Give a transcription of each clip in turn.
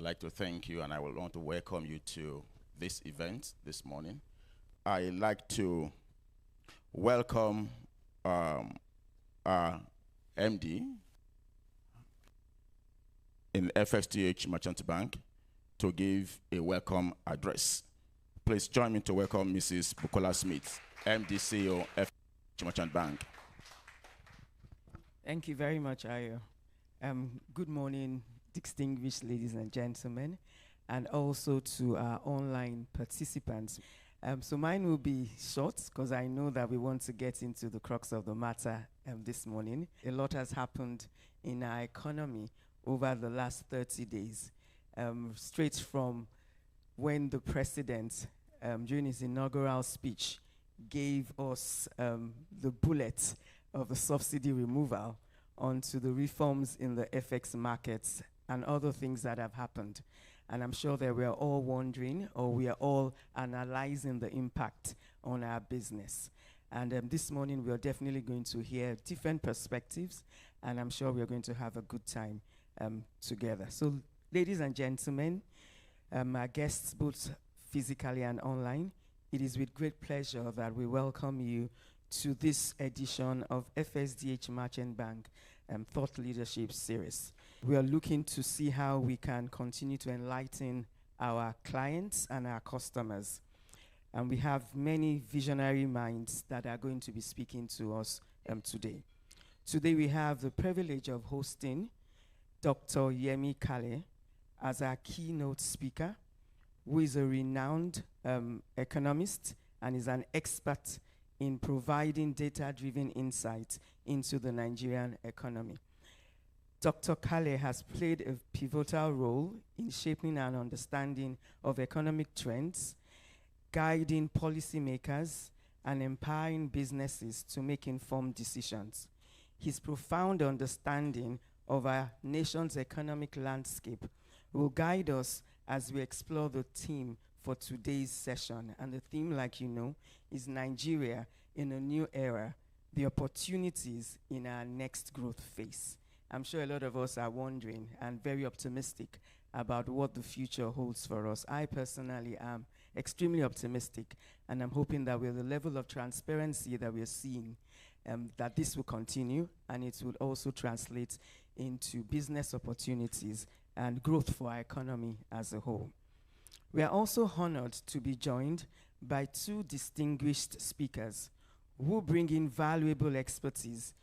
I'd like to thank you and I would want to welcome you to this event this morning. I'd like to welcome our MD in FSDH Merchant Bank to give a welcome address. Please join me to welcome Mrs. Bukola Smith, MD CEO, FSDH Merchant Bank. Thank you very much, Ayo. Good morning, distinguished ladies and gentlemen, and also to our online participants. So mine will be short because I know that we want to get into the crux of the matter this morning. A lot has happened in our economy over the last 30 days, straight from when the president, during his inaugural speech, gave us the bullet of the subsidy removal onto the reforms in the FX markets and other things that have happened. And I'm sure that we are all wondering, or we are all analyzing the impact on our business. And this morning, we are definitely going to hear different perspectives, and I'm sure we are going to have a good time together. So, ladies and gentlemen, our guests, both physically and online, it is with great pleasure that we welcome you to this edition of FSDH Merchant Bank Thought Leadership Series. We are looking to see how we can continue to enlighten our clients and our customers. And we have many visionary minds that are going to be speaking to us today. Today we have the privilege of hosting Dr. Yemi Kale as our keynote speaker, who is a renowned economist and is an expert in providing data-driven insight into the Nigerian economy. Dr. Kale has played a pivotal role in shaping an understanding of economic trends, guiding policymakers, and empowering businesses to make informed decisions. His profound understanding of our nation's economic landscape will guide us as we explore the theme for today's session. And the theme, like you know, is Nigeria in a new era, the opportunities in our next growth phase. I'm sure a lot of us are wondering and very optimistic about what the future holds for us. I personally am extremely optimistic, and I'm hoping that with the level of transparency that we're seeing, that this will continue and it will also translate into business opportunities and growth for our economy as a whole. We are also honored to be joined by two distinguished speakers who bring in valuable expertise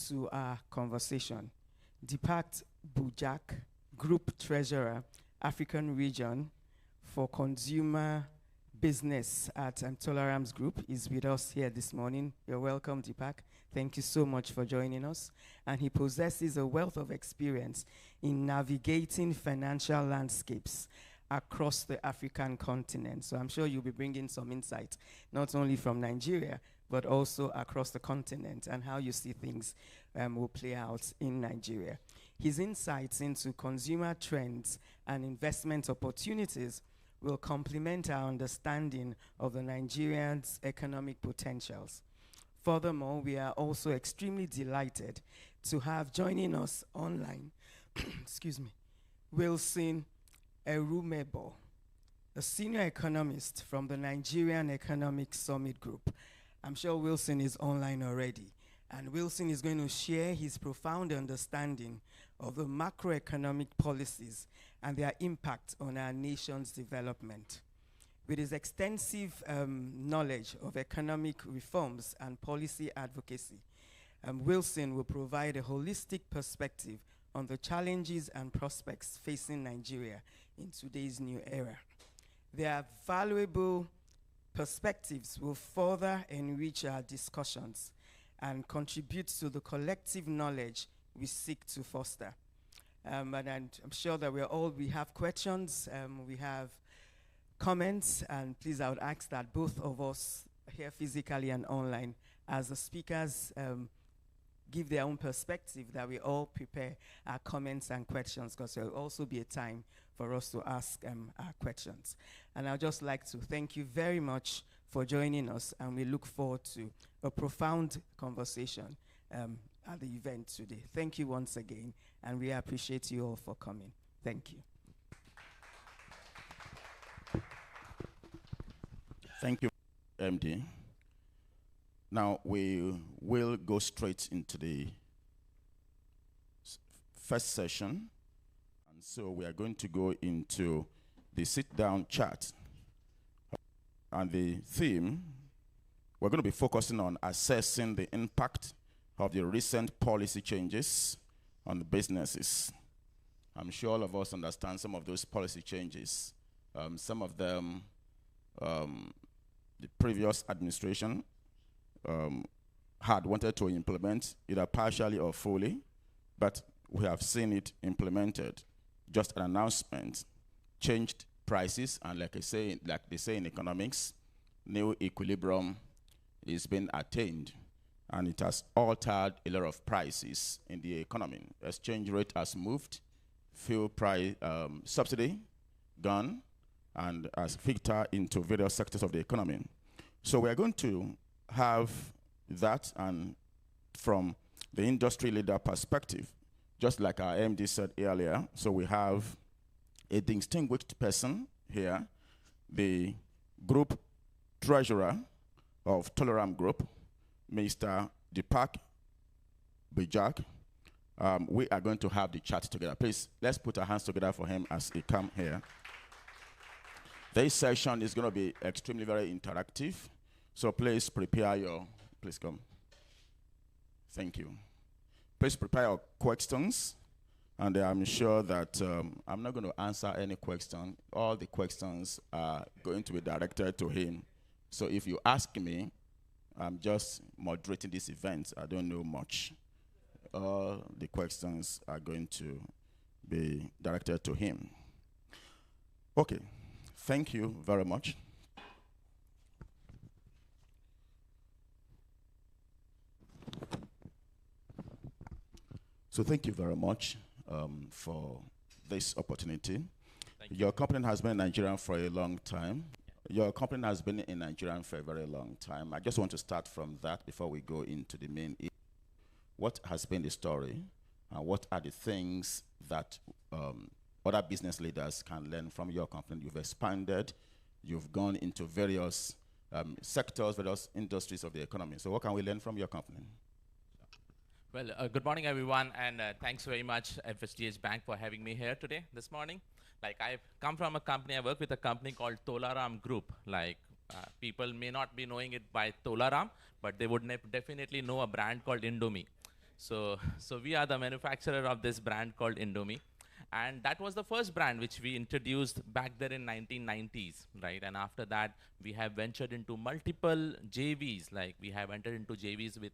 to our conversation. Deepak, Bhojak, Group Treasurer, African Region for Consumer Business at Tolaram's Group, is with us here this morning. You're welcome, Deepak. Thank you so much for joining us. And he possesses a wealth of experience in navigating financial landscapes across the African continent. So I'm sure you'll be bringing some insight, not only from Nigeria, but also across the continent and how you see things will play out in Nigeria. His insights into consumer trends and investment opportunities will complement our understanding of the Nigerian's economic potentials. Furthermore, we are also extremely delighted to have joining us online, excuse me, Wilson Erumebor, a senior economist from the Nigerian Economic Summit Group. I'm sure Wilson is online already, and Wilson is going to share his profound understanding of the macroeconomic policies and their impact on our nation's development. With his extensive knowledge of economic reforms and policy advocacy, Wilson will provide a holistic perspective on the challenges and prospects facing Nigeria in today's new era. Their valuable perspectives will further enrich our discussions and contribute to the collective knowledge we seek to foster. And I'm sure that we have questions, we have comments, and please, I would ask that both of us here physically and online, as the speakers give their own perspective, that we all prepare our comments and questions, because there will also be a time for us to ask our questions. And I'd just like to thank you very much for joining us, and we look forward to a profound conversation at the event today. Thank you once again, and we appreciate you all for coming. Thank you. Thank you, MD. Now we will go straight into the first session. And so we are going to go into the sit-down chat. And the theme, we're going to be focusing on assessing the impact of the recent policy changes on the businesses. I'm sure all of us understand some of those policy changes. Some of them, the previous administration had wanted to implement either partially or fully, but we have seen it implemented. Just an announcement, changed prices, and like they say in economics, new equilibrium is being attained, and it has altered a lot of prices in the economy. Exchange rate has moved, fuel price subsidy gone, and has filtered into various sectors of the economy. So we are going to have that, and from the industry leader perspective, just like our MD said earlier, so we have a distinguished person here, the group treasurer of Tolaram Group, Mr. Deepak Bhojak. We are going to have the chat together. Please, let's put our hands together for him as he comes here. This session is going to be extremely very interactive, so please prepare your, please come. Thank you. Please prepare your questions, and I'm sure that I'm not going to answer any question. All the questions are going to be directed to him. So if you ask me, I'm just moderating this event. I don't know much. All the questions are going to be directed to him. Okay, thank you very much. So thank you very much for this opportunity. Your company has been in Nigeria for a long time. Your company has been in Nigeria for a very long time. I just want to start from that before we go into the main issue. What has been the story, and what are the things that other business leaders can learn from your company? You've expanded, you've gone into various sectors, various industries of the economy. So what can we learn from your company? Well, good morning, everyone, and thanks very much, FSDH Bank, for having me here today, this morning. Like, I've come from a company, I work with a company called Tolaram Group. Like, people may not be knowing it by Tolaram, but they would definitely know a brand called Indomie. So we are the manufacturer of this brand called Indomie. And that was the first brand which we introduced back there in 1990s, right? And after that, we have ventured into multiple JVs. Like, we have entered into JVs with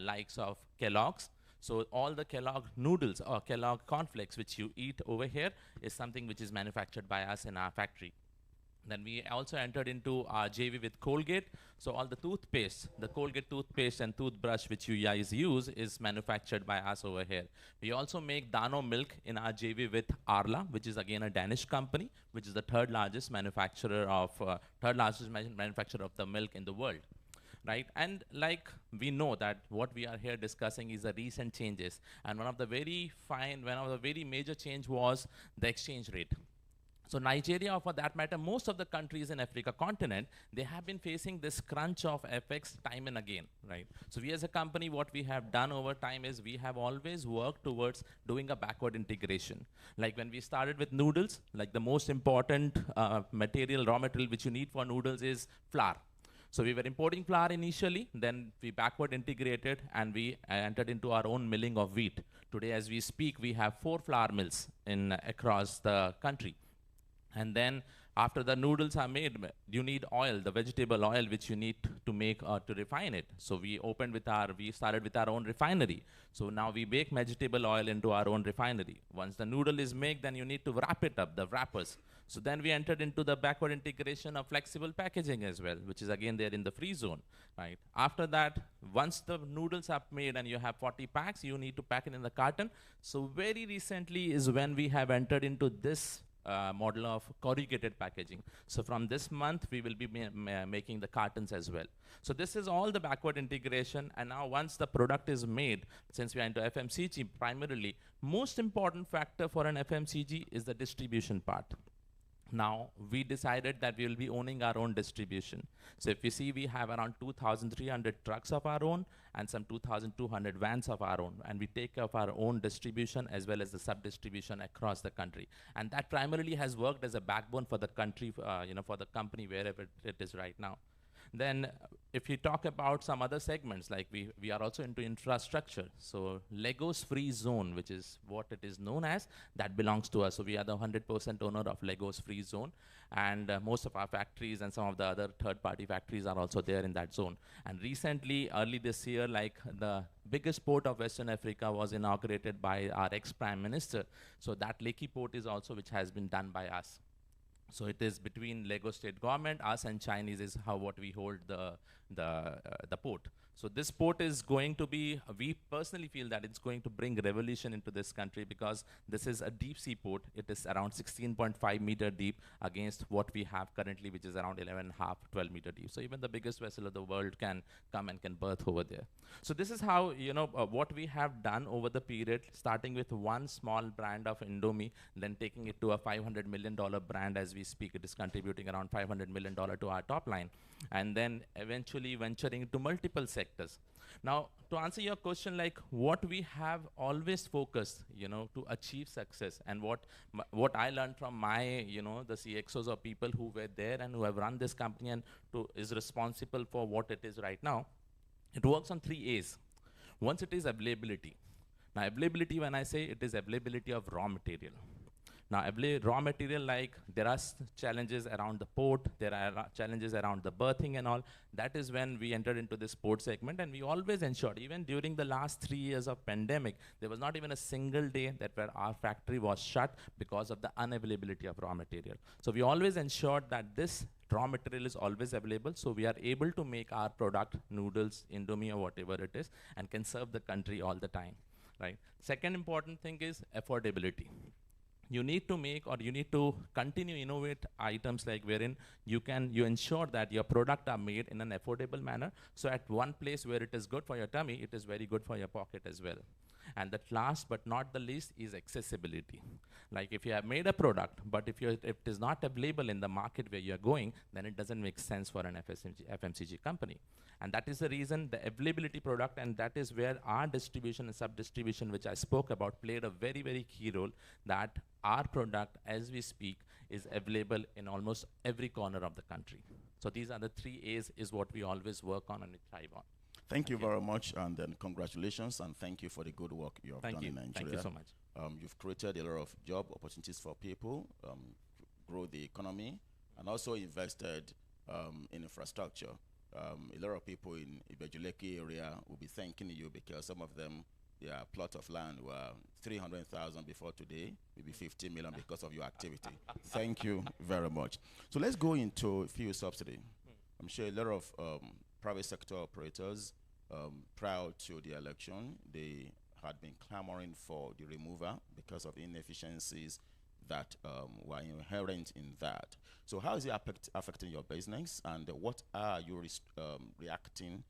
likes of Kellogg's. So all the Kellogg noodles or Kellogg cornflakes which you eat over here is something which is manufactured by us in our factory. Then we also entered into our JV with Colgate. So all the toothpaste, the Colgate toothpaste and toothbrush which you guys use is manufactured by us over here. We also make Dano milk in our JV with Arla, which is again a Danish company, which is the third largest manufacturer of manufacturer of the milk in the world. Right, and like we know that what we are here discussing is the recent changes, and one of the very major change was the exchange rate. So Nigeria, or for that matter, most of the countries in Africa continent, they have been facing this crunch of FX time and again, right? So we as a company, what we have done over time is we have always worked towards doing a backward integration. Like when we started with noodles, like the most important raw material which you need for noodles is flour. So we were importing flour initially, then we backward integrated and we entered into our own milling of wheat. Today, as we speak, we have 4 flour mills across the country. And then after the noodles are made, you need oil, the vegetable oil, which you need to make to refine it. So we started with our own refinery. So now we bake vegetable oil into our own refinery. Once the noodle is made, then you need to wrap it up, the wrappers. So then we entered into the backward integration of flexible packaging as well, which is again there in the free zone, right? After that, once the noodles are made and you have 40 packs, you need to pack it in the carton. So very recently is when we have entered into this model of corrugated packaging. So from this month, we will be making the cartons as well. So this is all the backward integration. And now once the product is made, since we are into FMCG primarily, most important factor for an FMCG is the distribution part. Now, we decided that we will be owning our own distribution. So if you see, we have around 2,300 trucks of our own and some 2,200 vans of our own. And we take care of our own distribution as well as the sub-distribution across the country. And that primarily has worked as a backbone for the country, for the company wherever it is right now. Then if you talk about some other segments, like we are also into infrastructure. So Legos Free Zone, which is what it is known as, that belongs to us. So we are the 100% owner of Legos Free Zone. And most of our factories and some of the other third-party factories are also there in that zone. And recently, early this year, like the biggest port of Western Africa was inaugurated by our ex-Prime Minister. So that Lekki port is also which has been done by us. So it is between Lagos state government, us and Chinese is what we hold the port. So this port is going to be, we personally feel that it's going to bring revolution into this country because this is a deep sea port. It is around 16.5 meter deep against what we have currently, which is around 11.5, 12 meter deep. So even the biggest vessel of the world can come and can berth over there. So this is how, what we have done over the period, starting with one small brand of Indomie, then taking it to a $500 million brand as we speak. It is contributing around $500 million to our top line, and then eventually venturing into multiple sectors. Now, to answer your question, like what we have always focused, to achieve success, and what I learned from my, the CXOs or people who were there and who have run this company and is responsible for what it is right now, it works on 3 A's. Once it is availability. Now, availability, when I say it is availability of raw material. Now, raw material, like there are challenges around the port, there are challenges around the berthing and all. That is when we entered into this port segment, and we always ensured, even during the last 3 years of pandemic, there was not even a single day that where our factory was shut because of the unavailability of raw material. So we always ensured that this raw material is always available, so we are able to make our product, noodles, Indomie or whatever it is, and can serve the country all the time, right? Second important thing is affordability. You need to make, or you need to continue innovate items like wherein you ensure that your product are made in an affordable manner. So at one place where it is good for your tummy, it is very good for your pocket as well. And that last but not the least is accessibility. Like if you have made a product, but if it is not available in the market where you're going, then it doesn't make sense for an FMCG company. And that is the reason the availability product, and that is where our distribution and sub-distribution, which I spoke about, played a very, very key role, that our product, as we speak, is available in almost every corner of the country. So these are the 3 A's is what we always work on and we thrive on. Thank you very much, and then congratulations, and thank you for the good work you have done in Nigeria. Thank you so much. You've created a lot of job opportunities for people, grow the economy, and also invested in infrastructure. A lot of people in Ibejuleki area will be thanking you because some of them, their plot of land were 300,000 before today, maybe 50 million because of your activity. Thank you very much. So let's go into fuel subsidy. I'm sure a lot of private sector operators, prior to the election, they had been clamoring for the removal because of inefficiencies that were inherent in that. So how is it affecting your business, and what are you reacting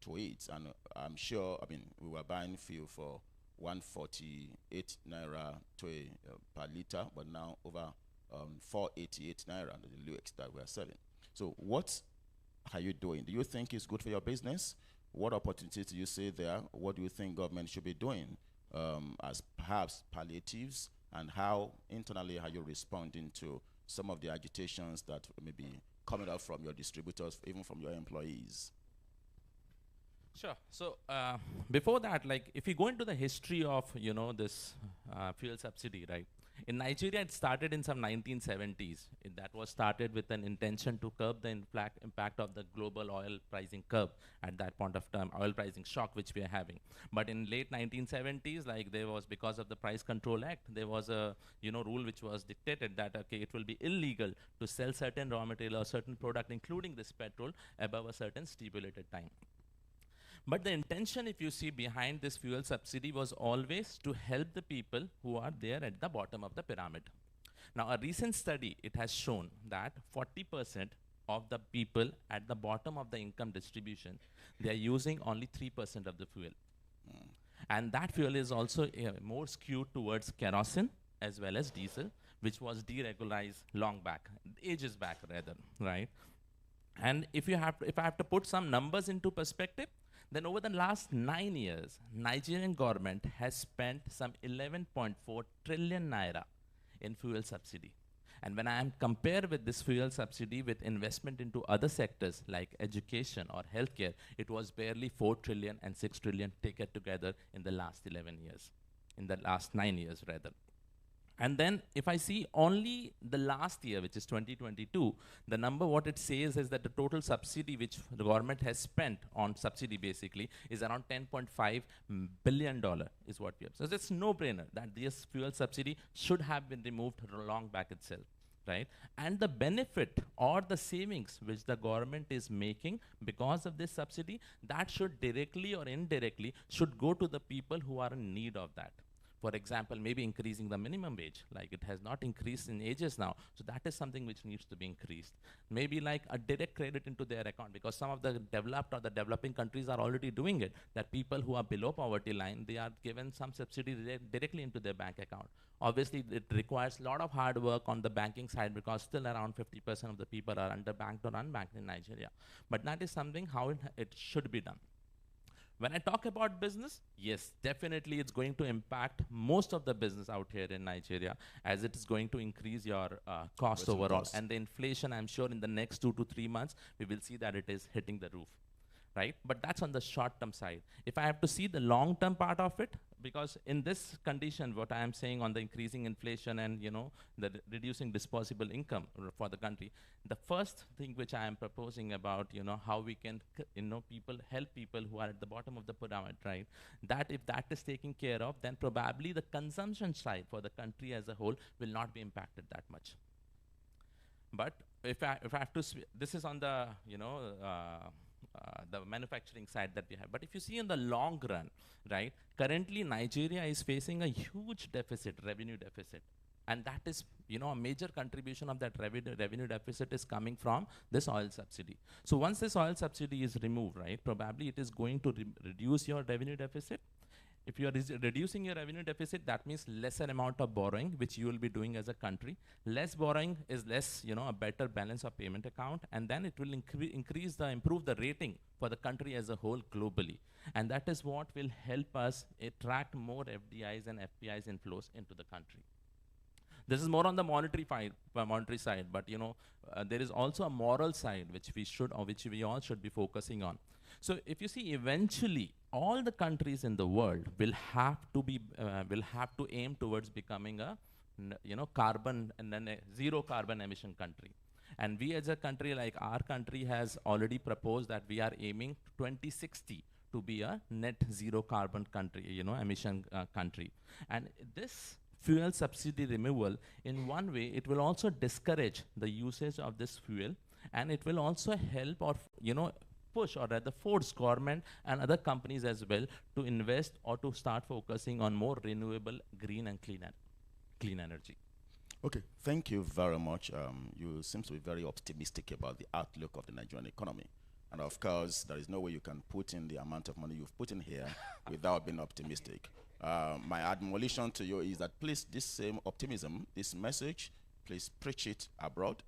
to it? And I'm sure, we were buying fuel for 148 naira per liter, but now over 488 naira, the lowest that we're selling. So what are you doing? Do you think it's good for your business? What opportunities do you see there? What do you think government should be doing as perhaps palliatives? And how internally are you responding to some of the agitations that may be coming out from your distributors, even from your employees? Sure. So before that, like if you go into the history of this fuel subsidy, right? In Nigeria, it started in some 1970s. That was started with an intention to curb the impact of the global oil pricing curve at that point of time, oil pricing shock which we are having. But in late 1970s, like there was, because of the Price Control Act, there was a rule which was dictated that okay, it will be illegal to sell certain raw material or certain product, including this petrol, above a certain stipulated time. But the intention, if you see behind this fuel subsidy, was always to help the people who are there at the bottom of the pyramid. Now, a recent study, it has shown that 40% of the people at the bottom of the income distribution, they are using only 3% of the fuel. And that fuel is also more skewed towards kerosene as well as diesel, which was deregularized long back, ages back rather, right? And if I have to put some numbers into perspective, then over the last 9 years, Nigerian government has spent some 11.4 trillion naira in fuel subsidy. And when I am compared with this fuel subsidy with investment into other sectors like education or healthcare, it was barely 4 trillion and 6 trillion taken together in the last 11 years, in the last 9 years rather. And then if I see only the last year, which is 2022, the number what it says is that the total subsidy which the government has spent on subsidy basically is around $10.5 billion is what we have. So it's no-brainer that this fuel subsidy should have been removed long back itself, right? And the benefit or the savings which the government is making because of this subsidy, that should directly or indirectly should go to the people who are in need of that. For example, maybe increasing the minimum wage, like it has not increased in ages now, so that is something which needs to be increased. Maybe like a direct credit into their account, because some of the developed or the developing countries are already doing it, that people who are below poverty line, they are given some subsidy directly into their bank account. Obviously, it requires a lot of hard work on the banking side, because still around 50% of the people are underbanked or unbanked in Nigeria. But that is something how it should be done. When I talk about business, yes, definitely it's going to impact most of the business out here in Nigeria, as it is going to increase your cost overall. And the inflation, I'm sure in the next 2 to 3 months, we will see that it is hitting the roof, right? But that's on the short-term side. If I have to see the long-term part of it, because in this condition, what I am saying on the increasing inflation and the reducing disposable income for the country, the first thing which I am proposing about how we can help people who are at the bottom of the pyramid, right? That if that is taken care of, then probably the consumption side for the country as a whole will not be impacted that much. But if I have to, this is on the the manufacturing side that we have. But if you see in the long run, right, currently Nigeria is facing a huge deficit, revenue deficit. And that is, a major contribution of that revenue deficit is coming from this oil subsidy. So once this oil subsidy is removed, right, probably it is going to reduce your revenue deficit. If you are reducing your revenue deficit, that means lesser amount of borrowing, which you will be doing as a country. Less borrowing is less, a better balance of payment account, and then it will improve the rating for the country as a whole globally. And that is what will help us attract more FDIs and FPIs inflows into the country. This is more on the monetary side, but there is also a moral side which we all should be focusing on. So if you see, eventually all the countries in the world will have to aim towards becoming a carbon and then a zero carbon emission country. And we as a country, like our country has already proposed that we are aiming 2060 to be a net zero carbon country, emission country. And this fuel subsidy removal, in one way, it will also discourage the usage of this fuel, and it will also help or push or rather force government and other companies as well to invest or to start focusing on more renewable, green and clean energy. Okay, thank you very much. You seem to be very optimistic about the outlook of the Nigerian economy. And of course, there is no way you can put in the amount of money you've put in here without being optimistic. My admonition to you is that please, this same optimism, this message, please preach it abroad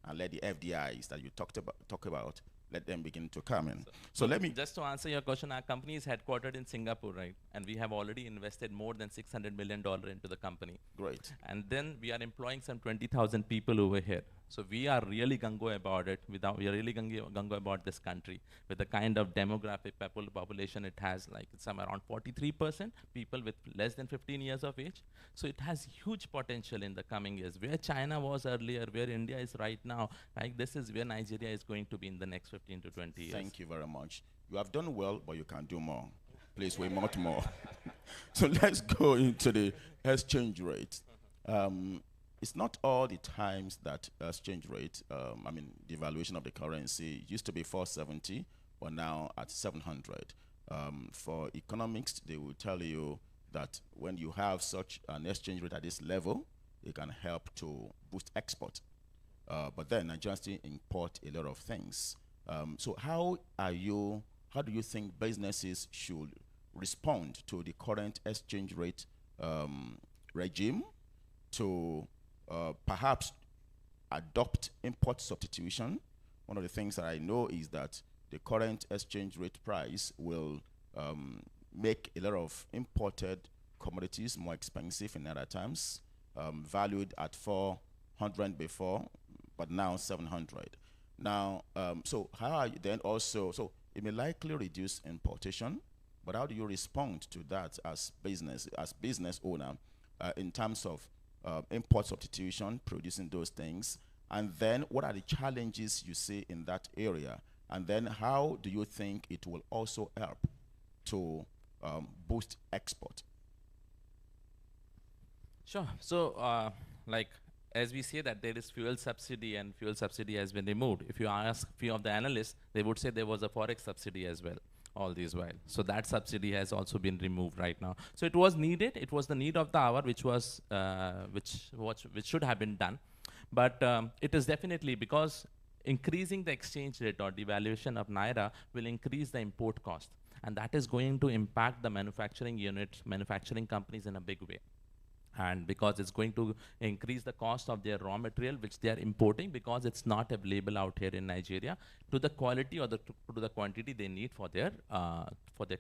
and let the FDIs that you talk about, let them begin to come in. So let me... Just to answer your question, our company is headquartered in Singapore, right? And we have already invested more than $600 million into the company. Great. And then we are employing some 20,000 people over here. So we are really gung-ho about it. We are really gung-ho about this country. With the kind of demographic population it has, like it's some around 43% people with less than 15 years of age. So it has huge potential in the coming years. Where China was earlier, where India is right now, like this is where Nigeria is going to be in the next 15 to 20 years. Thank you very much. You have done well, but you can do more. Please, we want more. So let's go into the exchange rate. It's not all the times that exchange rate, devaluation of the currency used to be 470, but now at 700. For economics, they will tell you that when you have such an exchange rate at this level, it can help to boost export. But then Nigerians still import a lot of things. So how do you think businesses should respond to the current exchange rate regime to perhaps adopt import substitution. One of the things that I know is that the current exchange rate price will make a lot of imported commodities more expensive in other times, valued at 400 before, but now 700. Now, so how are you then also, so it may likely reduce importation, but how do you respond to that as business owner in terms of import substitution, producing those things? And then what are the challenges you see in that area? And then how do you think it will also help to boost export? Sure. So, like, as we say that there is fuel subsidy and fuel subsidy has been removed, if you ask few of the analysts, they would say there was a forex subsidy as well all these while. So that subsidy has also been removed right now. So it was needed. It was the need of the hour, which should have been done. But it is definitely because increasing the exchange rate or devaluation of Naira will increase the import cost. And that is going to impact the manufacturing units, manufacturing companies in a big way. And because it's going to increase the cost of their raw material, which they are importing because it's not available out here in Nigeria to the quality or to the quantity they need for their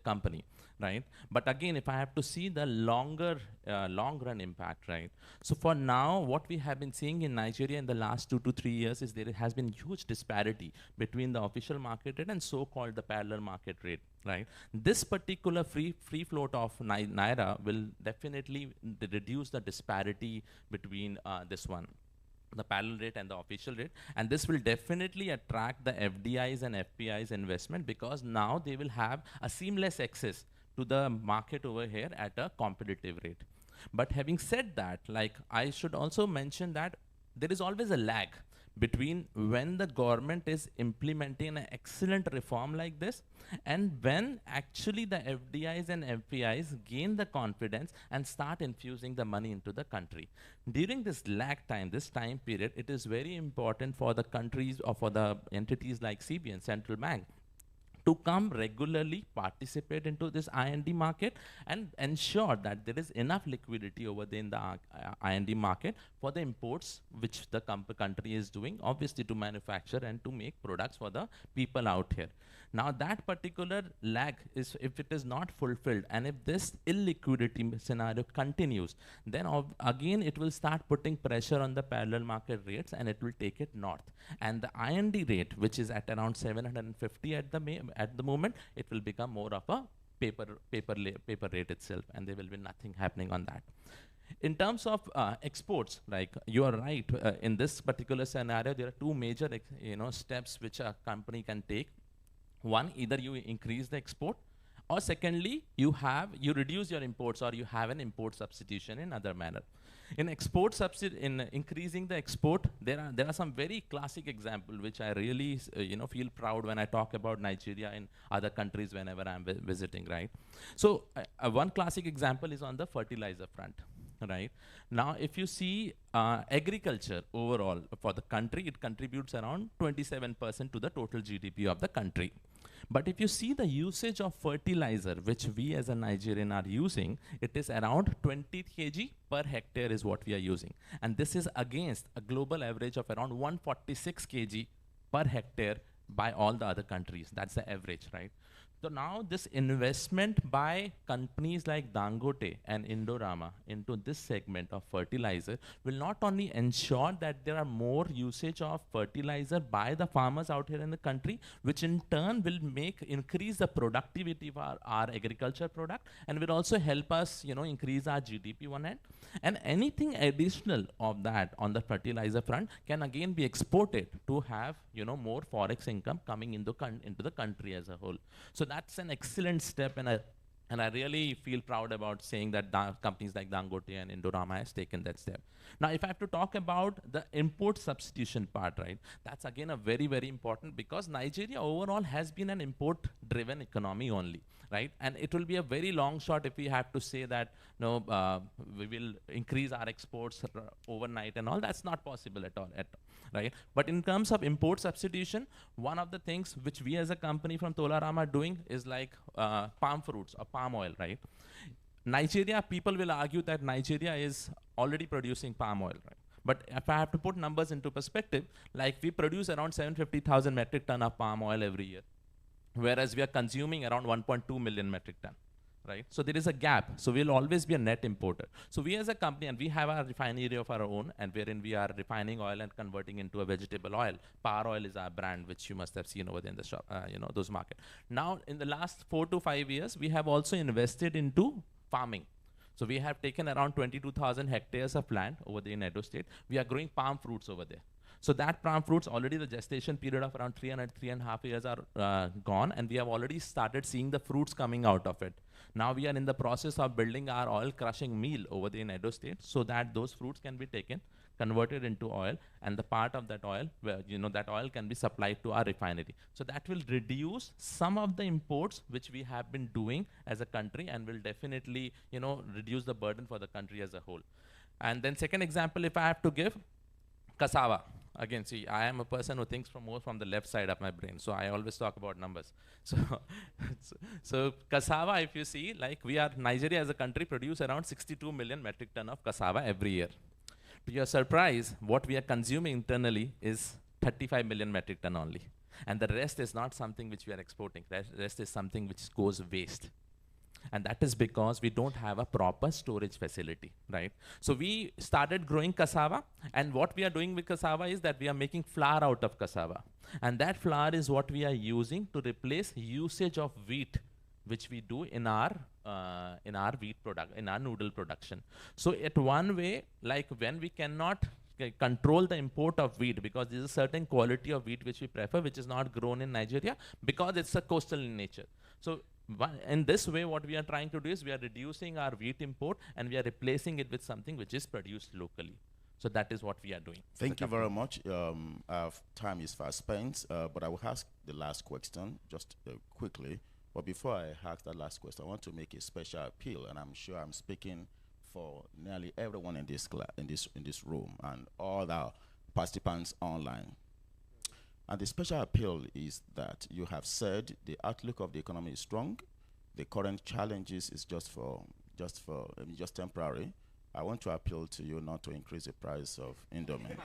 company, right? But again, if I have to see the long run impact, right? So for now, what we have been seeing in Nigeria in the last 2 to 3 years is there has been huge disparity between the official market rate and so-called the parallel market rate, right? This particular free float of Naira will definitely reduce the disparity between the parallel rate and the official rate, and this will definitely attract the FDIs and FPIs investment because now they will have a seamless access to the market over here at a competitive rate. But having said that, like, I should also mention that there is always a lag between when the government is implementing an excellent reform like this and when actually the FDIs and FPIs gain the confidence and start infusing the money into the country. During this lag time, this time period, it is very important for the countries or for the entities like CBN, Central Bank, to come regularly, participate into this I&D market and ensure that there is enough liquidity over there in the I&D market for the imports which the country is doing, obviously to manufacture and to make products for the people out here. Now that particular lag is, if it is not fulfilled and if this illiquidity scenario continues, then again it will start putting pressure on the parallel market rates and it will take it north. And the I&D rate, which is at around 750 at the moment, it will become more of a paper rate itself, and there will be nothing happening on that. In terms of exports, like you are right, in this particular scenario, there are two major steps which a company can take. One, either you increase the export, or secondly, you reduce your imports or you have an import substitution in other manner. In increasing the export, there are some very classic examples which I really feel proud when I talk about Nigeria and other countries whenever I'm visiting, right? So one classic example is on the fertilizer front. Right now, if you see agriculture overall for the country, it contributes around 27% to the total GDP of the country. But if you see the usage of fertilizer, which we as a Nigerian are using, it is around 20 kg per hectare is what we are using. And this is against a global average of around 146 kg per hectare by all the other countries. That's the average, right? So now this investment by companies like Dangote and Indorama into this segment of fertilizer will not only ensure that there are more usage of fertilizer by the farmers out here in the country, which in turn will increase the productivity of our agriculture product, and will also help us, increase our GDP one end. And anything additional of that on the fertilizer front can again be exported to have, more forex income coming into the country as a whole. So that's an excellent step, and I really feel proud about saying that companies like Dangote and Indorama has taken that step. Now, if I have to talk about the import substitution part, right, that's again a very, very important, because Nigeria overall has been an import-driven economy only, right? And it will be a very long shot if we have to say that, we will increase our exports overnight and all. That's not possible at all, right? But in terms of import substitution, one of the things which we as a company from Tolaram are doing is like palm fruits or palm oil, right? Nigeria, people will argue that Nigeria is already producing palm oil, right? But if I have to put numbers into perspective, like we produce around 750,000 metric ton of palm oil every year, whereas we are consuming around 1.2 million metric ton, right? So there is a gap. So we'll always be a net importer. So we as a company, and we have our refinery of our own, and wherein we are refining oil and converting into a vegetable oil. Power Oil is our brand, which you must have seen over there in the shop, those market. Now, in the last 4 to 5 years, we have also invested into farming. So we have taken around 22,000 hectares of land over there in Edo State. We are growing palm fruits over there. So that palm fruits, already the gestation period of around 3.5 years are gone, and we have already started seeing the fruits coming out of it. Now we are in the process of building our oil crushing mill over there in Edo State, so that those fruits can be taken, converted into oil, and the part of that oil, where that oil can be supplied to our refinery. So that will reduce some of the imports which we have been doing as a country, and will definitely reduce the burden for the country as a whole. And then second example, if I have to give, cassava. Again, see, I am a person who thinks more from the left side of my brain, so I always talk about numbers. So cassava, if you see, like Nigeria as a country produce around 62 million metric ton of cassava every year. To your surprise, what we are consuming internally is 35 million metric ton only. And the rest is not something which we are exporting. The rest is something which goes waste. And that is because we don't have a proper storage facility, right? So we started growing cassava, and what we are doing with cassava is that we are making flour out of cassava. And that flour is what we are using to replace usage of wheat, which we do in our wheat product, in our noodle production. So at one way, like when we cannot control the import of wheat, because there's a certain quality of wheat which we prefer, which is not grown in Nigeria, because it's a coastal in nature. So in this way, what we are trying to do is we are reducing our wheat import, and we are replacing it with something which is produced locally. So that is what we are doing. Thank you very much. Our time is fast spent, but I will ask the last question just quickly. But before I ask that last question, I want to make a special appeal, and I'm sure I'm speaking for nearly everyone in this in this room and all our participants online. And the special appeal is that you have said the outlook of the economy is strong. The current challenges is just temporary. I want to appeal to you not to increase the price of Indomie.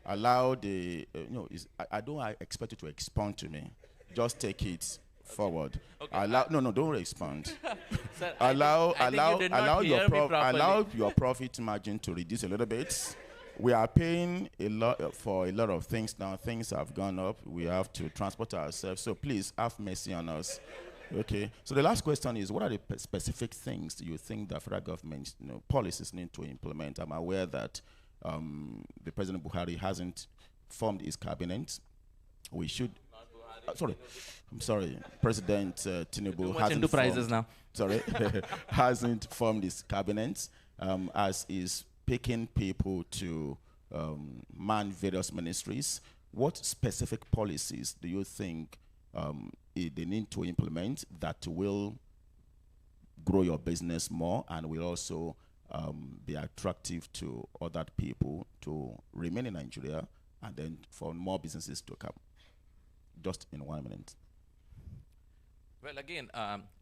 Allow the I don't expect you to expound to me. Just take it forward. Okay, don't respond. Sir, allow your your profit margin to reduce a little bit. We are paying a lot for a lot of things now. Things have gone up. We have to transport ourselves. So please have mercy on us. Okay. So the last question is, what are the specific things you think that federal government policies need to implement? I'm aware that the President Buhari hasn't formed his cabinet. We should. President Tinubu hasn't formed his cabinet, as is picking people to man various ministries. What specific policies do you think they need to implement that will grow your business more and will also be attractive to other people to remain in Nigeria and then for more businesses to come? Just in 1 minute. Well, again,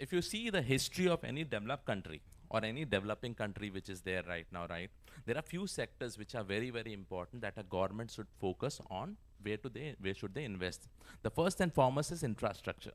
if you see the history of any developed country or any developing country which is there right now, right, there are few sectors which are very, very important that a government should focus on. Where should they invest? The first and foremost is infrastructure.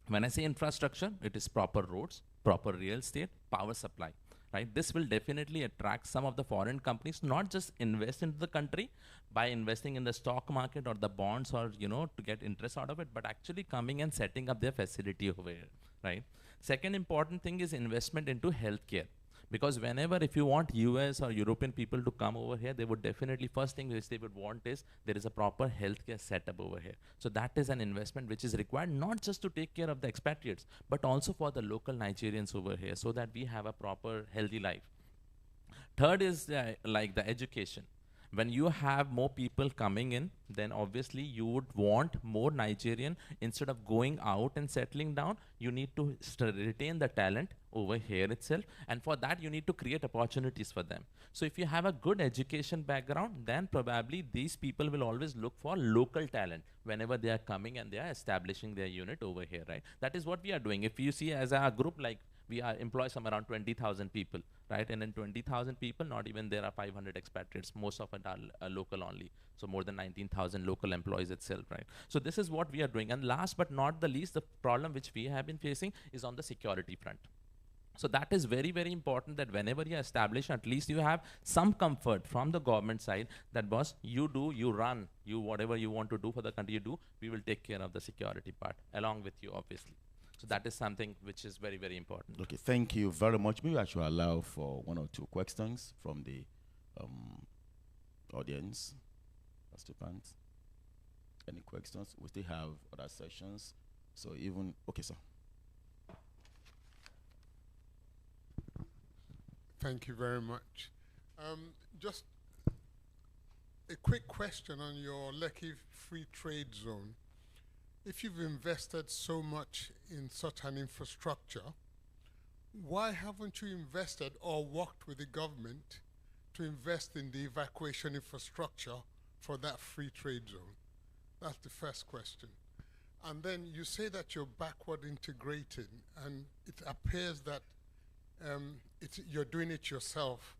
When I say infrastructure, it is proper roads, proper real estate, power supply. Right? This will definitely attract some of the foreign companies, not just invest into the country by investing in the stock market or the bonds or, to get interest out of it, but actually coming and setting up their facility over here, right? Second important thing is investment into healthcare. Because whenever, if you want US or European people to come over here, they would definitely, first thing which they would want is there is a proper healthcare setup over here. So that is an investment which is required not just to take care of the expatriates, but also for the local Nigerians over here so that we have a proper healthy life. Third is like the education. When you have more people coming in, then obviously you would want more Nigerian. Instead of going out and settling down, you need to retain the talent over here itself. And for that, you need to create opportunities for them. So if you have a good education background, then probably these people will always look for local talent whenever they are coming and they are establishing their unit over here, right? That is what we are doing. If you see as a group, like we employ some around 20,000 people, right? And in 20,000 people, not even there are 500 expatriates. Most of it are local only. So more than 19,000 local employees itself, right? So this is what we are doing. And last but not the least, the problem which we have been facing is on the security front. So that is very, very important that whenever you establish, at least you have some comfort from the government side that, boss, you do, you run, you whatever you want to do for the country, you do, we will take care of the security part along with you, obviously. So that is something which is very, very important. Okay, thank you very much. Maybe I should allow for one or two questions from the audience. Participants. Any questions? We still have other sessions. So even, okay, sir. Thank you very much. Just a quick question on your Lekki Free Trade Zone. If you've invested so much in such an infrastructure, why haven't you invested or worked with the government to invest in the evacuation infrastructure for that free trade zone? That's the first question. And then you say that you're backward integrated, and it appears that you're doing it yourself.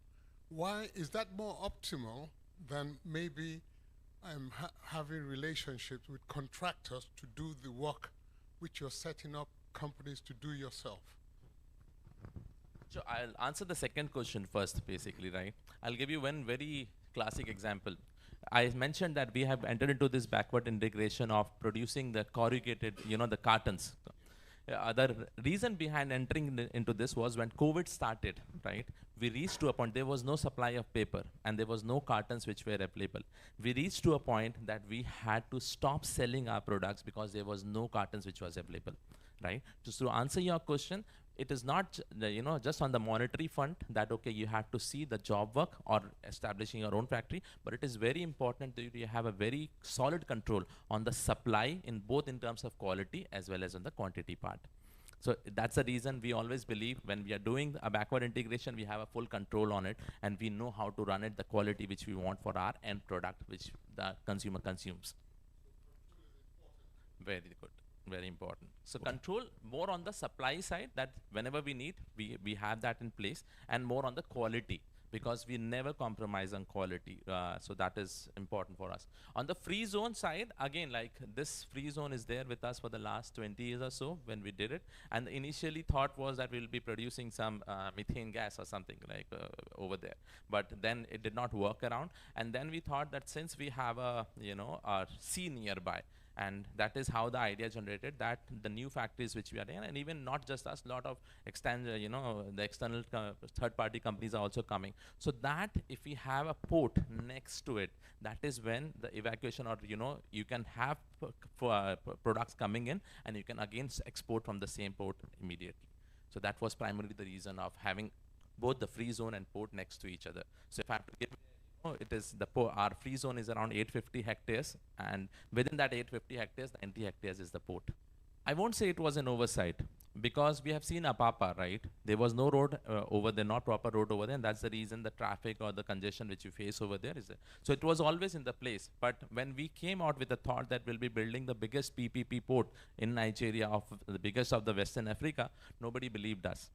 Why is that more optimal than maybe having relationships with contractors to do the work which you're setting up companies to do yourself? So I'll answer the second question first, basically, right? I'll give you one very classic example. I mentioned that we have entered into this backward integration of producing the corrugated, the cartons. The reason behind entering into this was when COVID started, right? We reached to a point, there was no supply of paper and there was no cartons which were available. We reached to a point that we had to stop selling our products because there was no cartons which was available, right? Just to answer your question, it is not just on the monetary front that, okay, you have to see the job work or establishing your own factory, but it is very important that you have a very solid control on the supply in both in terms of quality as well as on the quantity part. So that's the reason we always believe when we are doing a backward integration, we have a full control on it and we know how to run it, the quality which we want for our end product which the consumer consumes. Very good. Very important. So control more on the supply side, that whenever we need, we have that in place, and more on the quality, because we never compromise on quality. So that is important for us. On the free zone side, again, like this free zone is there with us for the last 20 years or so when we did it. And the initially thought was that we'll be producing some methane gas or something like over there. But then it did not work around. And then we thought that since we have a sea nearby, and that is how the idea generated, that the new factories which we are in, and even not just us, lot of the external third-party companies are also coming. So that if we have a port next to it, that is when the evacuation, or you can have products coming in, and you can again export from the same port immediately. So that was primarily the reason of having both the free zone and port next to each other. So if I have to give it is our free zone is around 850 hectares, and within that 850 hectares, the 90 hectares is the port. I won't say it was an oversight, because we have seen Apapa, right? There was no road over there, not proper road over there, and that's the reason the traffic or the congestion which you face over there is there. So it was always in the place. But when we came out with the thought that we'll be building the biggest PPP port in Nigeria, of the biggest of the Western Africa, nobody believed us.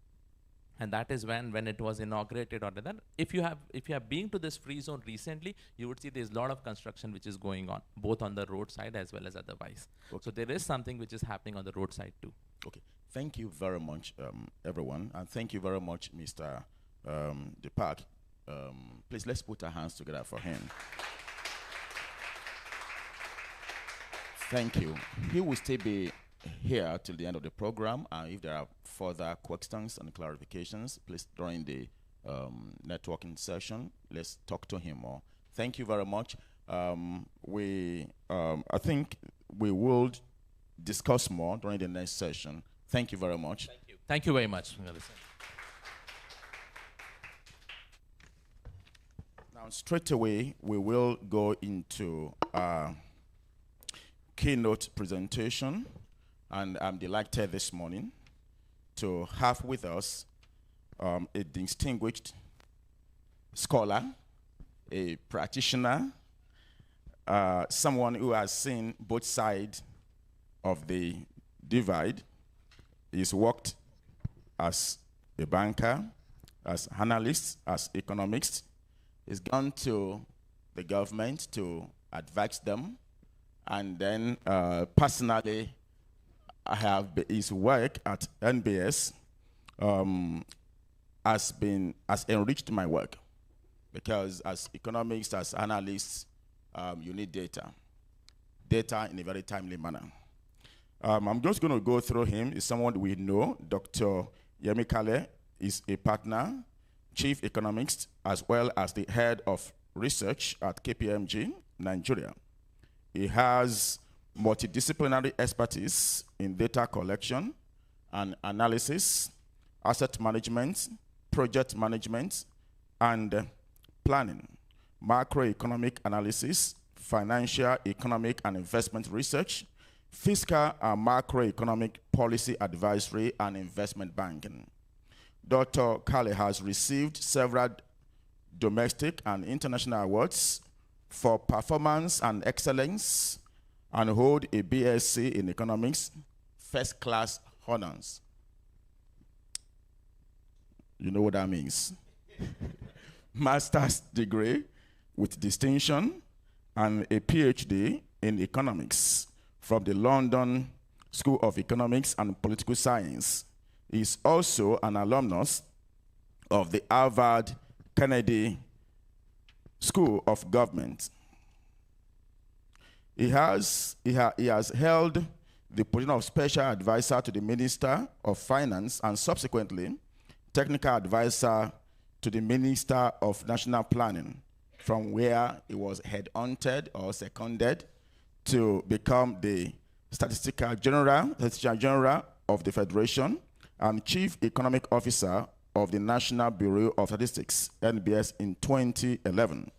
And that is when it was inaugurated or that. If you have been to this free zone recently, you would see there's a lot of construction which is going on, both on the road side as well as otherwise. Okay. So there is something which is happening on the road side too. Okay, thank you very much, everyone, and thank you very much, Mr. Deepak. Please, let's put our hands together for him. Thank you. He will still be here till the end of the program, and if there are further questions and clarifications, please during the networking session, let's talk to him more. Thank you very much. I think we will discuss more during the next session. Thank you very much. Thank you. Thank you very much. Now, straight away, we will go into our keynote presentation. And I'm delighted this morning to have with us a distinguished scholar, a practitioner, someone who has seen both sides of the divide. He's worked as a banker, as analyst, as economist. He's gone to the government to advise them, and then personally, I have his work at NBS has enriched my work, because as economists, as analysts, you need data in a very timely manner. I'm just going to go through him. He's someone we know. Dr. Yemi Kale is a partner, chief economist, as well as the head of research at KPMG, Nigeria. He has multidisciplinary expertise in data collection and analysis, asset management, project management, and planning, macroeconomic analysis, financial, economic, and investment research, fiscal and macroeconomic policy advisory, and investment banking. Dr. Kale has received several domestic and international awards for performance and excellence, and hold a BSc in economics, first class honors. You know what that means. Master's degree with distinction, and a PhD in economics from the London School of Economics and Political Science. He is also an alumnus of the Harvard Kennedy School of Government. He has held the position of special advisor to the Minister of Finance, and subsequently technical advisor to the Minister of National Planning, from where he was headhunted or seconded to become the Statistician-General of the Federation and Chief Economic Officer of the National Bureau of Statistics, NBS, in 2011.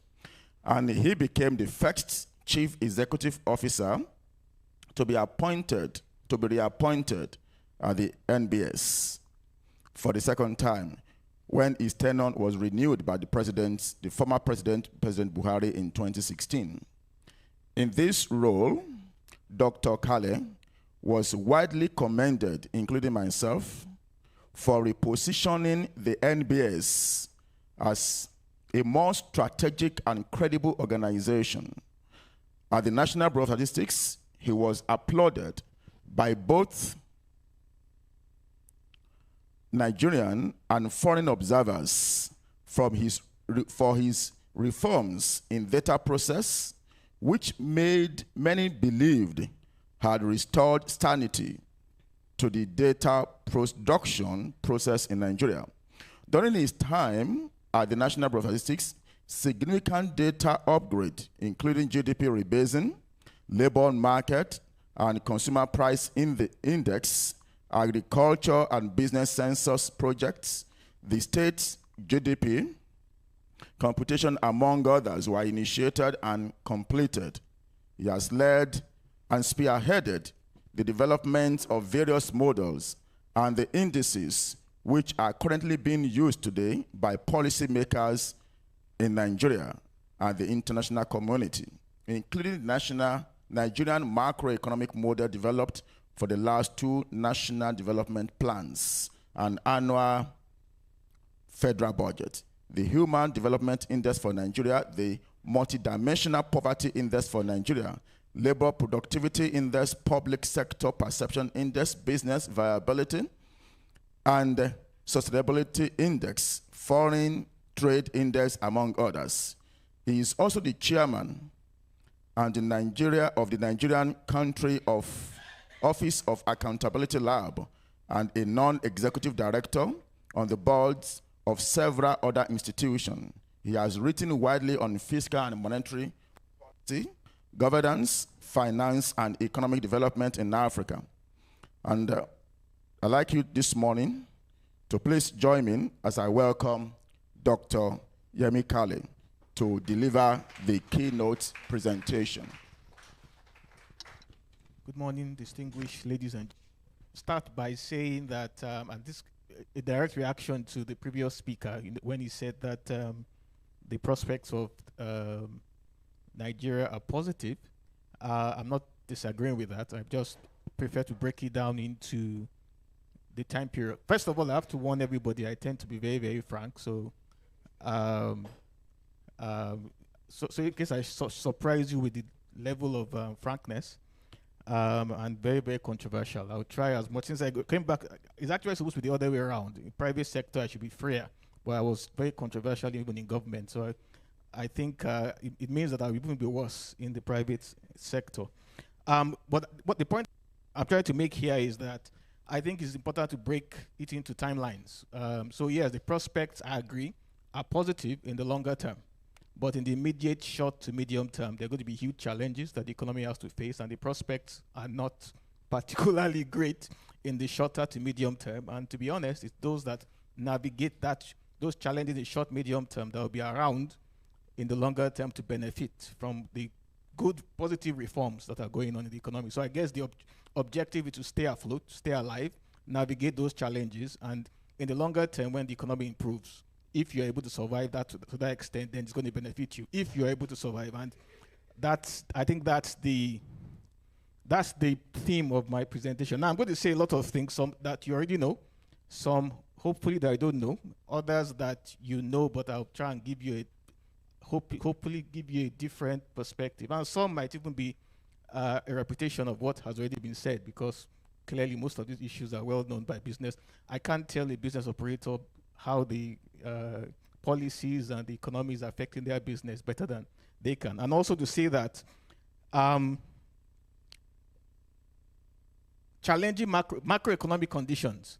And he became the first Chief Executive Officer to be reappointed at the NBS for the second time, when his tenure was renewed by the former President Buhari, in 2016. In this role, Dr. Kale was widely commended, including myself, for repositioning the NBS as a more strategic and credible organization. At the National Bureau of Statistics, he was applauded by both Nigerian and foreign observers for his reforms in data process, which made many believed had restored sanity to the data production process in Nigeria. During his time at the National Bureau of Statistics, significant data upgrade, including GDP rebasing, labor market, and consumer price index, agriculture and business census projects, the state's GDP computation, among others, were initiated and completed. He has led and spearheaded the development of various models and the indices which are currently being used today by policymakers in Nigeria and the international community, including the Nigerian macroeconomic model developed for the last two national development plans and annual federal budget, the Human Development Index for Nigeria, the Multidimensional Poverty Index for Nigeria, Labor Productivity Index, Public Sector Perception Index, Business Viability and Sustainability Index, Foreign Trade Index, among others. He is also the chairman and the Nigerian Country of Office of Accountability Lab, and a non-executive director on the boards of several other institutions. He has written widely on fiscal and monetary policy, governance, finance, and economic development in Africa. And I'd like you this morning to please join me as I welcome Dr. Yemi Kale to deliver the keynote presentation. Good morning, distinguished ladies and start by saying that, and this a direct reaction to the previous speaker when he said that the prospects of Nigeria are positive. I'm not disagreeing with that. I just prefer to break it down into the time period. First of all, I have to warn everybody, I tend to be very, very frank. So, so in case I surprise you with the level of frankness, and very, very controversial. I'll try as much. Since I came back, it's actually supposed to be the other way around. In private sector, I should be freer, but I was very controversial even in government. So I think it means that I'll even be worse in the private sector. But the point I'm trying to make here is that I think it's important to break it into timelines. So yes, the prospects, I agree, are positive in the longer term. But in the immediate short to medium term, there are going to be huge challenges that the economy has to face, and the prospects are not particularly great in the shorter to medium term. And to be honest, it's those that navigate those challenges in the short, medium term that will be around in the longer term to benefit from the good, positive reforms that are going on in the economy. So I guess the objective is to stay afloat, stay alive, navigate those challenges, and in the longer term, when the economy improves, if you're able to survive that to that extent, then it's going to benefit you. If you're able to survive, and I think that's the theme of my presentation. Now I'm going to say a lot of things, some that you already know, some hopefully that I don't know, others that you know, but I'll try and give you hopefully give you a different perspective, and some might even be a repetition of what has already been said, because clearly most of these issues are well known by business. I can't tell a business operator how the policies and the economy is affecting their business better than they can. And also to say that challenging macroeconomic conditions,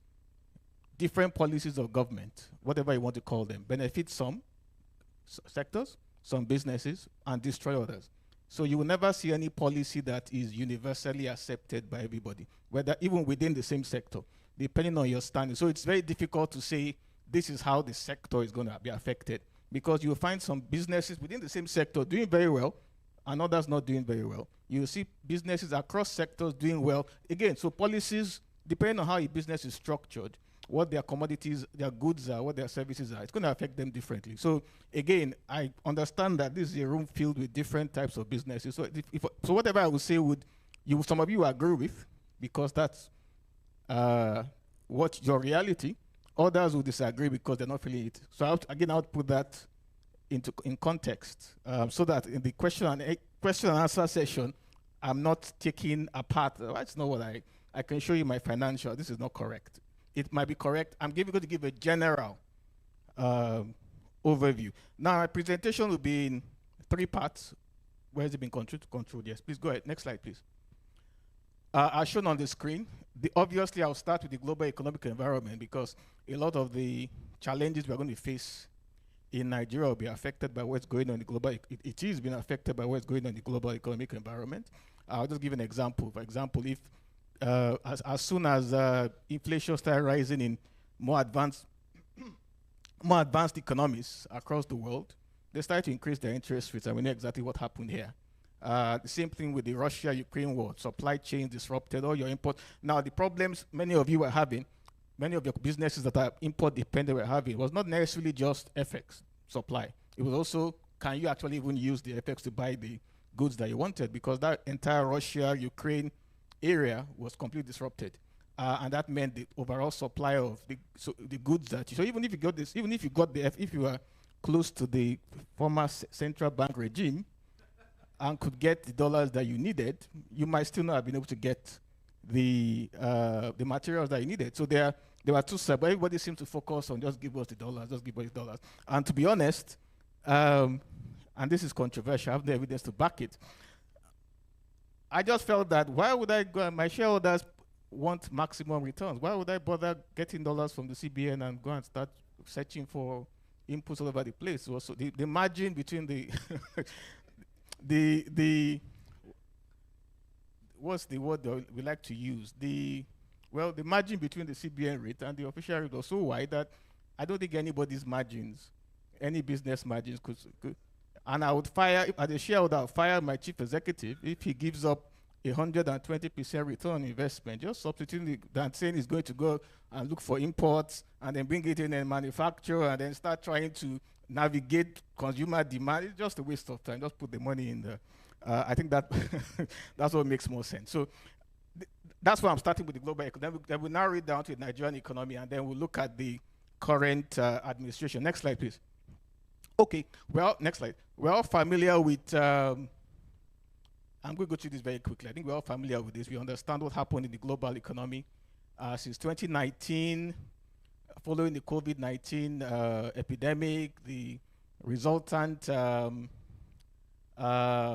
different policies of government, whatever you want to call them, benefit some sectors, some businesses, and destroy others. So you will never see any policy that is universally accepted by everybody, whether even within the same sector, depending on your standing. So it's very difficult to say this is how the sector is going to be affected, because you'll find some businesses within the same sector doing very well and others not doing very well. You'll see businesses across sectors doing well. Again, so policies, depending on how a business is structured, what their commodities, their goods are, what their services are, it's going to affect them differently. So again, I understand that this is a room filled with different types of businesses. So so whatever I would say some of you agree with, because that's what your reality. Others will disagree because they're not feeling it. So I would put that in context, so that in the question and answer session, I'm not taking apart. That's not what I can show you my financial. This is not correct. It might be correct. I'm going to give a general overview. Now, my presentation will be in 3 parts. Where has it been controlled? Yes, please go ahead. Next slide, please. As shown on the screen, obviously I'll start with the global economic environment, because a lot of the challenges we're going to face in Nigeria will be affected by what's going on in the global. It is being affected by what's going on in the global economic environment. I'll just give an example. For example, if as soon as inflation started rising in more advanced economies across the world, they started to increase their interest rates, and we know exactly what happened here. The same thing with the Russia-Ukraine war. Supply chains disrupted, all your import. Now, the problems many of you were having, many of your businesses that are import-dependent were having, was not necessarily just FX supply. It was also, can you actually even use the FX to buy the goods that you wanted? Because that entire Russia-Ukraine area was completely disrupted. And that meant the overall supply of the goods that you, so even if you got this, if you were close to the former central bank regime, and could get the dollars that you needed, you might still not have been able to get the materials that you needed. So there were two sides, but everybody seemed to focus on just give us the dollars, just give us the dollars. And to be honest, and this is controversial, I have no evidence to back it, I just felt that why would I go, my shareholders want maximum returns. Why would I bother getting dollars from the CBN and go and start searching for inputs all over the place? So the margin between the the what's the word that we like to use? The margin between the CBN rate and the official rate was so wide that I don't think anybody's margins, any business margins could and I would fire, as a shareholder, I would fire my chief executive if he gives up 120% return on investment, just substituting that, saying he's going to go and look for imports and then bring it in and manufacture and then start trying to navigate consumer demand. It's just a waste of time. Just put the money in there. I think that that's what makes more sense. So that's why I'm starting with the global economy. Then we'll narrow it down to the Nigerian economy, and then we'll look at the current administration. Next slide, please. Okay, well, next slide. We're all familiar with, I'm going to go through this very quickly. I think we're all familiar with this. We understand what happened in the global economy since 2019, following the COVID-19 epidemic, the resultant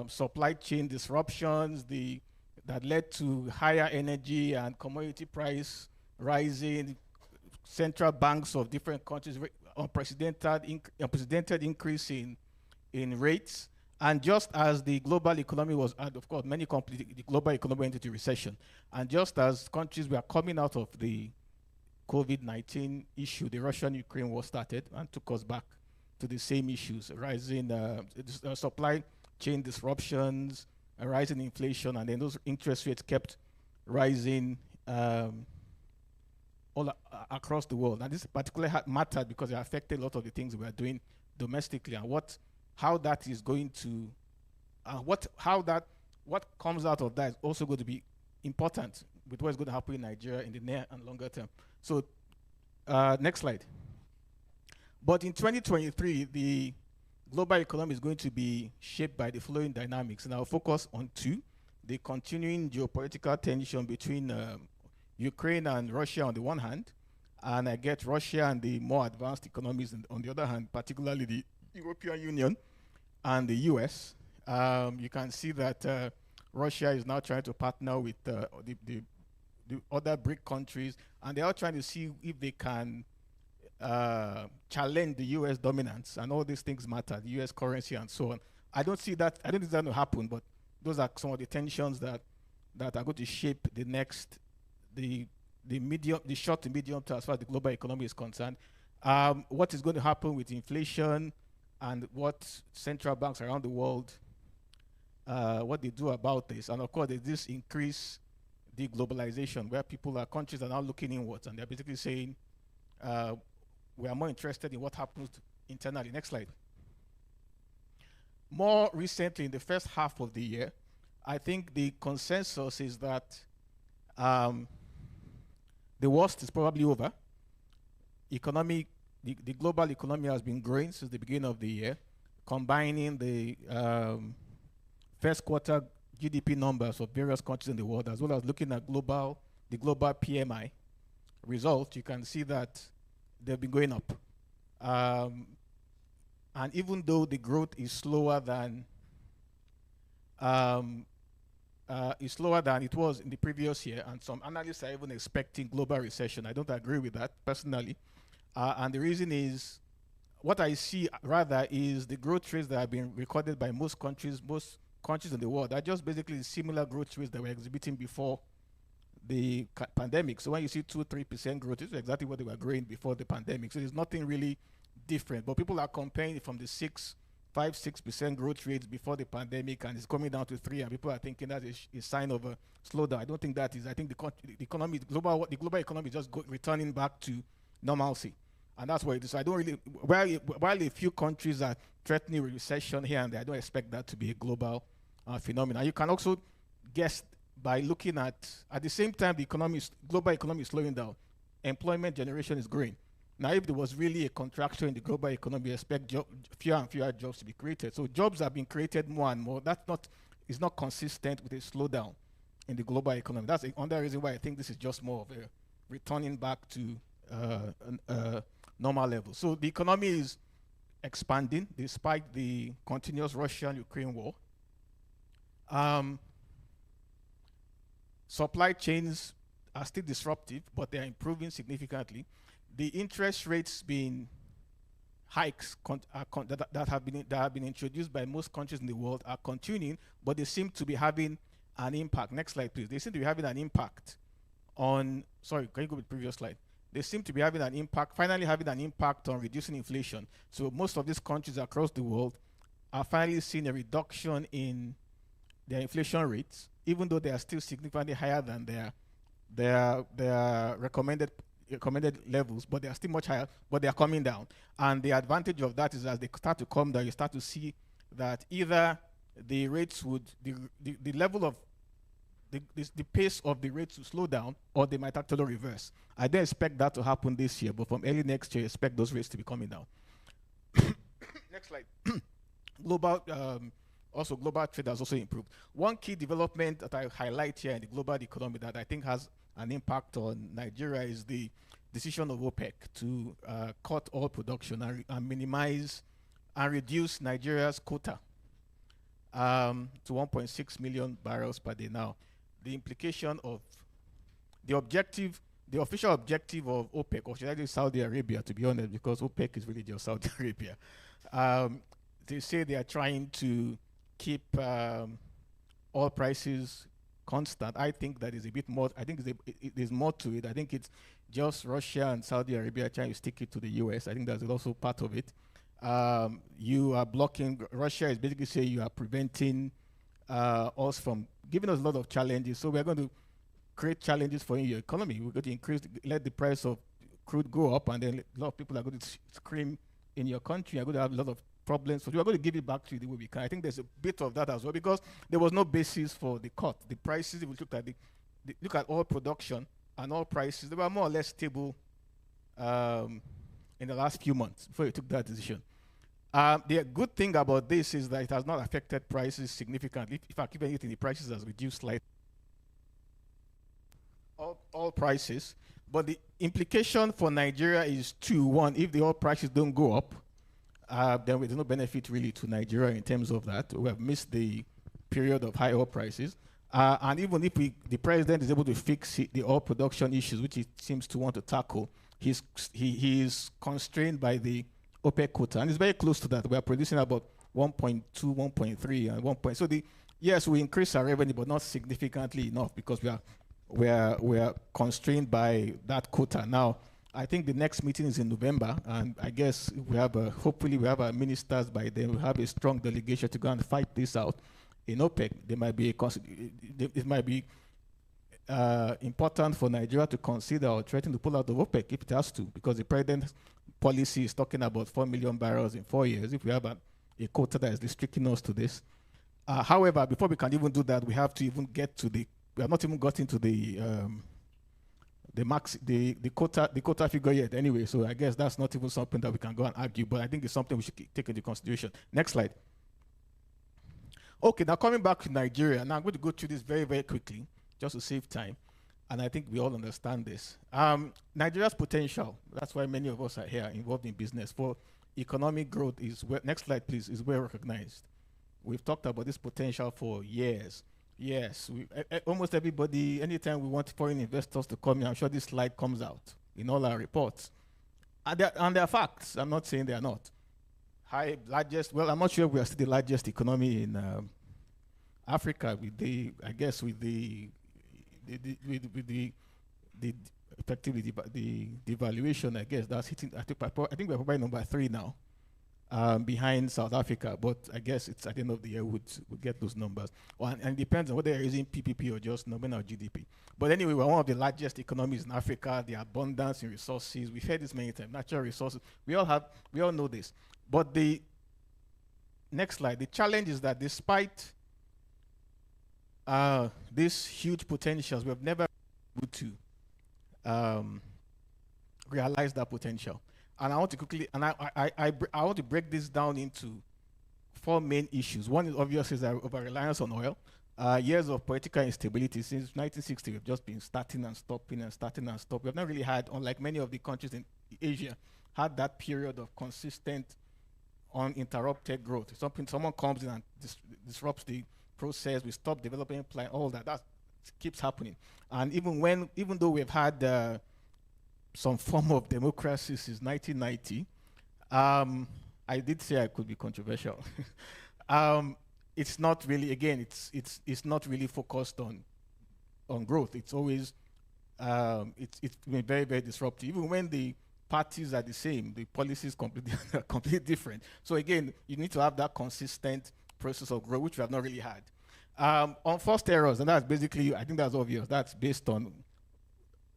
supply chain disruptions, that led to higher energy and commodity price rising, central banks of different countries, unprecedented increase in rates. And just as the global economy was, and of course, many companies, the global economy went into recession. And just as countries were coming out of the COVID-19 issue, the Russian-Ukraine war started and took us back to the same issues, rising supply chain disruptions, rising inflation, and then those interest rates kept rising all across the world. And this particularly mattered because it affected a lot of the things we are doing domestically, and how that is going to, what comes out of that is also going to be important with what's going to happen in Nigeria in the near and longer term. So, next slide. But in 2023, the global economy is going to be shaped by the following dynamics, and I'll focus on two: the continuing geopolitical tension between Ukraine and Russia on the one hand, and I get Russia and the more advanced economies on the other hand, particularly the European Union and the US. You can see that Russia is now trying to partner with the other BRIC countries, and they are trying to see if they can challenge the US dominance, and all these things matter, the US currency and so on. I don't think that's going to happen, but those are some of the tensions that are going to shape the next, the short to medium term as far as the global economy is concerned. What is going to happen with inflation and what central banks around the world, what they do about this. And of course, there's this increased deglobalization where countries are now looking inwards, and they're basically saying, we are more interested in what happens internally. Next slide. More recently, in the first half of the year, I think the consensus is that the worst is probably over. The global economy has been growing since the beginning of the year, combining the first quarter GDP numbers of various countries in the world, as well as looking at the global PMI results. You can see that they've been going up. And even though the growth is slower than it was in the previous year, and some analysts are even expecting global recession. I don't agree with that personally. And the reason is, what I see rather is the growth rates that have been recorded by most countries in the world are just basically similar growth rates that were exhibiting before the pandemic. So when you see 2-3% growth, this is exactly what they were growing before the pandemic. So there's nothing really different. But people are comparing it from the 5-6% growth rates before the pandemic, and it's coming down to 3%, and people are thinking that is a sign of a slowdown. I don't think that is. I think the global economy is just returning back to normalcy, and that's what it is. So I don't really, while a few countries are threatening recession here and there, I don't expect that to be a global phenomenon. You can also guess by looking at the same time global economy is slowing down, employment generation is growing. Now, if there was really a contraction in the global economy, expect fewer and fewer jobs to be created. So jobs have been created more and more. It's not consistent with a slowdown in the global economy. That's another reason why I think this is just more of a returning back to normal levels. So the economy is expanding despite the continuous Russian-Ukraine war. Supply chains are still disruptive, but they are improving significantly. The interest rates hikes that have been introduced by most countries in the world are continuing, but they seem to be having an impact. Next slide, please. They seem to be having an impact on. Sorry, can you go to the previous slide? They seem to be having an impact, finally having an impact on reducing inflation. So most of these countries across the world are finally seeing a reduction in their inflation rates, even though they are still significantly higher than their recommended levels, but they are still much higher, but they are coming down. And the advantage of that is, as they start to come down, you start to see that either the rates the level of the pace of the rates to slow down, or they might actually reverse. I don't expect that to happen this year, but from early next year, I expect those rates to be coming down. Next slide. Also global trade has also improved. One key development that I highlight here in the global economy that I think has an impact on Nigeria is the decision of OPEC to cut oil production and minimize and reduce Nigeria's quota to 1.6 million barrels per day now. The implication of the official objective of OPEC, or should I say Saudi Arabia, to be honest, because OPEC is really just Saudi Arabia. They say they are trying to keep oil prices constant. I think that is a bit more. I think there's more to it. I think it's just Russia and Saudi Arabia trying to stick it to the US. I think that's also part of it. You are blocking. Russia is basically saying you are preventing us from giving us a lot of challenges. So we're going to create challenges for your economy. We're going to let the price of crude go up, and then a lot of people are going to scream in your country. You're going to have a lot of problems. So we're going to give it back to you the way we can. I think there's a bit of that as well, because there was no basis for the cut. The prices, if we look at oil production and oil prices, they were more or less stable in the last few months before you took that decision. The good thing about this is that it has not affected prices significantly. If I keep anything, the prices has reduced slightly. All prices, but the implication for Nigeria is two. One, if the oil prices don't go up, then there's no benefit really to Nigeria in terms of that. We have missed the period of high oil prices. And even if the president is able to fix the oil production issues, which he seems to want to tackle, he is constrained by the OPEC quota, and it's very close to that. We are producing about 1.2, 1.3, and 1. So yes, we increase our revenue, but not significantly enough, because we are constrained by that quota. Now, I think the next meeting is in November, and I guess hopefully we have our ministers by then. We have a strong delegation to go and fight this out in OPEC. It might be important for Nigeria to consider or threaten to pull out of OPEC if it has to, because the president's policy is talking about 4 million barrels in 4 years. If we have a quota that is restricting us to this. However, before we can even do that, we have to even get to we have not even gotten to the quota figure yet anyway, so I guess that's not even something that we can go and argue, but I think it's something we should take into consideration. Next slide. Okay, now coming back to Nigeria, now I'm going to go through this very, very quickly, just to save time, and I think we all understand this. Nigeria's potential, that's why many of us are here involved in business, for economic growth next slide please, is well recognized. We've talked about this potential for years. Yes, almost everybody, anytime we want foreign investors to come in, I'm sure this slide comes out in all our reports. And they are facts. I'm not saying they are not. Well, I'm not sure we are still the largest economy in Africa with the effectively the devaluation, I guess that's hitting, I think we're probably number 3 now. Behind South Africa, but I guess it's at the end of the year we'll get those numbers. And it depends on whether they're using PPP or just nominal GDP. But anyway, we're one of the largest economies in Africa. The abundance in resources, we've heard this many times, natural resources. We all know this. But the next slide, the challenge is that despite these huge potentials, we've never been able to realize that potential. And I want to quickly, and I want to break this down into 4 main issues. One is obviously the over-reliance on oil. Years of political instability since 1960. We've just been starting and stopping and starting and stopping. We've not really had, unlike many of the countries in Asia, had that period of consistent, uninterrupted growth. Someone comes in and disrupts the process. We stop developing plan. All that keeps happening. And even though we've had some form of democracy since 1990. I did say I could be controversial. It's not really, again, it's not really focused on growth. It's always it's been very, very disruptive. Even when the parties are the same, the policies completely different. So again, you need to have that consistent process of growth, which we have not really had. On forced errors, and that's basically, I think that's obvious. That's based on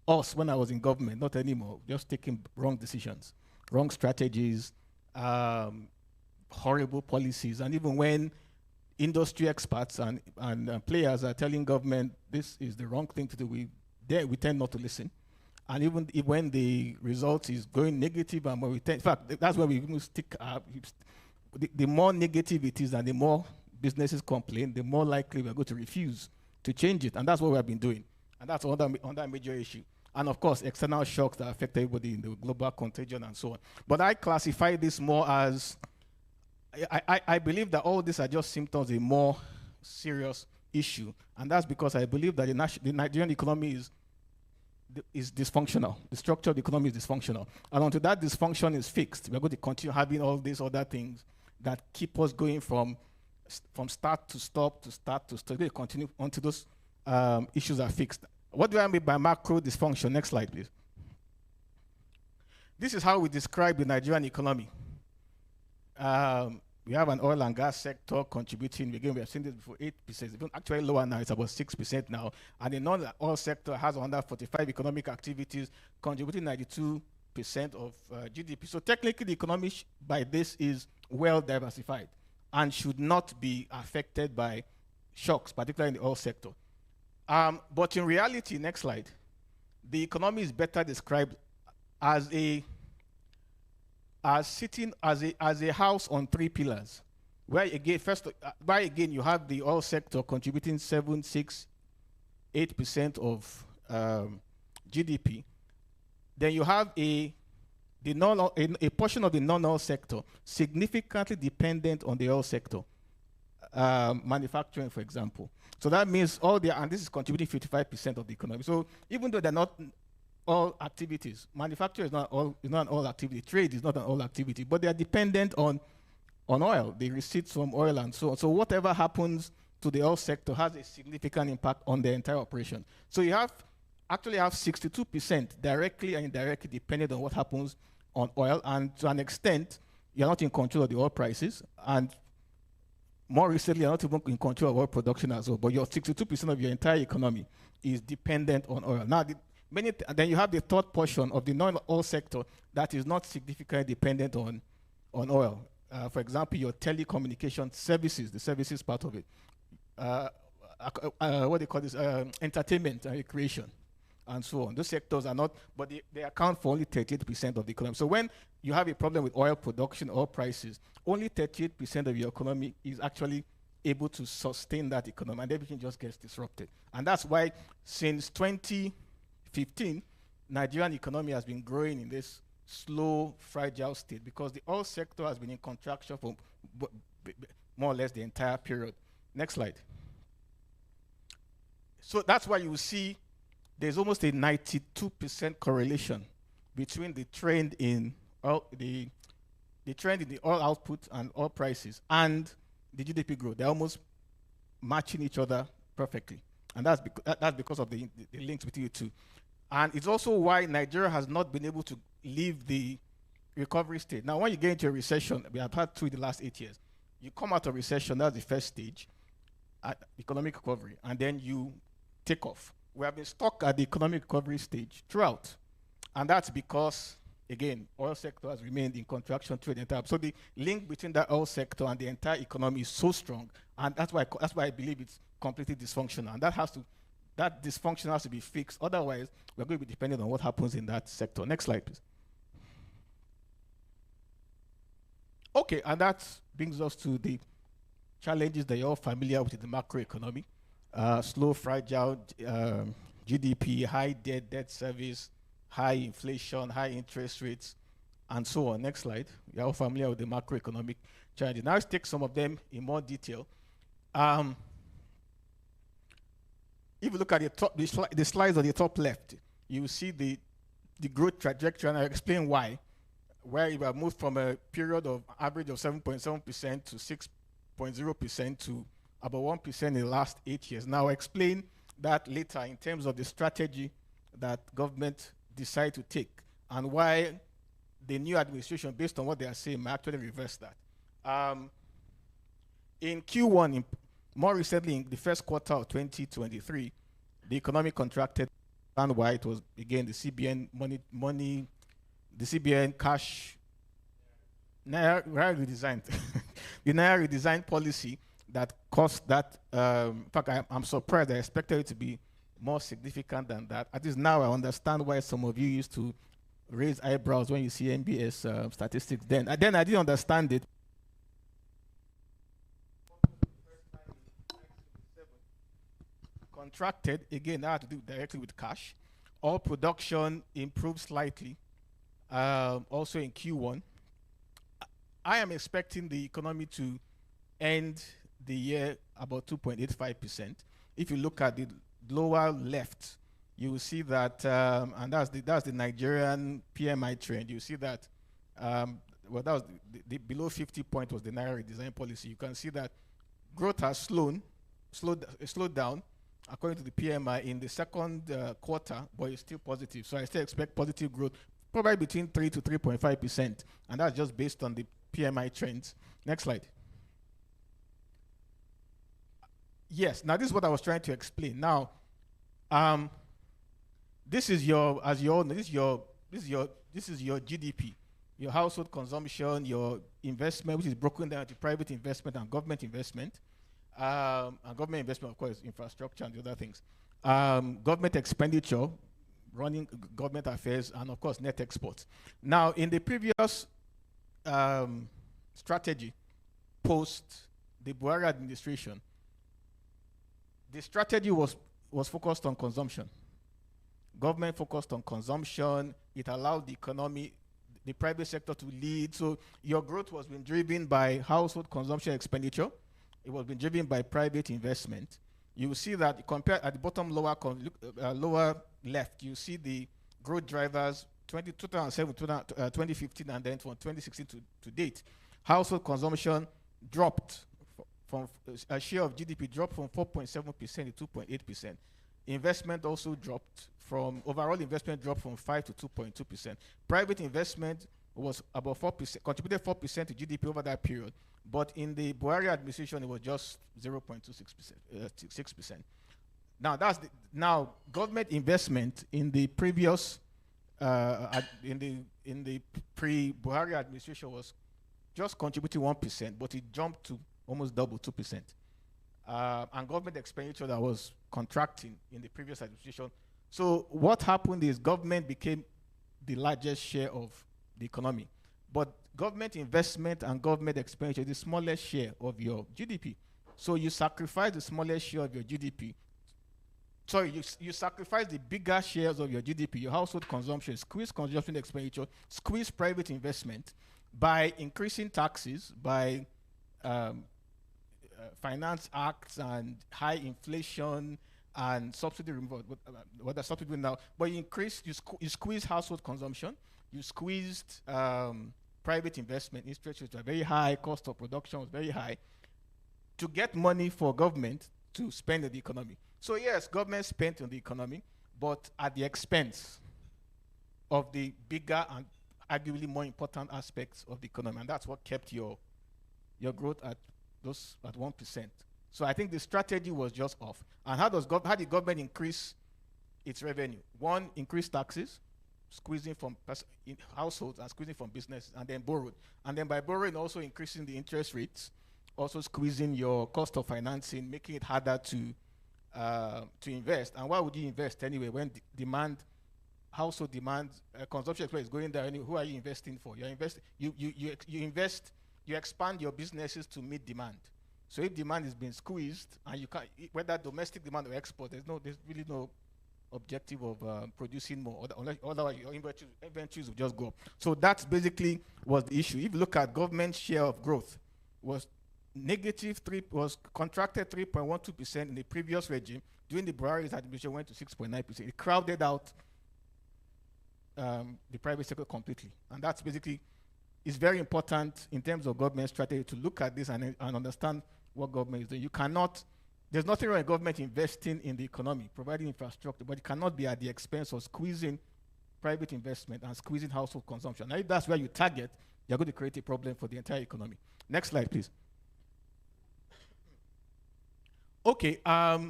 us when I was in government, not anymore, just taking wrong decisions, wrong strategies, horrible policies. And even when industry experts and players are telling government this is the wrong thing to do, we tend not to listen. And even when the result is going negative, and when in fact, that's where we stick. The more negative it is, and the more businesses complain, the more likely we are going to refuse to change it. And that's what we have been doing. And that's another major issue. And of course, external shocks that affect everybody in the global contagion and so on. But I classify this more as, I believe that all these are just symptoms of a more serious issue. And that's because I believe that the Nigerian economy is dysfunctional. The structure of the economy is dysfunctional. And until that dysfunction is fixed, we're going to continue having all these other things that keep us going from start to stop to start to stop. We're going to continue until those issues are fixed. What do I mean by macro dysfunction? Next slide, please. This is how we describe the Nigerian economy. We have an oil and gas sector contributing, again, we have seen this before, 8%. It's actually lower now, it's about 6% now. And the non-oil sector has 145 economic activities, contributing 92% of GDP. So technically, the economy by this is well diversified and should not be affected by shocks, particularly in the oil sector. But in reality, next slide, the economy is better described as a house on three pillars, where again you have the oil sector contributing 7, 6, 8% of GDP. Then you have a portion of the non-oil sector significantly dependent on the oil sector, manufacturing, for example. So that means and this is contributing 55% of the economy. So even though they're not all activities, manufacturing is not an all activity, trade is not an all activity, but they are dependent on oil, the receipts from oil and so on. So whatever happens to the oil sector has a significant impact on the entire operation. So you actually have 62% directly and indirectly dependent on what happens on oil, and to an extent, you're not in control of the oil prices, and more recently, you're not even in control of oil production as well, but your 62% of your entire economy is dependent on oil. Now, then you have the third portion of the non-oil sector that is not significantly dependent on oil. For example, your telecommunication services, the services part of it. What they call this? Entertainment and recreation, and so on. Those sectors are not, but they account for only 38% of the economy. So when you have a problem with oil production, oil prices, only 38% of your economy is actually able to sustain that economy, and everything just gets disrupted. And that's why since 2015, Nigerian economy has been growing in this slow, fragile state because the oil sector has been in contraction for more or less the entire period. Next slide. So that's why you see there's almost a 92% correlation between the trend in oil, the trend in the oil output and oil prices and the GDP growth. They're almost matching each other perfectly. And that's because of the links between the two. And it's also why Nigeria has not been able to leave the recovery state. Now, when you get into a recession, we have had two in the last 8 years. You come out of recession, that's the first stage, economic recovery, and then you take off. We have been stuck at the economic recovery stage throughout. And that's because, again, oil sector has remained in contraction through the entire. So the link between the oil sector and the entire economy is so strong, and that's why I believe it's completely dysfunctional. And that dysfunction has to be fixed. Otherwise, we're going to be dependent on what happens in that sector. Next slide, please. Okay, and that brings us to the challenges that you're all familiar with in the macroeconomy. Slow, fragile GDP, high debt service, high inflation, high interest rates, and so on. Next slide. You're all familiar with the macroeconomic challenges. Now let's take some of them in more detail. If you look at the slides on the top left, you see the growth trajectory, and I'll explain why. Where you have moved from a period of average of 7.7% to 6.0% to about 1% in the last 8 years. Now, I'll explain that later in terms of the strategy that government decide to take and why the new administration, based on what they are saying, may actually reverse that. In Q1, more recently, in the first quarter of 2023, the economy contracted, and why it was, again, the CBN money, the CBN cash, Naira redesigned, the Naira redesigned policy that caused that. In fact, I'm surprised. I expected it to be more significant than that. At least now I understand why some of you used to raise eyebrows when you see MBS statistics. Then I didn't understand it. Contracted, again, that had to do directly with cash. All production improved slightly, also in Q1. I am expecting the economy to end the year about 2.85%. If you look at the lower left, you will see that, and that's the Nigerian PMI trend. You see that, well, that was the below 50 point was the Naira redesign policy. You can see that growth has slowed down, according to the PMI in the second quarter, but it's still positive. So I still expect positive growth, probably between 3 to 3.5%, and that's just based on the PMI trends. Next slide. Yes, now this is what I was trying to explain. Now, this is your, as you all know, this is your GDP, your household consumption, your investment, which is broken down to private investment and government investment. And government investment, of course, infrastructure and the other things. Government expenditure, running government affairs, and of course, net exports. Now, in the previous strategy, post the Buhari administration, the strategy was focused on consumption. Government focused on consumption. It allowed the economy, the private sector to lead. So your growth was being driven by household consumption expenditure. It was being driven by private investment. You will see that compared at the bottom lower left, you see the growth drivers 2007, 2015, and then from 2016 to date. Household consumption dropped from a share of GDP dropped from 4.7% to 2.8%. Investment also dropped overall investment dropped from 5 to 2.2%. Private investment was about 4%, contributed 4% to GDP over that period. But in the Buhari administration, it was just 0.26%. Now government investment in the previous in the pre-Buhari administration was just contributing 1%, but it jumped to almost double 2%. And government expenditure that was contracting in the previous administration. So what happened is government became the largest share of the economy. But government investment and government expenditure is the smallest share of your GDP. So you sacrifice the smallest share of your GDP. Sorry, you sacrifice the bigger shares of your GDP, your household consumption, squeeze consumption expenditure, squeeze private investment by increasing taxes, by finance acts and high inflation and subsidy removal, what the subsidy now. But you squeeze household consumption, you squeezed private investment, interest rates were very high, cost of production was very high, to get money for government to spend in the economy. So yes, government spent on the economy, but at the expense of the bigger and arguably more important aspects of the economy, and that's what kept your growth at 1%. So I think the strategy was just off. And how did government increase its revenue? One, increase taxes, squeezing from households and squeezing from business, and then borrowed. And then by borrowing, also increasing the interest rates, also squeezing your cost of financing, making it harder to invest. And why would you invest anyway when household demand, consumption is going down? Anyway, who are you investing for? You expand your businesses to meet demand. So if demand is being squeezed, and you can't, whether domestic demand or export, there's really no objective of producing more. Otherwise, your inventories will just go up. So that basically was the issue. If you look at government share of growth, was contracted 3.12% in the previous regime. During the Buhari administration, went to 6.9%. It crowded out the private sector completely, and that's basically. It's very important in terms of government strategy to look at this and understand what government is doing. There's nothing wrong with government investing in the economy, providing infrastructure, but it cannot be at the expense of squeezing private investment and squeezing household consumption. Now, if that's where you target, you're going to create a problem for the entire economy. Next slide, please. Okay, I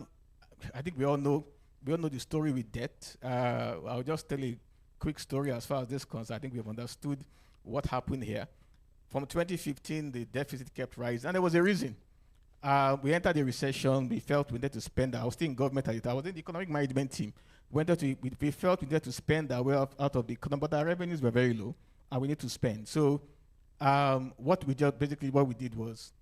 think we all know the story with debt. I'll just tell a quick story as far as this concerns. I think we've understood what happened here. From 2015, the deficit kept rising, and there was a reason. we entered the recession. We felt we needed to spend. I was still in government at the time. I was in the economic management team. We felt we needed to spend our way out of the economy, but our revenues were very low, and we need to spend. So what we did was,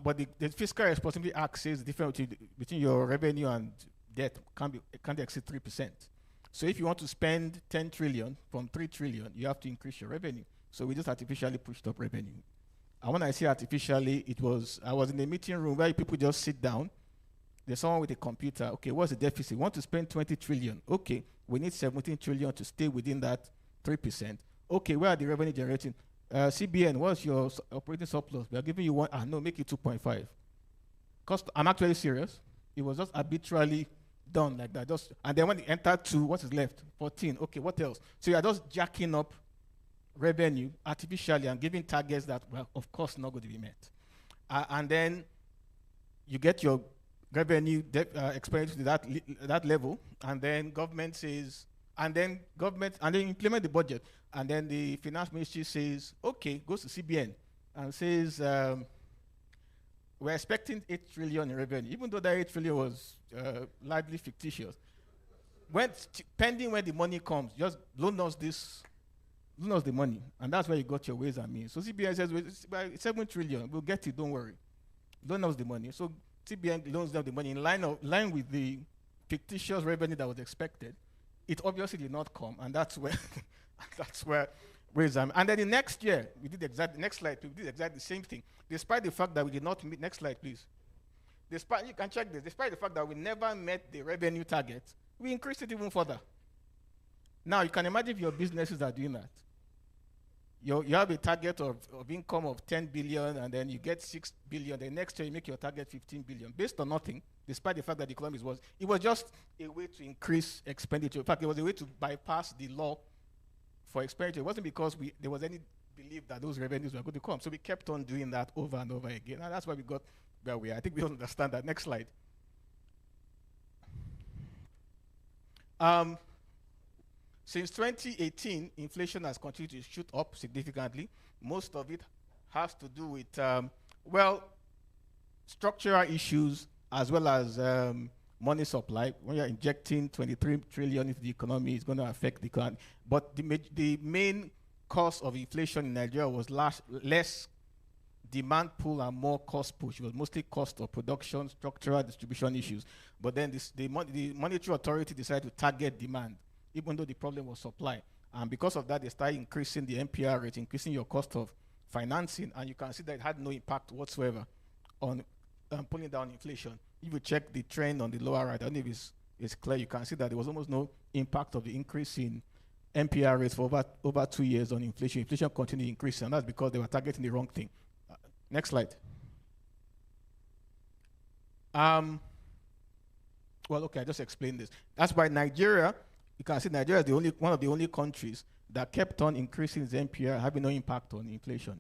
but the fiscal responsibility act says the difference between your revenue and debt can't exceed 3%. So if you want to spend 10 trillion from 3 trillion, you have to increase your revenue. So we just artificially pushed up revenue. And when I say artificially, I was in a meeting room where people just sit down. There's someone with a computer. Okay, what's the deficit? We want to spend 20 trillion. Okay, we need 17 trillion to stay within that 3%. Okay, where are the revenue generating? CBN, what's your operating surplus? We are giving you one. No, make it 2.5. I'm actually serious. It was just arbitrarily done like that. And then when it entered to what is left? 14. Okay, what else? So you are just jacking up revenue artificially and giving targets that were, of course, not going to be met. And then you get your revenue expenditure to that level, and then government says, and then implement the budget, and then the finance ministry says, okay, goes to CBN and says, we're expecting 8 trillion in revenue, even though that 8 trillion was largely fictitious. Pending when the money comes, just loan us the money, and that's where you got your ways and means. So CBN says, well, 7 trillion, we'll get it, don't worry. Loan us the money. So CBN loans them the money in line with the fictitious revenue that was expected. It obviously did not come, and that's where ways and then the next year we did exactly the same thing, despite the fact that we did not meet. Next slide, please. You can check this. Despite the fact that we never met the revenue target, we increased it even further. Now you can imagine if your businesses are doing that. You have a target of income of 10 billion, and then you get 6 billion. The next year you make your target 15 billion, based on nothing, despite the fact that the economy it was just a way to increase expenditure. In fact, it was a way to bypass the law for expenditure. It wasn't because there was any belief that those revenues were going to come. So we kept on doing that over and over again, and that's why we got where we are. I think we all understand that. Next slide. Since 2018, inflation has continued to shoot up significantly. Most of it has to do with, structural issues as well as money supply. When you're injecting 23 trillion into the economy, it's going to affect the economy. But the main cause of inflation in Nigeria was less demand pull and more cost push. It was mostly cost of production, structural distribution issues. But then the monetary authority decided to target demand, even though the problem was supply. And because of that, they started increasing the MPR rate, increasing your cost of financing, and you can see that it had no impact whatsoever on pulling down inflation. If you check the trend on the lower right, I don't know if it's clear, you can see that there was almost no impact of the increase in MPR rates for over 2 years on inflation. Inflation continued increasing, and that's because they were targeting the wrong thing. Next slide. I just explained this. That's why Nigeria, you can see Nigeria is one of the only countries that kept on increasing its MPR, having no impact on inflation.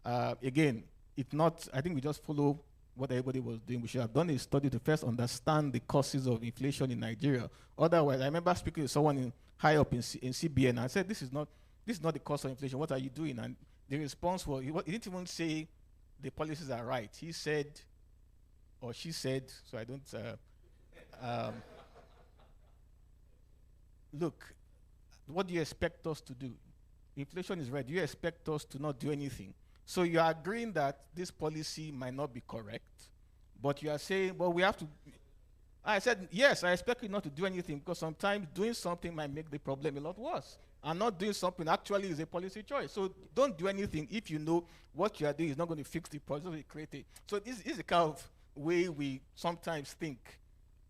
Again, I think we just follow what everybody was doing. We should have done a study to first understand the causes of inflation in Nigeria. Otherwise, I remember speaking to someone high up in CBN, and I said, this is not the cause of inflation. What are you doing? And the response was, he didn't even say the policies are right. He said, or she said, so I don't, look, what do you expect us to do? Inflation is right. Do you expect us to not do anything? So you are agreeing that this policy might not be correct, but you are saying, well, we have to. I said, yes, I expect you not to do anything, because sometimes doing something might make the problem a lot worse. And not doing something actually is a policy choice. So don't do anything if you know what you are doing is not going to fix the problem, we create it. So this is the kind of way we sometimes think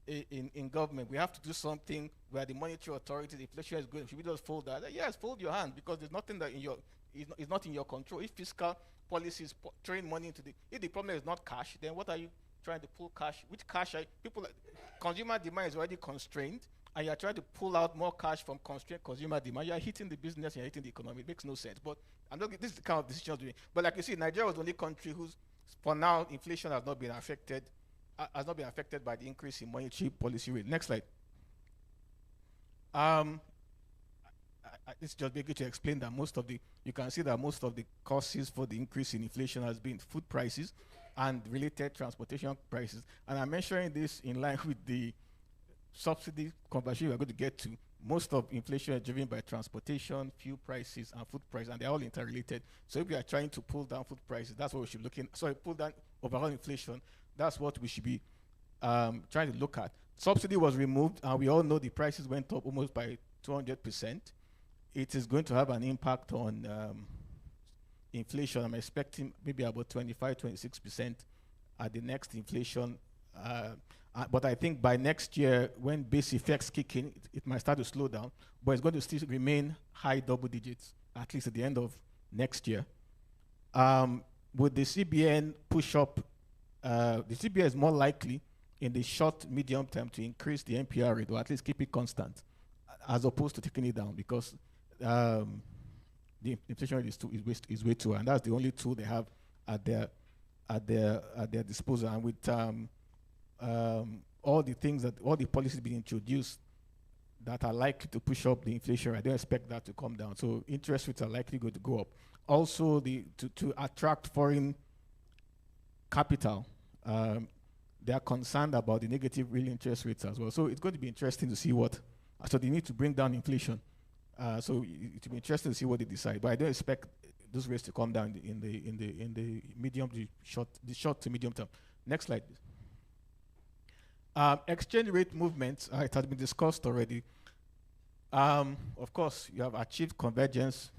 in government. We have to do something where the monetary authority, the inflation is going. Should we just fold that? Yes, fold your hand, because there's nothing that is not in your control. If fiscal policies throwing money into if the problem is not cash, then what are you trying to pull cash? Which cash consumer demand is already constrained, and you're trying to pull out more cash from constrained consumer demand. You're hitting the business, you're hitting the economy. It makes no sense. But this is the kind of decision doing. But like you see, Nigeria was the only country whose, for now, inflation has not been affected by the increase in monetary policy rate. Next slide. It's just beginning to explain that you can see that most of the causes for the increase in inflation has been food prices. and related transportation prices. And I'm mentioning this in line with the subsidy conversation we're going to get to. Most of inflation is driven by transportation, fuel prices, and food prices, and they're all interrelated. So if we are trying to pull down food prices, that's what we should look in. Sorry, pull down overall inflation, that's what we should be trying to look at. Subsidy was removed, and we all know the prices went up almost by 200%. It is going to have an impact on inflation. I'm expecting maybe about 25-26% at the next inflation. But I think by next year, when base effects kick in, it might start to slow down, but it's going to still remain high double digits, at least at the end of next year. With the CBN push up, the CBN is more likely in the short, medium term to increase the NPR rate, or at least keep it constant, as opposed to taking it down, because the inflation rate is way too high, and that's the only tool they have at their disposal. And with all the policies being introduced that are likely to push up the inflation rate, I don't expect that to come down. So interest rates are likely going to go up. Also, to attract foreign capital, they are concerned about the negative real interest rates as well. So it's going to be interesting to see so they need to bring down inflation. So it will be interesting to see what they decide. But I don't expect those rates to come down in the medium to short to medium term. Next slide. Exchange rate movements, it has been discussed already. Of course, you have achieved convergence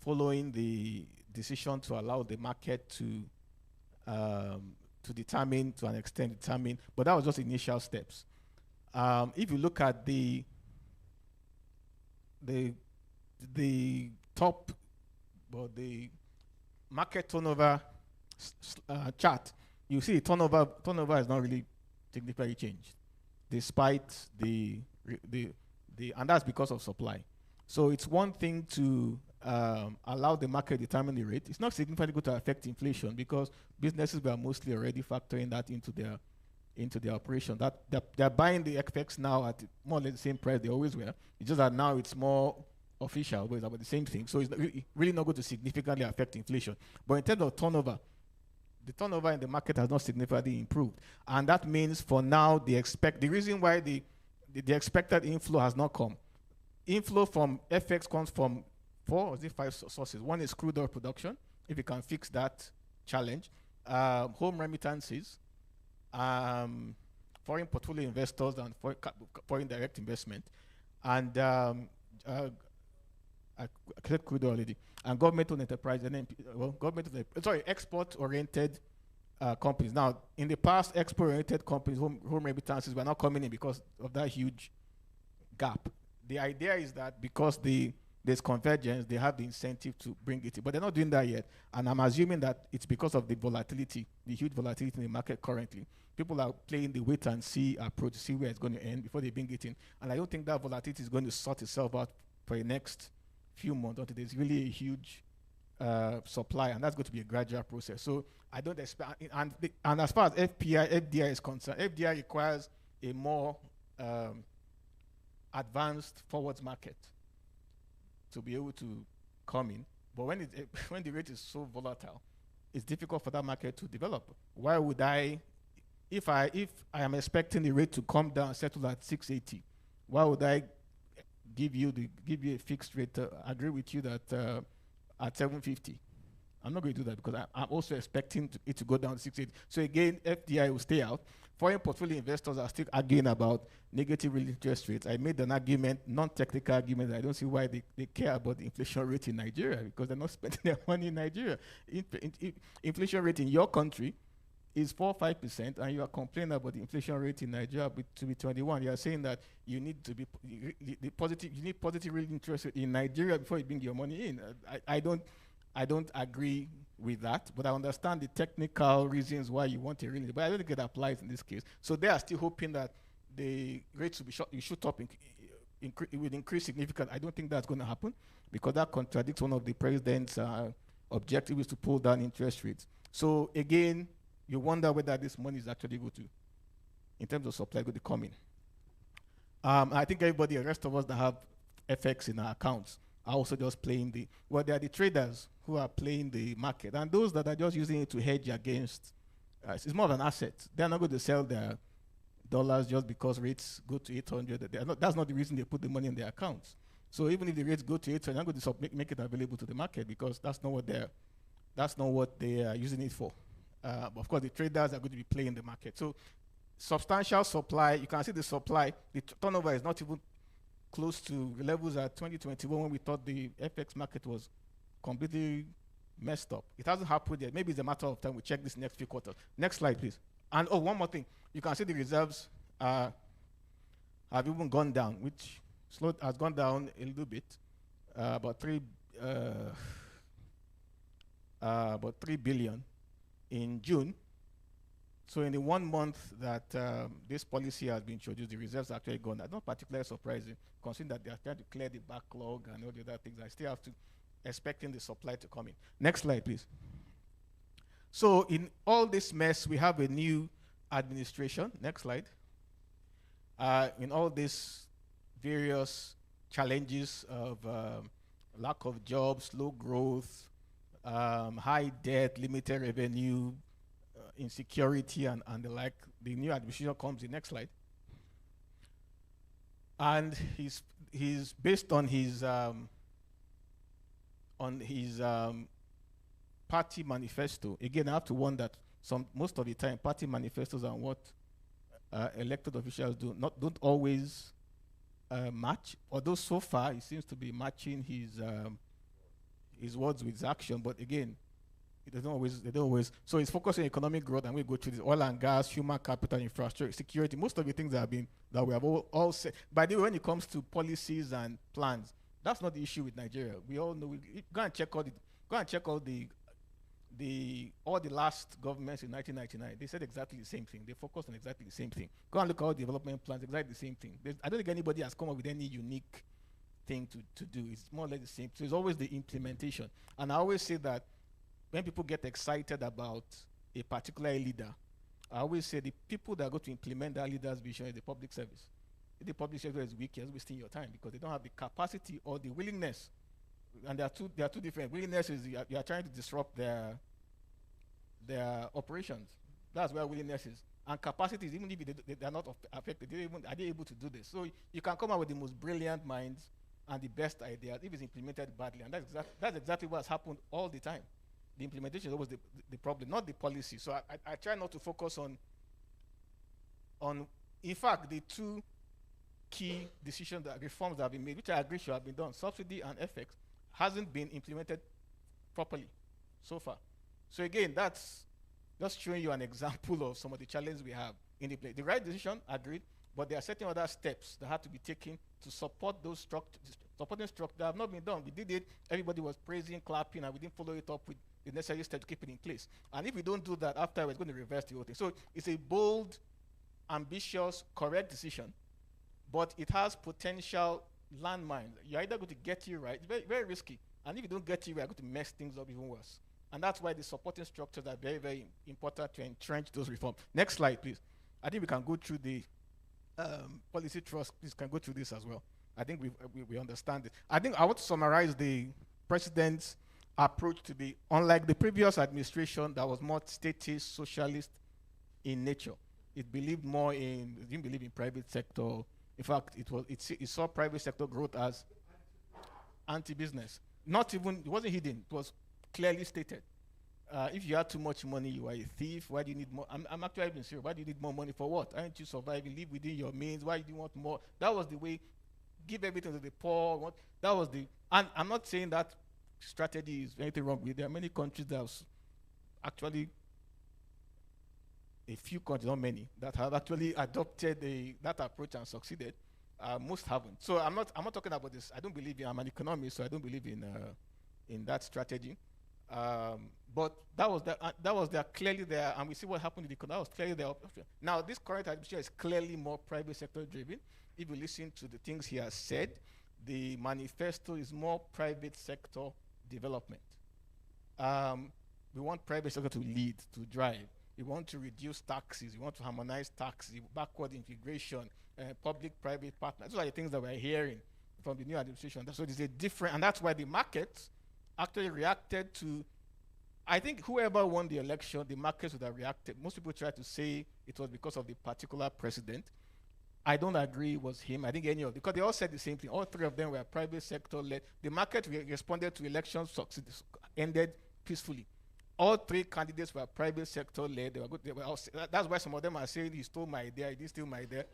following the decision to allow the market to determine, to an extent determine, but that was just initial steps. If you look at the top, well, the market turnover chart, you see turnover has not really significantly changed, despite and that's because of supply. So it's one thing to allow the market determine the rate. It's not significantly going to affect inflation because businesses were mostly already factoring that into their operation. That they're buying the FX now at more or less the same price they always were. It's just that now it's more official, but it's about the same thing. So it's really not going to significantly affect inflation. But in terms of turnover, the turnover in the market has not significantly improved. And that means for now, the reason why the expected inflow has not come. Inflow from FX comes from 5 sources. One is crude oil production, if you can fix that challenge. Home remittances, foreign portfolio investors, and foreign direct investment. And I said crude oil already. And government-owned enterprise, export-oriented companies. Now, in the past, export-oriented companies, home remittances were not coming in because of that huge gap. The idea is that because there's convergence, they have the incentive to bring it in. But they're not doing that yet. And I'm assuming that it's because of the volatility, the huge volatility in the market currently. People are playing the wait-and-see approach to see where it's going to end before they bring it in. And I don't think that volatility is going to sort itself out for the next few months until there's really a huge supply, and that's going to be a gradual process. So I don't expect, and as far as FDI is concerned, FDI requires a more advanced forwards market to be able to come in. But when the rate is so volatile, it's difficult for that market to develop. Why would if I am expecting the rate to come down, settle at 680, why would I give you a fixed rate? Agree with you that at 750, I'm not going to do that because I'm also expecting it to go down to 680. So again, FDI will stay out. Foreign portfolio investors are still arguing about negative real interest rates. I made an argument, non-technical argument. I don't see why they care about the inflation rate in Nigeria, because they're not spending their money in Nigeria. Inflation rate in your country is 4-5%, and you are complaining about the inflation rate in Nigeria to be 21. You are saying that you need positive real interest rate in Nigeria before you bring your money in. I don't agree with that, but I understand the technical reasons why you want a real, but I don't think it applies in this case. So they are still hoping that the rates will be shoot up, it will increase significantly. I don't think that's going to happen because that contradicts one of the president's objectives, is to pull down interest rates. So again, you wonder whether this money is actually going to, in terms of supply, going to come in. I think everybody, the rest of us that have FX in our accounts, are also just playing they are the traders who are playing the market. And those that are just using it to hedge against, it's more of an asset. They're not going to sell their dollars just because rates go to 800. That's not the reason they put the money in their accounts. So even if the rates go to 800, they're not going to make it available to the market because that's not what they are using it for. Of course, the traders are going to be playing the market. So substantial supply, you can see the supply, the turnover is not even close to levels at 2021 when we thought the FX market was completely messed up. It hasn't happened yet. Maybe it's a matter of time. We check this next few quarters. Next slide, please. And one more thing. You can see the reserves have even gone down, which has gone down a little bit, about 3 billion in June. So in the 1 month that this policy has been introduced, the reserves actually gone down. Not particularly surprising, considering that they are trying to clear the backlog and all the other things. I still have to expecting the supply to come in. Next slide, please. So in all this mess, we have a new administration. Next slide. In all these various challenges of lack of jobs, slow growth, high debt, limited revenue, insecurity, and the like, the new administration comes in. Next slide. And he's based on his party manifesto. Again, I have to warn that most of the time, party manifestos and what elected officials don't always match. Although so far it seems to be matching his words with his action, but again, they don't always. So it's focused on economic growth, and we go through this: oil and gas, human capital, infrastructure, security. Most of the things that we have all said. By the way, when it comes to policies and plans, that's not the issue with Nigeria. We all know. Go and check all the last governments in 1999. They said exactly the same thing. They focused on exactly the same thing. Go and look at all development plans. Exactly the same thing. I don't think anybody has come up with any unique thing to do. It's more or less the same. So it's always the implementation. And I always say that when people get excited about a particular leader, I always say the people that are going to implement that leader's vision is the public service. If the public sector is weak, you're wasting your time because they don't have the capacity or the willingness. And there are two different. Willingness is you are trying to disrupt their operations. That's where willingness is. And capacity is, even if they are not affected, are they able to do this? So you can come up with the most brilliant minds and the best ideas if it's implemented badly. And that's exactly what's happened all the time. The implementation is always the problem, not the policy. So I try not to focus on, in fact, the two key decisions, reforms that have been made, which I agree should have been done, subsidy and FX, hasn't been implemented properly so far. So again, that's just showing you an example of some of the challenges we have in the place. The right decision, agreed, but there are certain other steps that have to be taken to support those supporting structures that have not been done. We did it, everybody was praising, clapping, and we didn't follow it up with the necessary steps to keep it in place. And if we don't do that, after it's going to reverse the whole thing. So it's a bold, ambitious, correct decision, but it has potential landmines. You're either going to get it right, it's very, very risky, and if you don't get it right, you're going to mess things up even worse. And that's why the supporting structures are very, very important to entrench those reforms. Next slide, please. I think we can go through the policy trust. Please can go through this as well. I think we understand it. I think I want to summarize the president's approach to unlike the previous administration that was more statist, socialist in nature. It didn't believe in private sector. In fact, it saw private sector growth as anti-business. It wasn't hidden. It was clearly stated. If you had too much money, you are a thief. Why do you need more? I'm actually being serious. Why do you need more money for what? Aren't you surviving? Live within your means. Why do you want more? That was the way. Give everything to the poor. That was and I'm not saying that strategy is anything wrong with it. There are many countries that have actually, a few countries, not many, that have actually adopted that approach and succeeded. Most haven't. So I'm not talking about this. I'm an economist, so I don't believe in that strategy. But that was there clearly there, and we see what happened in the economy. That was clearly there. Now, this current administration is clearly more private sector driven. If you listen to the things he has said, the manifesto is more private sector development. We want private sector to lead, to drive. We want to reduce taxes. We want to harmonize taxes, backward integration, public-private partners. Those are the things that we're hearing from the new administration. So there's a different, and that's why the market actually reacted to, I think whoever won the election, the markets would have reacted. Most people try to say it was because of the particular president. I don't agree it was him. I think any of, because they all said the same thing. All three of them were private sector led. The market responded to elections, ended peacefully. All three candidates were private sector led. They were good. They were all, that's why some of them are saying he stole my idea, he didn't steal my idea.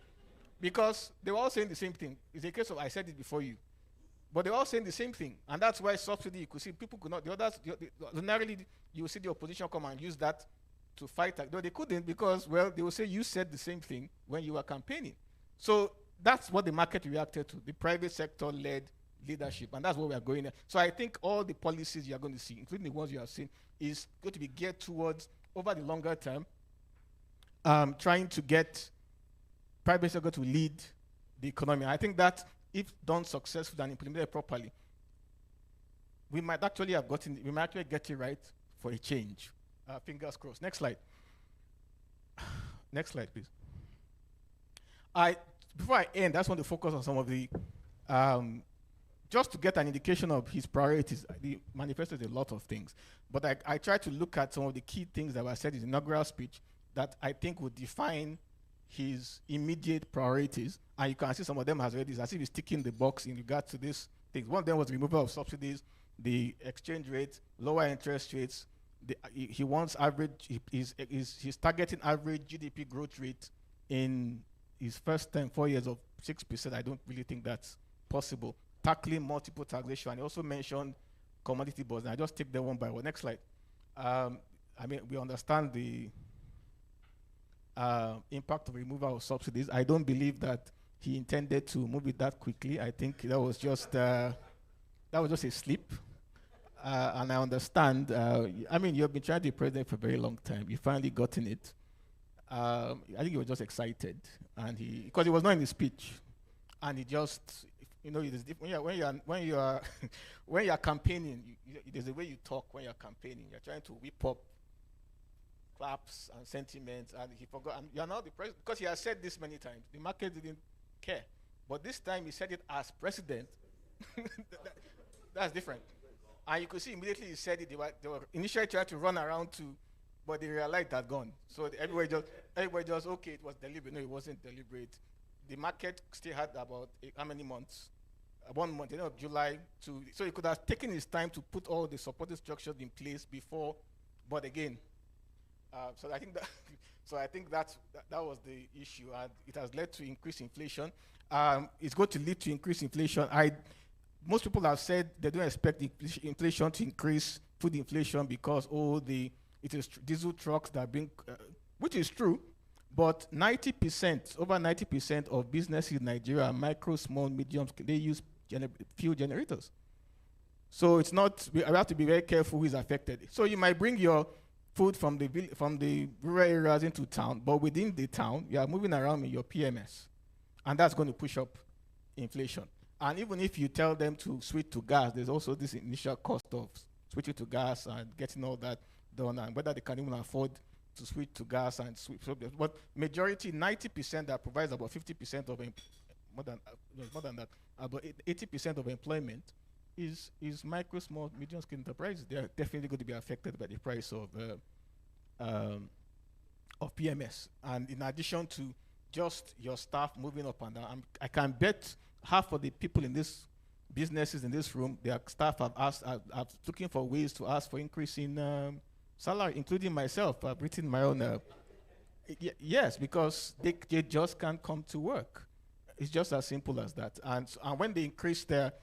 Because they were all saying the same thing. It's a case of I said it before you. But they were all saying the same thing. And that's why subsidy, you could see people could not, the others, ordinarily you will see the opposition come and use that to fight. No, they couldn't because, well, they will say you said the same thing when you were campaigning. So that's what the market reacted to, the private sector led leadership. And that's what we are going at. So I think all the policies you are going to see, including the ones you have seen, is going to be geared towards, over the longer term, trying to get private sector to lead the economy. I think that if done successfully and implemented properly, we might actually get it right for a change. Fingers crossed. Next slide. Next slide, please. Before I end, I just want to focus on some of the, just to get an indication of his priorities. The manifesto is a lot of things, but I try to look at some of the key things that were said in his inaugural speech that I think would define his immediate priorities. And you can see some of them as already, as if he's ticking the box in regard to these things. One of them was removal of subsidies, the exchange rate, lower interest rates. He wants average, he's targeting average GDP growth rate in his first 4 years of 6%. I don't really think that's possible. Tackling multiple taxation. And he also mentioned commodity bonds. And I just take them one by one. Next slide. I mean, we understand the impact of removal of subsidies. I don't believe that he intended to move it that quickly. I think that was just a slip. And I understand. I mean, you've been trying to be president for a very long time. You finally gotten it. I think he was just excited, and because he was not in his speech, and he just, you know, when you are campaigning, there's a way you talk when you're campaigning. You're trying to whip up claps and sentiments, and he forgot. And you're now the president because he has said this many times. The market didn't care, but this time he said it as president. That's different. And you could see immediately he said it. They were initially trying to run around to. But they realized that gone. So everybody just, okay, it was deliberate. No, it wasn't deliberate. The market still had about how many months? 1 month, of July so he could have taken his time to put all the supporting structures in place before, but again, so I think that was the issue, and it has led to increased inflation. It's going to lead to increased inflation. Most people have said they don't expect the inflation to increase, food inflation, because it is diesel trucks that bring, which is true, but over 90% of businesses in Nigeria are micro, small, medium, they use fuel generators. So it's not, we have to be very careful who is affected. So you might bring your food from the rural areas into town, but within the town, you are moving around in your PMS. And that's going to push up inflation. And even if you tell them to switch to gas, there's also this initial cost of switching to gas and getting all that done, and whether they can even afford to switch to gas and switch. But majority, 90% that provides about 50% of more than that, about 80% of employment is micro, small, medium scale enterprises. They are definitely going to be affected by the price of PMS. And in addition to just your staff moving up and down, I can bet half of the people in this businesses in this room, their staff are looking for ways to ask for increase in salary, including myself. I've written my own. Yes, because they just can't come to work. It's just as simple as that. And when you increase their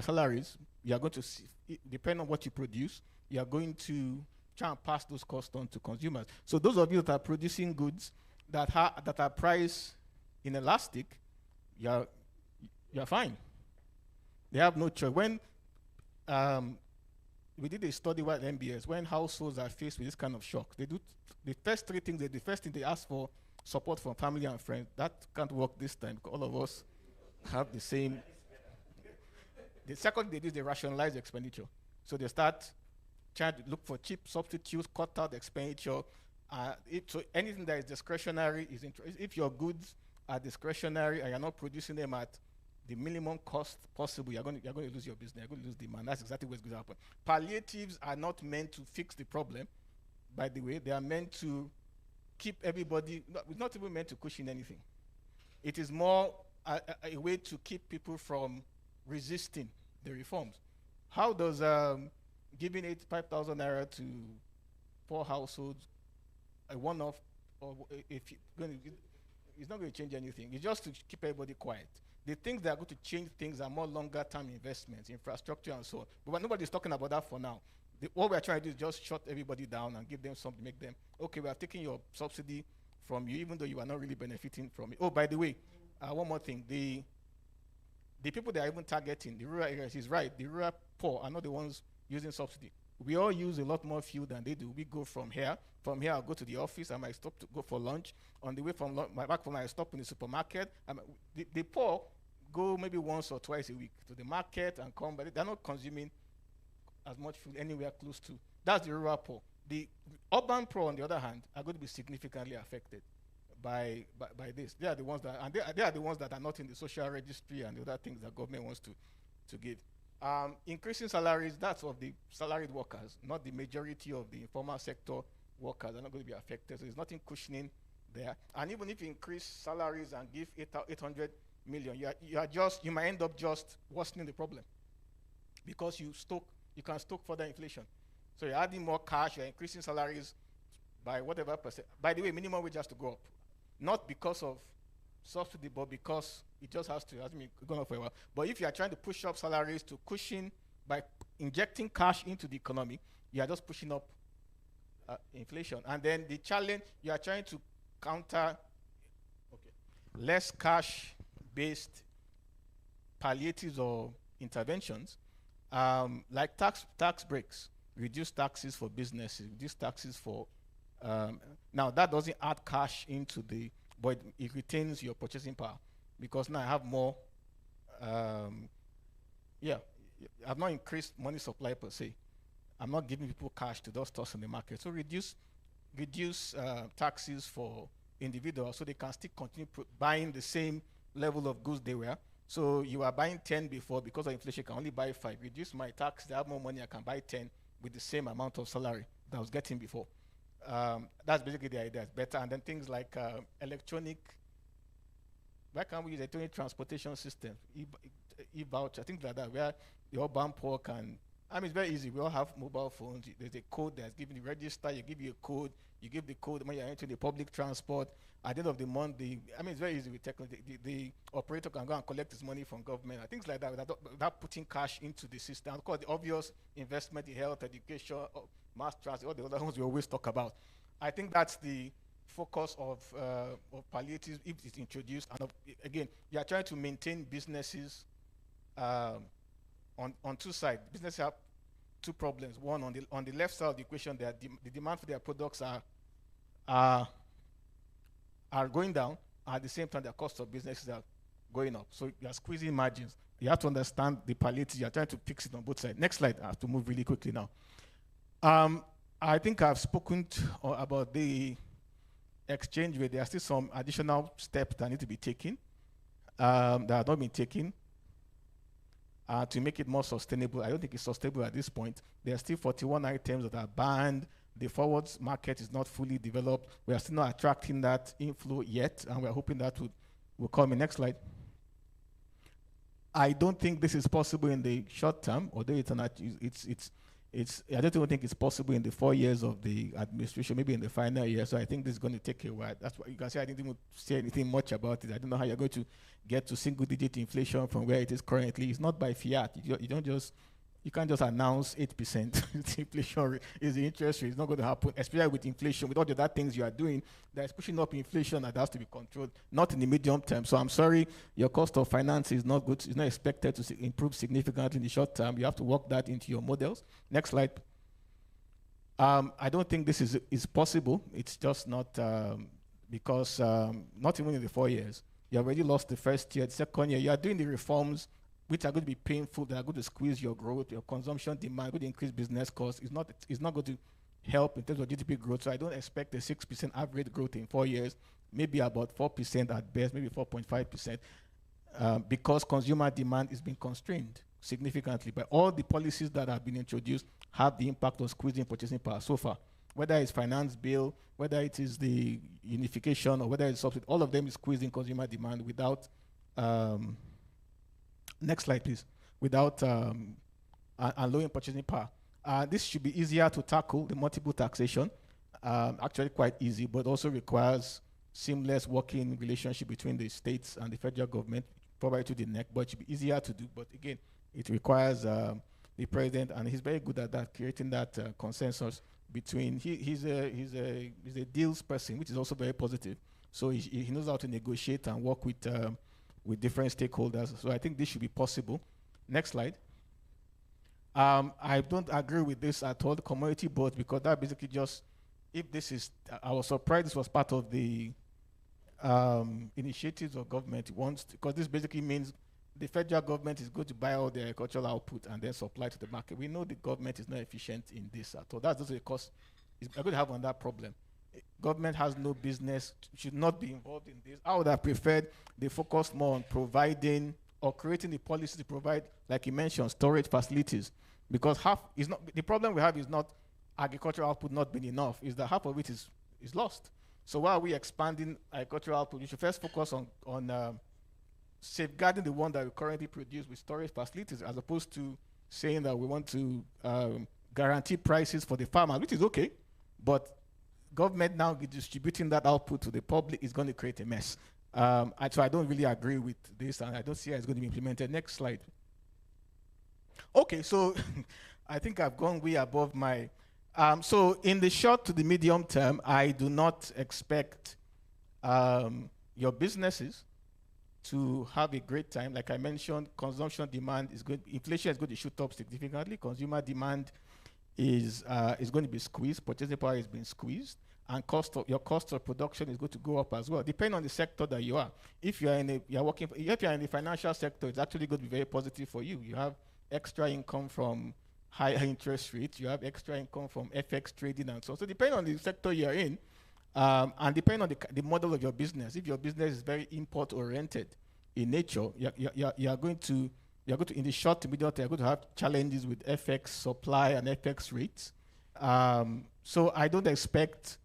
salaries, you are going to see, depending on what you produce, you are going to try and pass those costs on to consumers. So those of you that are producing goods that are priced inelastic, you're fine. They have no choice. When we did a study with MBS, when households are faced with this kind of shock, they do the first three things. The first thing they ask for support from family and friends. That can't work this time because all of us have the same. The second they do is they rationalize expenditure. So they start trying to look for cheap substitutes, cut out expenditure. So anything that is discretionary is if your goods are discretionary and you're not producing them at the minimum cost possible, you're going to lose your business. You're going to lose demand. That's exactly what's going to happen. Palliatives are not meant to fix the problem. By the way, they are meant to keep everybody. It's not even meant to cushion anything. It is more a way to keep people from resisting the reforms. How does giving 5,000 naira to poor households a one-off, or if it's not going to change anything? It's just to keep everybody quiet. The things that are going to change things are more longer-term investments, infrastructure, and so on. But nobody's talking about that for now. What we're trying to do is just shut everybody down and give them something, make them, okay, we are taking your subsidy from you, even though you are not really benefiting from it. Oh, by the way, one more thing. The people that are even targeting, the rural areas, is right. The rural poor are not the ones using subsidy. We all use a lot more fuel than they do. We go from here. From here, I'll go to the office. I might stop to go for lunch. On the way back from I stop in the supermarket. The poor go maybe once or twice a week to the market and come, but they're not consuming as much food anywhere close to. That's the rural poor. The urban poor, on the other hand, are going to be significantly affected by this. They are the ones that, and they are the ones that are not in the social registry and the other things that government wants to give. Increasing salaries, that's of the salaried workers, not the majority of the informal sector workers are not going to be affected. So there's nothing cushioning there. And even if you increase salaries and give 800 million, you might end up just worsening the problem, because you can stoke further inflation. So you're adding more cash, you're increasing salaries by whatever percent. By the way, minimum wage has to go up, not because of subsidy, but because it just has to. It hasn't been going up for a while. But if you are trying to push up salaries to cushion by injecting cash into the economy, you are just pushing up inflation. And then the challenge, you are trying to counter less cash-based palliatives or interventions, like tax breaks, reduce taxes for businesses, reduce taxes for. Now that doesn't add cash into the, but it retains your purchasing power, because now I have more. I've not increased money supply per se. I'm not giving people cash to those stores in the market. So reduce taxes for individuals, so they can still continue buying the same level of goods they were. So you are buying 10 before, because of inflation, you can only buy 5. Reduce my tax, they have more money, I can buy 10 with the same amount of salary that I was getting before. That's basically the idea. It's better. And then things like electronic, why can't we use electronic transportation system, e-voucher, things like that, where the urban poor can, it's very easy. We all have mobile phones. There's a code that's given you, register, you give you a code, you give the code when you're entering the public transport. At the end of the month, it's very easy with technology. The operator can go and collect his money from government and things like that without putting cash into the system. Of course, the obvious investment in health, education, mass transit, all the other ones we always talk about. I think that's the focus of palliatives if it's introduced. And again, you are trying to maintain businesses on two sides. Businesses have two problems. One, on the left side of the equation, the demand for their products are going down. At the same time, the cost of businesses are going up. So you are squeezing margins. You have to understand the palliative. You are trying to fix it on both sides. Next slide. I have to move really quickly now. I think I've spoken about the exchange rate. There are still some additional steps that need to be taken that have not been taken to make it more sustainable. I don't think it's sustainable at this point. There are still 41 items that are banned. The forwards market is not fully developed. We are still not attracting that inflow yet, and we're hoping that will come in. Next slide. I don't think this is possible in the short term, although I don't think it's possible in the 4 years of the administration, maybe in the final year. So I think this is going to take a while. That's why you can say I didn't even say anything much about it. I don't know how you're going to get to single-digit inflation from where it is currently. It's not by fiat. You can't just announce 8% inflation is the interest rate. It's not going to happen, especially with inflation, with all the other things you are doing that is pushing up inflation that has to be controlled, not in the medium term. So I'm sorry, your cost of finance is not good. It's not expected to improve significantly in the short term. You have to work that into your models. Next slide. I don't think this is possible. It's just not because not even in the 4 years. You already lost the first year, the second year. You are doing the reforms which are going to be painful, that are going to squeeze your growth, your consumption demand, going to increase business costs. It's not going to help in terms of GDP growth. So I don't expect a 6% average growth in 4 years, maybe about 4% at best, maybe 4.5%. because consumer demand is being constrained significantly by all the policies that have been introduced have the impact of squeezing purchasing power so far. Whether it's finance bill, whether it is the unification, or whether it's subsidy, all of them is squeezing consumer demand without, next slide please, without lowering purchasing power. This should be easier to tackle, the multiple taxation, actually quite easy, but also requires seamless working relationship between the states and the federal government, probably to the neck, but it should be easier to do. But again, it requires the president, and he's very good at that, creating that consensus between, he's a deals person, which is also very positive. So he knows how to negotiate and work with different stakeholders. So I think this should be possible. Next slide. I don't agree with this at all, the commodity board, because that basically just, if this is, I was surprised this was part of the initiatives of government wants, because this basically means the federal government is going to buy all the agricultural output and then supply to the market. We know the government is not efficient in this at all. That's also a cost. We're going to have on that problem. Government has no business, should not be involved in this. I would have preferred they focus more on providing or creating the policy to provide, like you mentioned, storage facilities. Because half is not, the problem we have is not agricultural output not being enough, is that half of it is lost. So while we're expanding agricultural output, we should first focus on safeguarding the one that we currently produce with storage facilities, as opposed to saying that we want to guarantee prices for the farmer, which is okay, but government now distributing that output to the public is going to create a mess. So I don't really agree with this, and I don't see how it's going to be implemented. Next slide. Okay, so I think I've gone way above my... so in the short to the medium term, I do not expect your businesses to have a great time. Like I mentioned, consumption demand is good. Inflation is going to shoot up significantly. Consumer demand is going to be squeezed. Purchasing power is being squeezed, and your cost of production is going to go up as well, depending on the sector that you are. If you're in the financial sector, it's actually going to be very positive for you. You have extra income from higher interest rates. You have extra income from FX trading and so on. So depending on the sector you're in, and depending on the model of your business, if your business is very import-oriented in nature, you're going to, in the short to medium term, you're going to have challenges with FX supply and FX rates. So I don't expect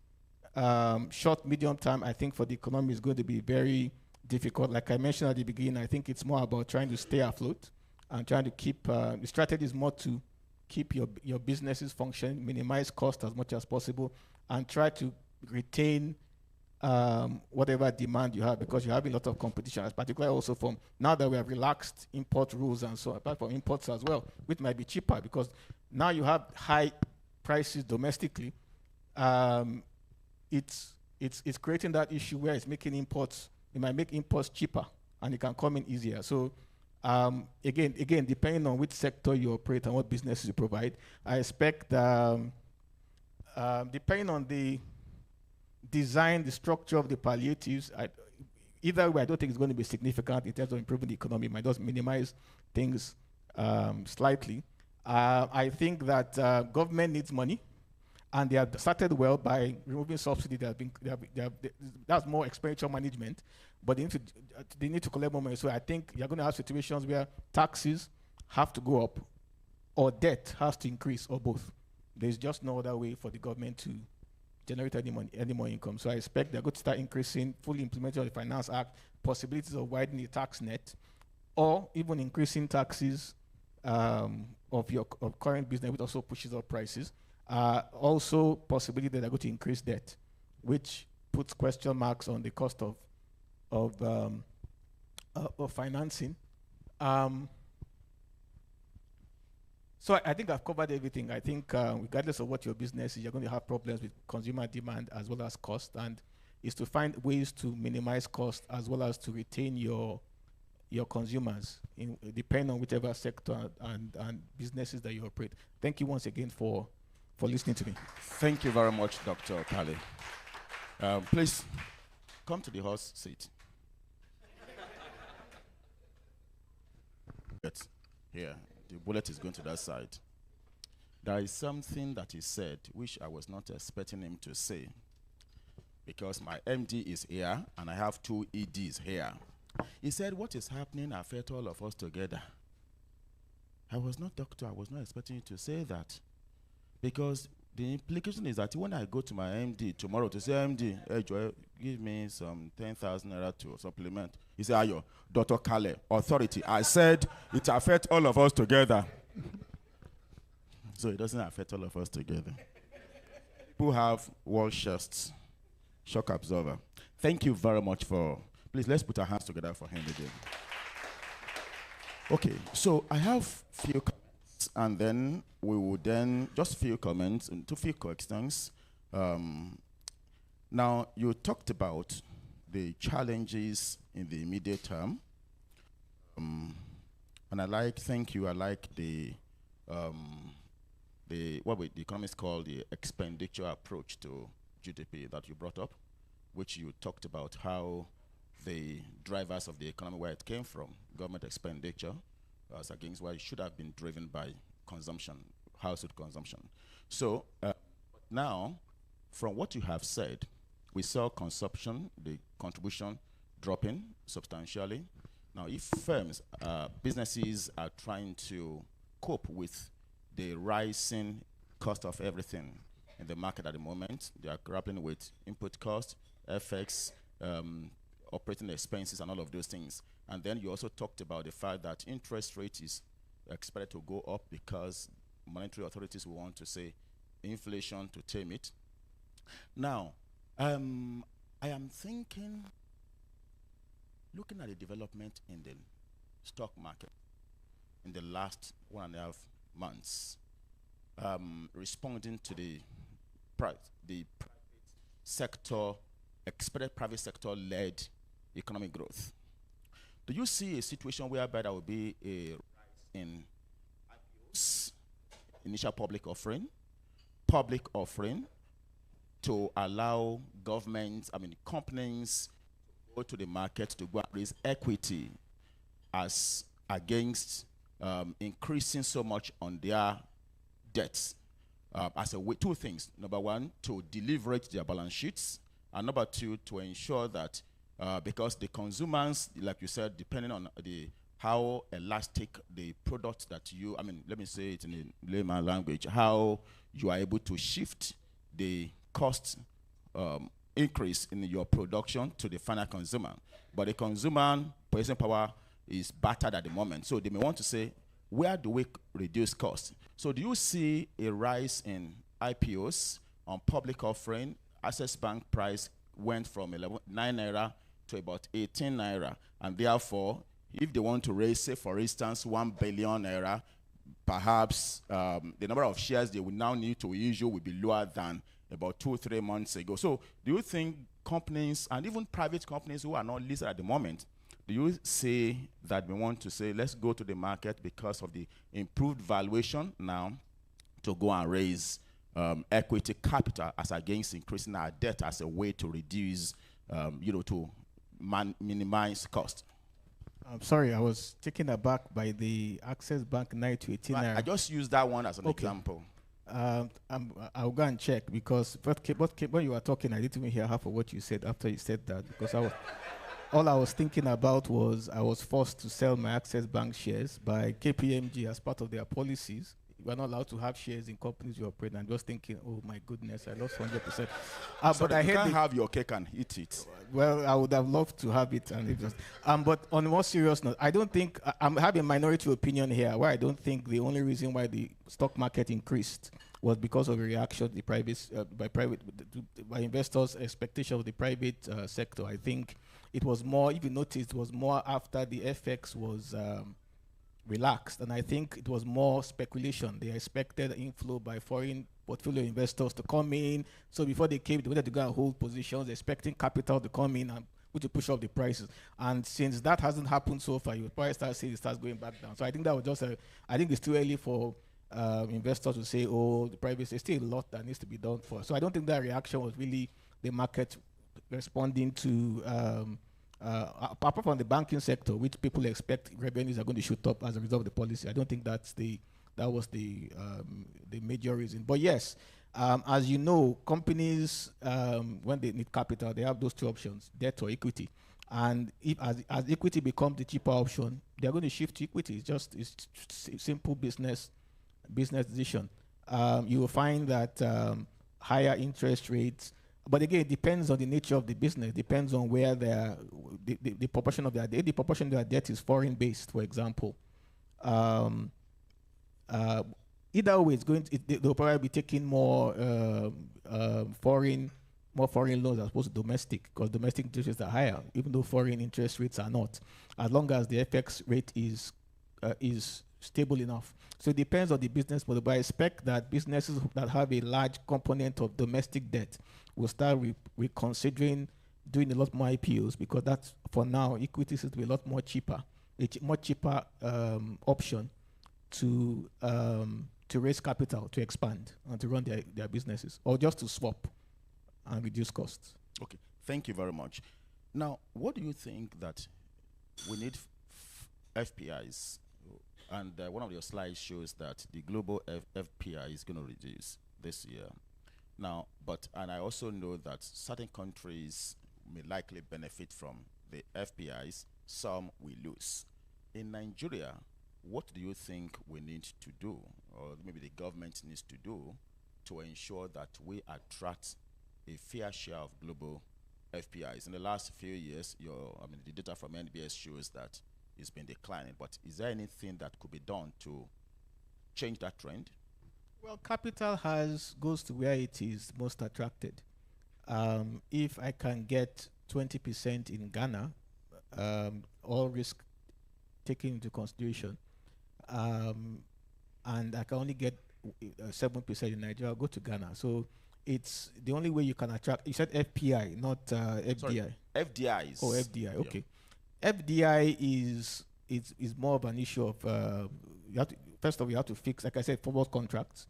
short, medium term, I think for the economy is going to be very difficult. Like I mentioned at the beginning, I think it's more about trying to stay afloat and trying to keep, the strategy is more to keep your businesses functioning, minimize cost as much as possible, and try to retain whatever demand you have, because you have a lot of competition, particularly also from now that we have relaxed import rules and so on, apart from imports as well, which might be cheaper, because now you have high prices domestically. It's creating that issue where it's making imports, it might make imports cheaper and it can come in easier. So again, depending on which sector you operate and what businesses you provide, I expect depending on the design, the structure of the palliatives, either way, I don't think it's going to be significant in terms of improving the economy. It might just minimize things slightly. I think that government needs money, and they have started well by removing subsidy. That's more expenditure management, but they need to collect more money. So I think you're going to have situations where taxes have to go up, or debt has to increase, or both. There's just no other way for the government to generate any more income. So I expect they're going to start increasing, fully implementing the Finance Act, possibilities of widening the tax net, or even increasing taxes of current business, which also pushes up prices. Also, possibility that they're going to increase debt, which puts question marks on the cost of financing. So I think I've covered everything. I think regardless of what your business is, you're going to have problems with consumer demand as well as cost, and is to find ways to minimize cost as well as to retain your consumers, depending on whichever sector and businesses that you operate. Thank you once again for listening to me. Thank you very much, Dr. Kale. Please come to the horse seat. Here, the bullet is going to that side. There is something that he said which I was not expecting him to say, because my MD is here and I have two EDs here. He said, what is happening affects all of us together. I was not doctor. I was not expecting you to say that. Because the implication is that when I go to my MD tomorrow to say, MD, hey, Joy, give me some 10,000 naira to supplement. He said, Ayo, Dr. Kale, authority. I said it affects all of us together. So it doesn't affect all of us together. People have wall chests, shock absorber. Thank you very much for, please let's put our hands together for him again. Okay, so I have few comments, and then we will then just few comments and two few questions. Now, you talked about the challenges in the immediate term, and thank you, I like what the economists call the expenditure approach to GDP that you brought up, which you talked about how the drivers of the economy, where it came from, government expenditure, as against why it should have been driven by consumption, household consumption. So now, from what you have said, we saw consumption, the contribution dropping substantially. Now, if firms, businesses are trying to cope with the rising cost of everything in the market at the moment, they are grappling with input cost, FX, operating expenses, and all of those things. And then you also talked about the fact that interest rate is expected to go up because monetary authorities will want to say inflation to tame it. Now, I am thinking, looking at the development in the stock market in the last 1.5 months, responding to the private sector, expected private sector-led economic growth. Do you see a situation whereby there will be a rise in IPOs, initial public offering to allow companies to go to the market to go and raise equity as against increasing so much on their debts as a way, two things. Number one, to deleverage their balance sheets, and number two, to ensure that because the consumers, like you said, depending on how elastic the product that you, let me say it in a layman language, how you are able to shift the cost increase in your production to the final consumer. But the consumer purchasing power is battered at the moment. So they may want to say, where do we reduce costs? So do you see a rise in IPOs on public offering? Access Bank price went from 9 naira to about 18 naira. And therefore, if they want to raise, say, for instance, 1 billion naira, perhaps the number of shares they will now need to issue will be lower than about 2-3 months ago. So do you think companies, and even private companies who are not listed at the moment, do you say that we want to say, let's go to the market because of the improved valuation now to go and raise equity capital as against increasing our debt as a way to reduce, to minimize cost? I'm sorry, I was taken aback by the Access Bank 9 to 18 naira. I just used that one as an example. I'll go and check, because when you were talking, I didn't even hear half of what you said after you said that, because all I was thinking about was I was forced to sell my Access Bank shares by KPMG as part of their policies. We're not allowed to have shares in companies you operate. I'm just thinking, oh my goodness, I lost 100%. But I can't have your cake and eat it. Well, I would have loved to have it, and it just. But on a more serious note, I don't think I'm having a minority opinion here, where I don't think the only reason why the stock market increased was because of a reaction to the by investors' expectation of the private sector. I think it was more, if you notice, it was more after the FX was relaxed, and I think it was more speculation. They expected inflow by foreign portfolio investors to come in. So before they came, they wanted to go and hold positions, expecting capital to come in and to push up the prices. And since that hasn't happened so far, you would probably start seeing it starts going back down. So I think that was just I think it's too early for investors to say, oh, the private, there's still a lot that needs to be done for. So I don't think that reaction was really the market responding to apart from the banking sector, which people expect revenues are going to shoot up as a result of the policy. I don't think that was the major reason. But yes, as you know, companies when they need capital, they have those two options: debt or equity. And if as equity becomes the cheaper option, they're going to shift to equity. It's simple business decision. You will find that higher interest rates, but again, it depends on the nature of the business. Depends on where the proportion of their debt. The proportion of their debt is foreign based, for example. Either way, they'll probably be taking more foreign loans as opposed to domestic, because domestic interest rates are higher, even though foreign interest rates are not, as long as the FX rate is stable enough. So it depends on the business model, but I expect that businesses that have a large component of domestic debt will start reconsidering doing a lot more IPOs, because that's, for now, equity seems to be a lot more cheaper, much cheaper option to raise capital, to expand, and to run their businesses, or just to swap and reduce costs. Okay, thank you very much. Now, what do you think that we need FPIs? And one of your slides shows that the global FPI is going to reduce this year. Now, and I also know that certain countries may likely benefit from the FPIs, some will lose. In Nigeria, what do you think we need to do, or maybe the government needs to do, to ensure that we attract a fair share of global FPIs? In the last few years, the data from NBS shows that it's been declining, but is there anything that could be done to change that trend? Well, capital goes to where it is most attracted. If I can get 20% in Ghana, all risk taken into consideration, and I can only get 7% in Nigeria, I'll go to Ghana. So it's the only way you can attract. You said FPI, not FDI. Sorry, FDIs. Oh, FDI. Okay. Yeah. FDI is more of an issue of first of all, you have to fix, like I said, forward contracts.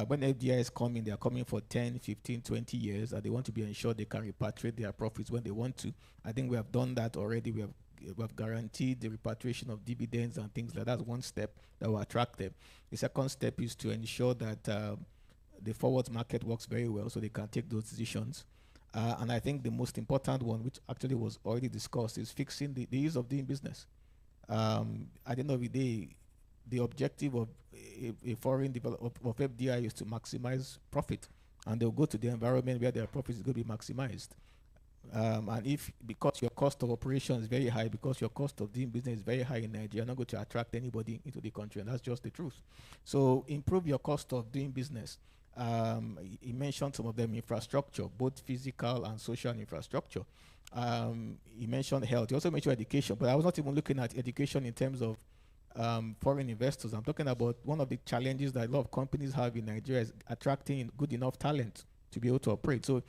When FDIs come in, they are coming for 10, 15, 20 years, and they want to be ensured they can repatriate their profits when they want to. I think we have done that already. We have guaranteed the repatriation of dividends and things like that. That's one step that will attract them. The second step is to ensure that the forward market works very well so they can take those decisions. And I think the most important one, which actually was already discussed, is fixing the ease of doing business. At the end of the day, the objective of a foreign of FDI is to maximize profit, and they'll go to the environment where their profit is going to be maximized. And if, because your cost of operation is very high, because your cost of doing business is very high in Nigeria, you're not going to attract anybody into the country, and that's just the truth. So improve your cost of doing business. He mentioned some of them: infrastructure, both physical and social infrastructure. He mentioned health. He also mentioned education, but I was not even looking at education in terms of foreign investors. I'm talking about one of the challenges that a lot of companies have in Nigeria is attracting good enough talent to be able to operate. So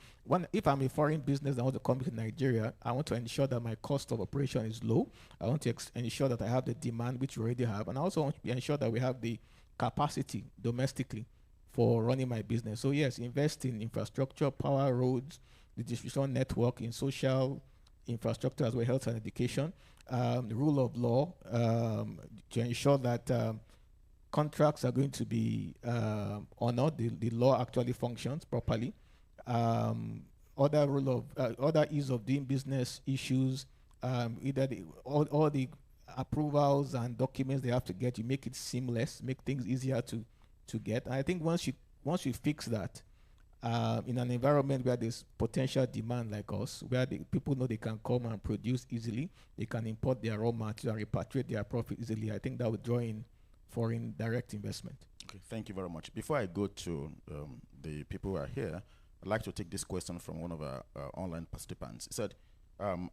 if I'm a foreign business that wants to come to Nigeria, I want to ensure that my cost of operation is low. I want to ensure that I have the demand, which we already have, and I also want to ensure that we have the capacity domestically for running my business. So yes, invest in infrastructure, power, roads, the distribution network, in social infrastructure as well, health and education, the rule of law, to ensure that contracts are going to be honored, the law actually functions properly. Other ease of doing business issues, either all the approvals and documents they have to get, you make it seamless, make things easier to get. And I think once you fix that, in an environment where there's potential demand like us, where the people know they can come and produce easily, they can import their raw material and repatriate their profit easily, I think that would draw in foreign direct investment. Okay, thank you very much. Before I go to the people who are here, I'd like to take this question from one of our online participants. He said,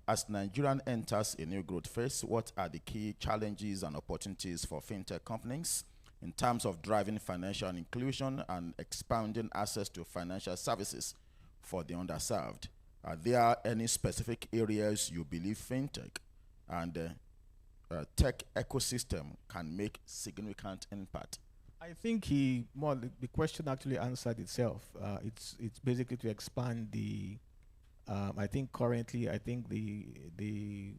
as Nigerian enters a new growth phase, what are the key challenges and opportunities for fintech companies in terms of driving financial inclusion and expanding access to financial services for the underserved? Are there any specific areas you believe fintech and tech ecosystem can make significant impact? I think the question actually answered itself. It's basically to expand the. I think currently, the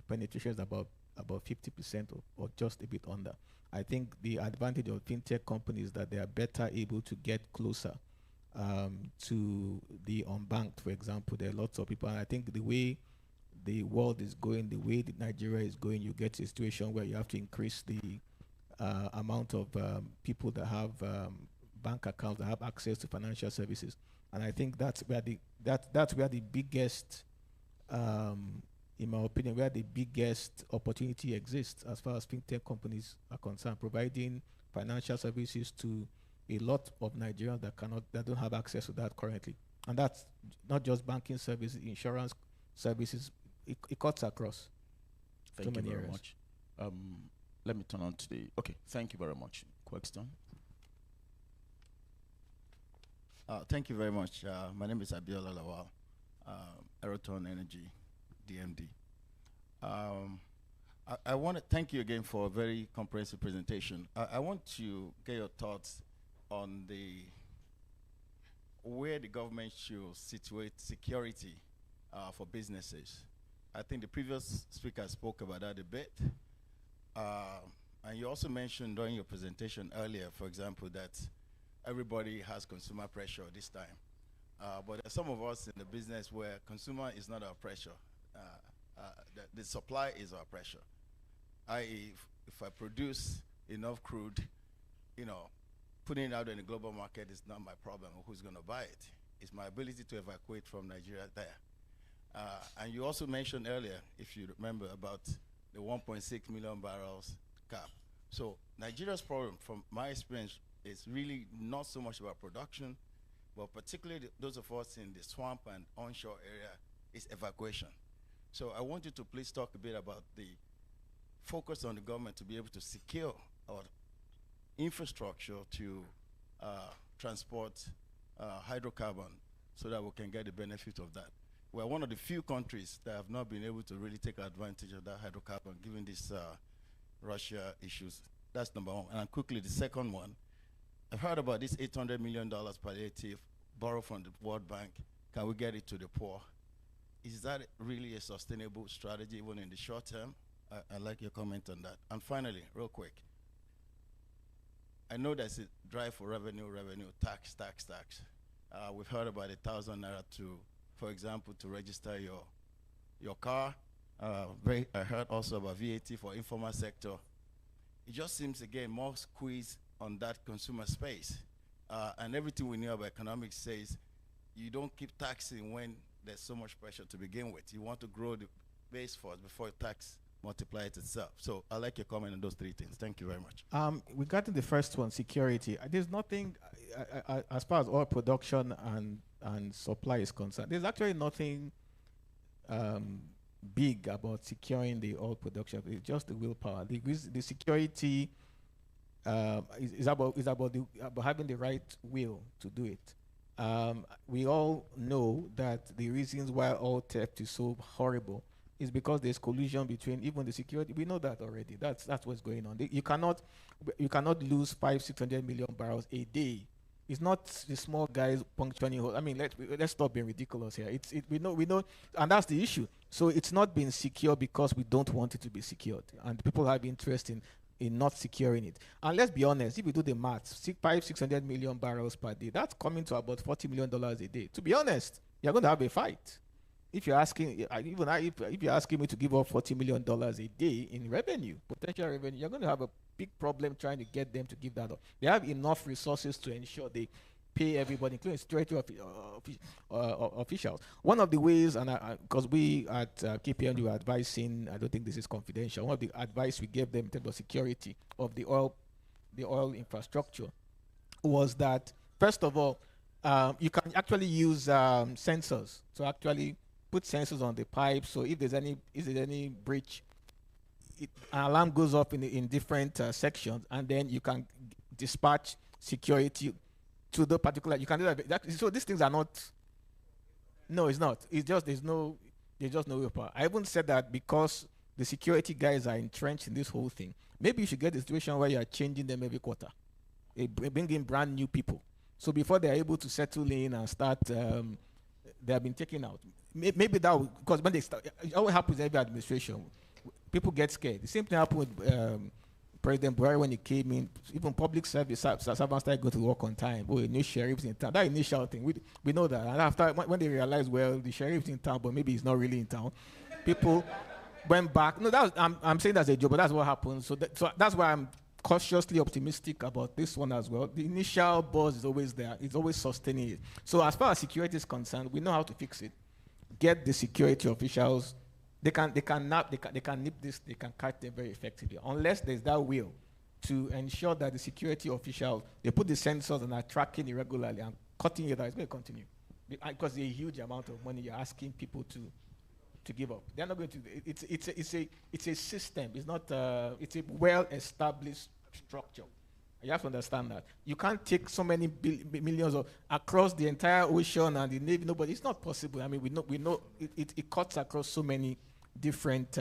penetration is about 50% or just a bit under. I think the advantage of fintech companies is that they are better able to get closer to the unbanked, for example. There are lots of people, and I think the way the world is going, the way that Nigeria is going, you get to a situation where you have to increase the amount of people that have bank accounts, that have access to financial services. And I think that's where the biggest, in my opinion, where the biggest opportunity exists as far as fintech companies are concerned, providing financial services to a lot of Nigerians that don't have access to that currently. And that's not just banking services, insurance services. It cuts across. Thank you very much. Let me turn on to the. Okay, thank you very much. Question. Thank you very much. My name is Abiola Lawal, Eroton Energy, DMD. I want to thank you again for a very comprehensive presentation. I want to get your thoughts on where the government should situate security for businesses. I think the previous speaker spoke about that a bit. And you also mentioned during your presentation earlier, for example, that everybody has consumer pressure this time. But there's some of us in the business where consumer is not our pressure. The supply is our pressure. I.e., if I produce enough crude, putting it out in the global market is not my problem. Who's going to buy it? It's my ability to evacuate from Nigeria there. And you also mentioned earlier, if you remember, about the 1.6 million barrels cap. So Nigeria's problem, from my experience, is really not so much about production, but particularly those of us in the swamp and onshore area, is evacuation. So I want you to please talk a bit about the focus on the government to be able to secure our infrastructure to transport hydrocarbon so that we can get the benefit of that. We're one of the few countries that have not been able to really take advantage of that hydrocarbon given these Russia issues. That's number one. And quickly, the second one, I've heard about this $800 million palliative borrow from the World Bank. Can we get it to the poor? Is that really a sustainable strategy even in the short term? I'd like your comment on that. And finally, real quick, I know there's a drive for revenue, tax. We've heard about 1,000 naira to, for example, to register your car. I heard also about VAT for informal sector. It just seems, again, more squeeze on that consumer space. And everything we know about economics says you don't keep taxing when there's so much pressure to begin with. You want to grow the base first before tax multiplies itself. So I'd like your comment on those three things. Thank you very much. Regarding the first one, security, there's nothing, as far as oil production and supply is concerned, there's actually nothing big about securing the oil production. It's just the willpower. The security is about having the right will to do it. We all know that the reasons why oil theft is so horrible is because there's collusion between even the security. We know that already. That's what's going on. You cannot lose 500-600 million barrels a day. It's not the small guys puncturing holes. I mean, let's stop being ridiculous here. We know, and that's the issue. So it's not been secure because we don't want it to be secured, and people have interest in not securing it. And let's be honest, if you do the math, 600 million barrels per day, that's coming to about $40 million a day. To be honest, you're going to have a fight. If you're asking, if you're asking me to give up $40 million a day in revenue, potential revenue, you're going to have a big problem trying to get them to give that up. They have enough resources to ensure they pay everybody, including security officials. One of the ways, and because we at KPMG were advising, I don't think this is confidential, one of the advice we gave them in terms of security of the oil infrastructure was that, first of all, you can actually use sensors to actually put sensors on the pipe, so if there's any breach, an alarm goes off in different sections, and then you can dispatch security to the particular. You can do that. So these things are not. No, it's not. It's just there's just no willpower. I even said that because the security guys are entrenched in this whole thing. Maybe you should get a situation where you are changing them every quarter, bring in brand new people. So before they are able to settle in and start, they have been taken out. Maybe that because when they start, it always happens in every administration. People get scared. The same thing happened with President Buhari when he came in. Even public service servants started going to work on time. Oh, new sheriffs in town. That initial thing, we know that. And after, when they realize, well, the sheriff's in town, but maybe he's not really in town, people went back. No, I'm saying that's a joke, but that's what happened. So that's why I'm cautiously optimistic about this one as well. The initial buzz is always there. It's always sustaining it. So as far as security is concerned, we know how to fix it. Get the security officials. They can nip this. They can catch them very effectively. Unless there's that will to ensure that the security officials, they put the sensors and are tracking it regularly and cutting it out, it's going to continue. Because there's a huge amount of money you're asking people to give up. They're not going to. It's a system. It's not. It's a well-established structure. You have to understand that. You can't take so many millions across the entire ocean and the Navy. Nobody. It's not possible. I mean, we know it cuts across so many different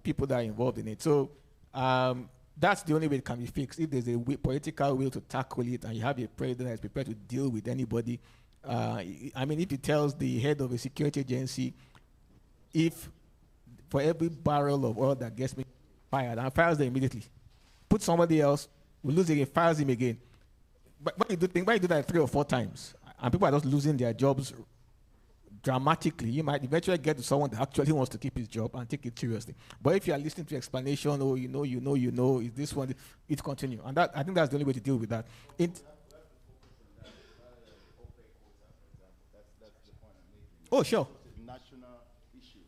people that are involved in it. So that's the only way it can be fixed. If there's a political will to tackle it, and you have a president that's prepared to deal with anybody. I mean, if he tells the head of a security agency, if for every barrel of oil that gets me fired, and fires them immediately, put somebody else, we lose again, fires him again. But when you do that 3 or 4 times, and people are just losing their jobs dramatically, you might eventually get to someone that actually wants to keep his job and take it seriously. But if you are listening to explanation, oh, is this one, it continue. And I think that's the only way to deal with that. Oh, sure. National issue.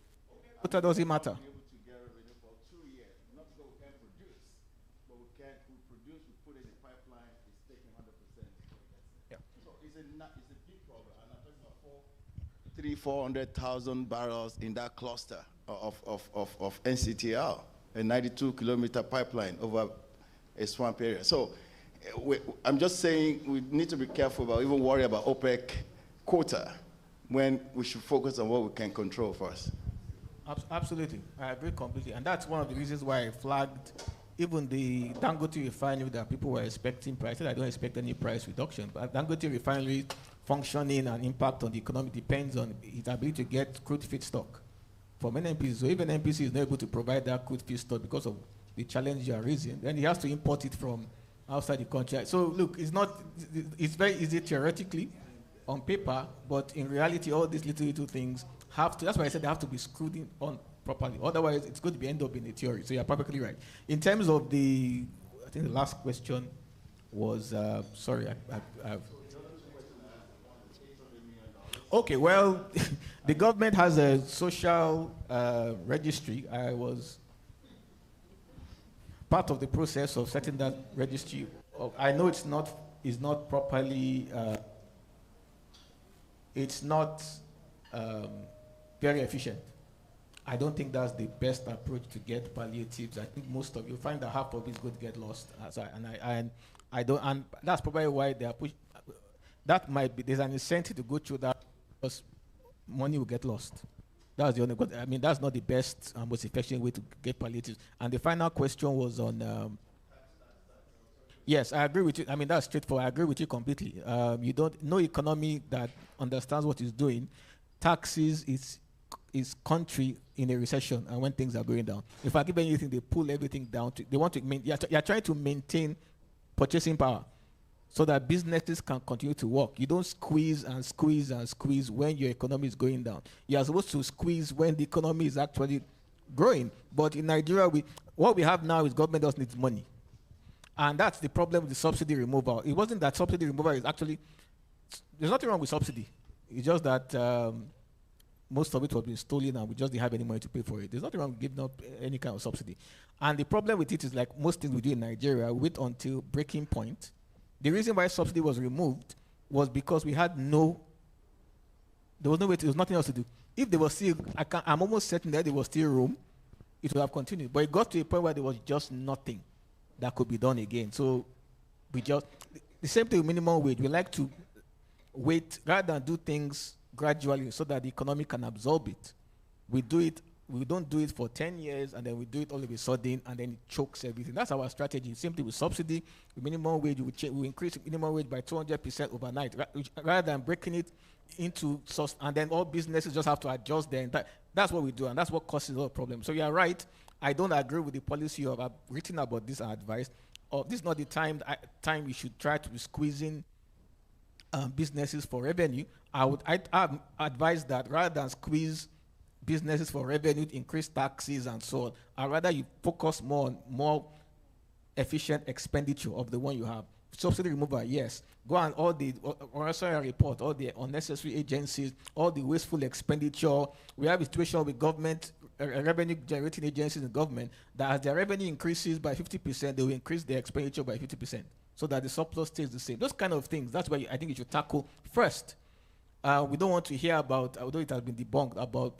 What does it matter? Be able to get revenue for 2 years. Not so we can produce, but we produce, we put it in the pipeline, it's taking 100%. Yeah. So it's a big problem. And I'm talking about 400,000 barrels in that cluster of NCTL, a 92-kilometer pipeline over a swamp area. So I'm just saying we need to be careful about even worry about OPEC quota, when we should focus on what we can control first. Absolutely, I agree completely. And that's one of the reasons why I flagged even the Dangote refinery that people were expecting price. I don't expect any price reduction, but Dangote refinery functioning and impact on the economy depends on its ability to get crude feedstock from NNPC. So if NNPC is not able to provide that crude feedstock because of the challenge you are raising, then he has to import it from outside the country. So look, it's very easy theoretically, on paper, but in reality, all these little things have to, that's why I said they have to be screwed in on properly. Otherwise, it's going to end up in a theory. So you're perfectly right. In terms of I think the last question was, sorry, okay, well, the government has a social registry. I was part of the process of setting that registry. I know it's not properly, it's not very efficient. I don't think that's the best approach to get palliatives. I think most of you find that half of it is going to get lost. And that's probably why they are pushing. That might be, there's an incentive to go through that because money will get lost. That's the only, I mean, that's not the best and most effective way to get palliatives. And the final question was on, yes, I agree with you. I mean, that's straightforward. I agree with you completely. No economy that understands what it's doing. Taxes is country in a recession and when things are going down. If I give anything, they pull everything down. They want to you're trying to maintain purchasing power so that businesses can continue to work. You don't squeeze and squeeze and squeeze when your economy is going down. You're supposed to squeeze when the economy is actually growing. But in Nigeria, what we have now is government just needs money. And that's the problem with the subsidy removal. It wasn't that subsidy removal is actually, there's nothing wrong with subsidy. It's just that most of it was being stolen and we just didn't have any money to pay for it. There's nothing wrong with giving up any kind of subsidy. And the problem with it is like most things we do in Nigeria, we wait until breaking point. The reason why subsidy was removed was because we had there was no way, there was nothing else to do. If there was still, I'm almost certain that there was still room, it would have continued. But it got to a point where there was just nothing that could be done again. So the same thing with minimum wage. We like to wait rather than do things gradually so that the economy can absorb it. We don't do it for 10 years and then we do it all of a sudden and then it chokes everything. That's our strategy. Simply with subsidy, with minimum wage, we increase minimum wage by 200% overnight rather than breaking it into source and then all businesses just have to adjust their entire. That's what we do and that's what causes a lot of problems. So you're right. I don't agree with the policy of I've written about this and advice. This is not the time we should try to be squeezing businesses for revenue. I advise that rather than squeeze businesses for revenue, increase taxes and so on, and rather you focus more on more efficient expenditure of the one you have. Subsidy removal, yes. Go and all the report, all the unnecessary agencies, all the wasteful expenditure. We have a situation with government, revenue generating agencies in government, that as their revenue increases by 50%, they will increase their expenditure by 50%, so that the surplus stays the same. Those kind of things, that's why I think you should tackle first. We don't want to hear about, although it has been debunked, about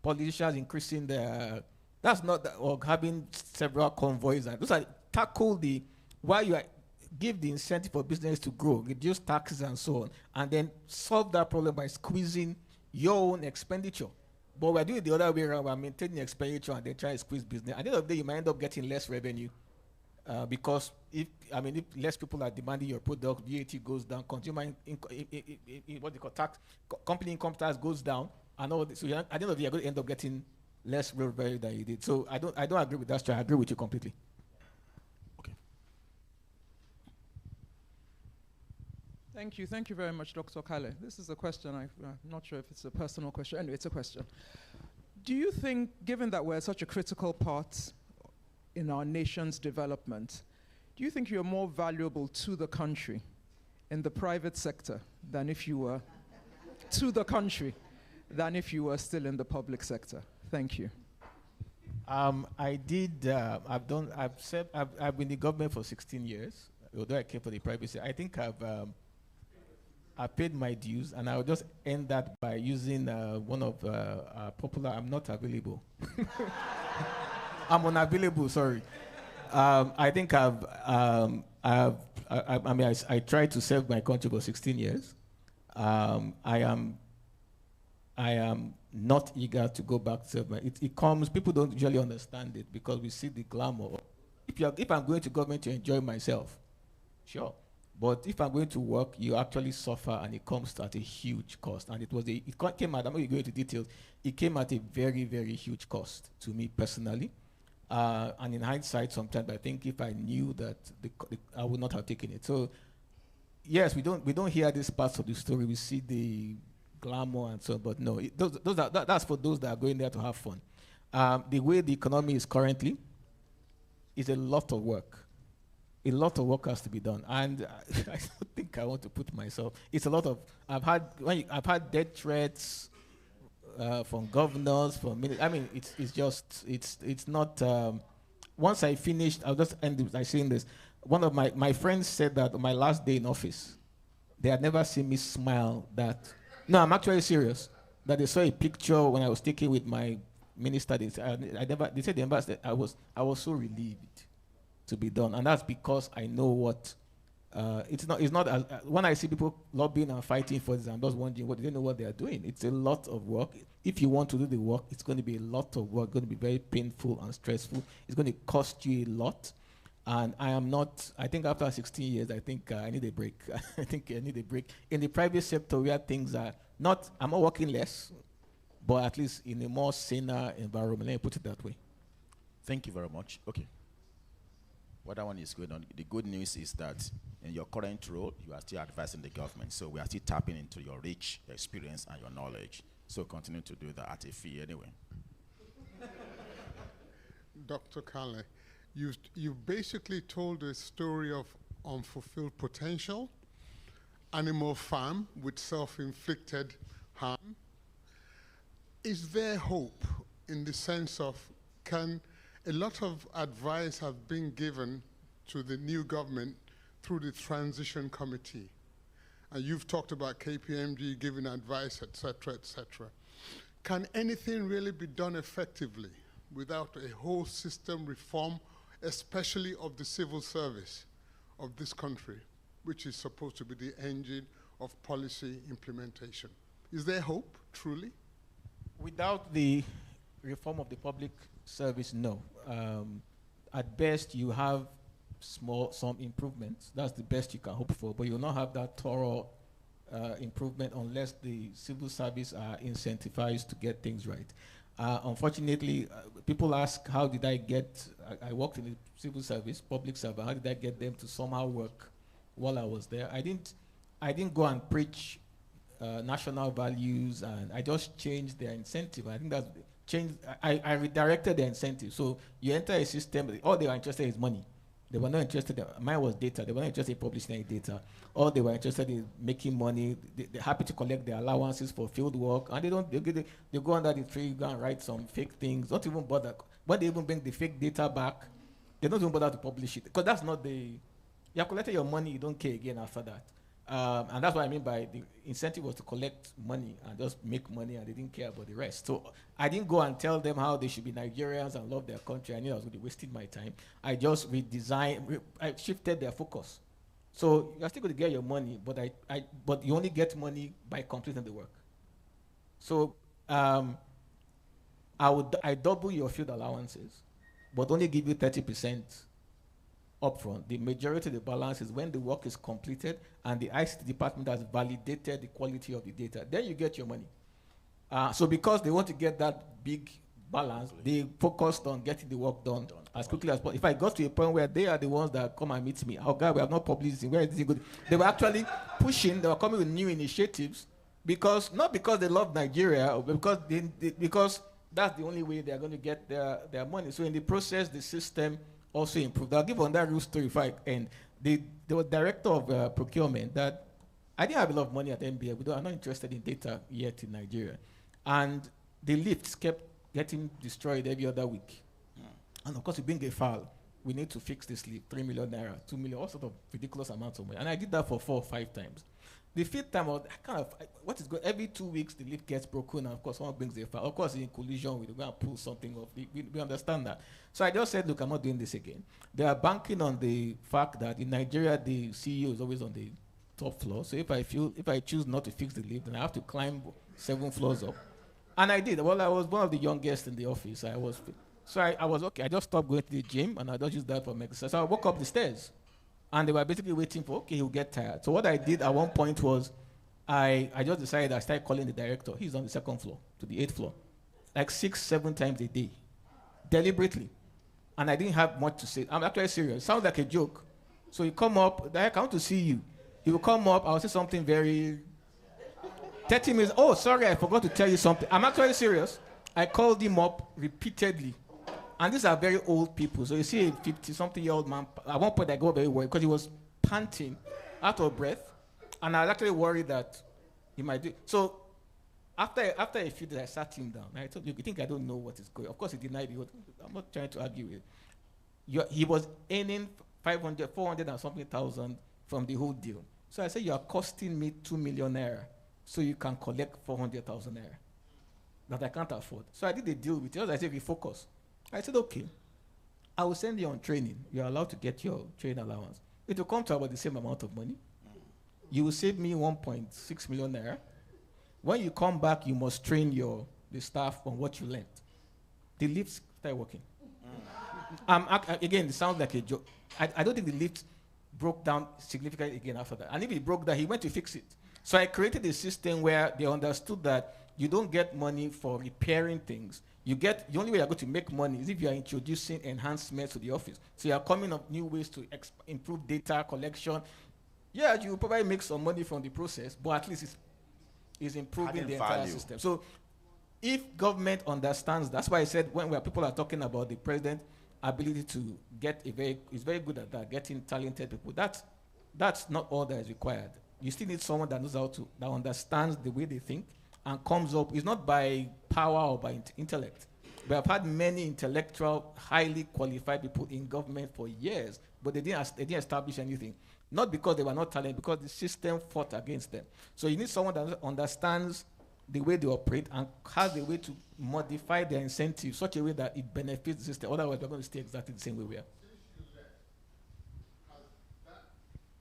politicians increasing their, that's not, or having several convoys. And those are, tackle the, why you are, give the incentive for business to grow, reduce taxes and so on, and then solve that problem by squeezing your own expenditure. But we're doing it the other way around. We're maintaining expenditure and then trying to squeeze business. At the end of the day, you might end up getting less revenue because if less people are demanding your product, VAT goes down, consumer what they call tax, company income tax goes down, and all this. So at the end of the day, you're going to end up getting less real value than you did. So I don't agree with that strategy. I agree with you completely. Thank you very much, Dr. Kale. This is a question, I'm not sure if it's a personal question. Anyway, it's a question. Do you think, given that we're such a critical part in our nation's development, do you think you're more valuable to the country in the private sector than if you were to the country than if you were still in the public sector? Thank you. I've been in the government for 16 years, although I came for the private sector. I think I paid my dues, and I'll just end that by using one of popular, I'm not available. I'm unavailable, sorry. I think I tried to serve my country for 16 years. I am not eager to go back to serve my, it comes, people don't usually understand it because we see the glamour. If I'm going to government to enjoy myself, sure. But if I'm going to work, you actually suffer, and it comes at a huge cost. And it came at, I'm not going to go into details, it came at a very, very huge cost to me personally. And in hindsight, sometimes I think if I knew that, I would not have taken it. So, yes, we don't hear these parts of the story. We see the glamour and so on, but no, that's for those that are going there to have fun. The way the economy is currently is a lot of work. A lot of work has to be done, and I don't think I want to put myself. It's a lot of. I've had death threats from governors, from it's not. Once I finished, I'll just end by saying this. One of my friends said that on my last day in office, they had never seen me smile. That no, I'm actually serious. That they saw a picture when I was taking with my minister. They said the ambassador. I was so relieved to be done, and that's because I know what it's not as when I see people lobbying and fighting for this, I'm just wondering what they don't know what they are doing. It's a lot of work. If you want to do the work, it's going to be a lot of work, going to be very painful and stressful. It's going to cost you a lot, and I think after 16 years, I think I need a break. I think I need a break in the private sector where things are not, I'm not working less, but at least in a more saner environment. Let me put it that way. Thank you very much. Okay. What that one is going on. The good news is that in your current role, you are still advising the government. So we are still tapping into your rich experience and your knowledge. So continue to do that at a fee anyway. Dr. Kale, you've basically told a story of unfulfilled potential, animal farm with self-inflicted harm. Is there hope in the sense of a lot of advice has been given to the new government through the transition committee. And you've talked about KPMG giving advice, et cetera, et cetera. Can anything really be done effectively without a whole system reform, especially of the civil service of this country, which is supposed to be the engine of policy implementation? Is there hope, truly? Without the reform of the public service, no. At best, you have some improvements. That's the best you can hope for, but you'll not have that thorough improvement unless the civil service are incentivized to get things right. Unfortunately, people ask, how did I get, I worked in the civil service, public service, how did I get them to somehow work while I was there? I didn't go and preach national values, and I just changed their incentive. I think that's changed. I redirected their incentive. So you enter a system, all they were interested in is money. They were not interested, mine was data. They were not interested in publishing any data. All they were interested in making money. They're happy to collect their allowances for field work. And they go under the tree, go and write some fake things. Don't even bother. When they even bring the fake data back, they don't even bother to publish it. Because that's not you have collected your money, you don't care again after that. And that's what I mean by the incentive was to collect money and just make money, and they didn't care about the rest. So I didn't go and tell them how they should be Nigerians and love their country. I knew I was going to be wasting my time. I just I shifted their focus. So you're still going to get your money, but you only get money by completing the work. So I double your field allowances, but only give you 30% upfront. The majority of the balance is when the work is completed and the ICT department has validated the quality of the data. Then you get your money. So because they want to get that big balance, they focused on getting the work done as quickly as possible. If I got to a point where they are the ones that come and meet me, oh God, we have not published this, where is this good? They were actually pushing, they were coming with new initiatives, not because they love Nigeria, or because that's the only way they're going to get their money. So in the process, the system also improved. I'll give on that real story if I end. There was director of procurement that I didn't have a lot of money at MBA. I'm not interested in data yet in Nigeria. And the lifts kept getting destroyed every other week. And of course, we bring a file. We need to fix this lift, 3 million naira, 2 million, all sort of ridiculous amounts of money. And I did that for 4 or 5 times. The 5th time, what is good? Every 2 weeks, the lift gets broken, and of course, someone brings a file. Of course, in collision, we're going to pull something off. We understand that. So I just said, look, I'm not doing this again. They are banking on the fact that in Nigeria, the CEO is always on the top floor. So if I choose not to fix the lift, then I have to climb 7 floors up. And I did. Well, I was one of the youngest in the office. I was okay. I just stopped going to the gym, and I just used that for exercise. So I walk up the stairs. And they were basically waiting for, okay, he'll get tired. So what I did at one point was, I just decided I started calling the director. He's on the 2nd floor to the 8th floor, like 6, 7 times a day, deliberately. And I didn't have much to say. I'm actually serious. It sounds like a joke. So he come up, Director, I want to see you. He will come up, I'll say something very, 30 minutes, oh, sorry, I forgot to tell you something. I'm actually serious. I called him up repeatedly. And these are very old people. So you see a 50-something-year-old man. At one point, I got very worried because he was panting, out of breath. And I was actually worried that he might do. So after a few days, I sat him down. And I told him, you think I don't know what is going on? Of course, he denied it. I'm not trying to argue with it. He was earning 500, 400 and something thousand from the whole deal. So I said, you are costing me 2 million naira so you can collect 400,000 naira that I can't afford. So I did a deal with him. I said, refocus. I said, okay, I will send you on training. You're allowed to get your training allowance. It will come to about the same amount of money. You will save me 1.6 million naira. When you come back, you must train the staff on what you learned. The lifts start working. Again, it sounds like a joke. I don't think the lift broke down significantly again after that. And if it broke down, he went to fix it. So I created a system where they understood that you don't get money for repairing things. The only way you're going to make money is if you are introducing enhancements to the office. So you're coming up new ways to improve data collection. Yeah, you probably make some money from the process, but at least it's improving the entire system. So if government understands, that's why I said when people are talking about the president's ability to is very good at that, getting talented people. That's not all that is required. You still need someone that knows that understands the way they think and comes up. It's not by power or by intellect. We have had many intellectual, highly qualified people in government for years, but they didn't establish anything. Not because they were not talented, because the system fought against them. So you need someone that understands the way they operate and has a way to modify their incentives such a way that it benefits the system. Otherwise, we're going to stay exactly the same way we are. Has that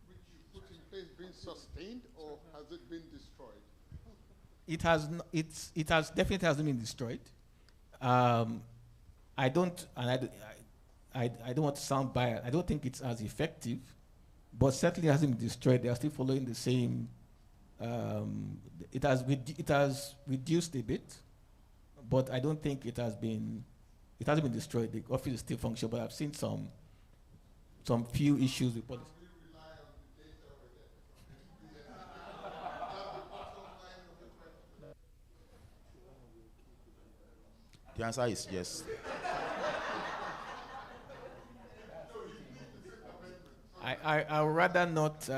which you put in place been sustained, or has it been destroyed? It has definitely hasn't been destroyed. I don't want to sound biased. I don't think it's as effective, but certainly hasn't been destroyed. They are still following the same. It has reduced a bit, but I don't think it hasn't been destroyed. The office is still functional, but I've seen some few issues with policy. The answer is yes. I would rather not.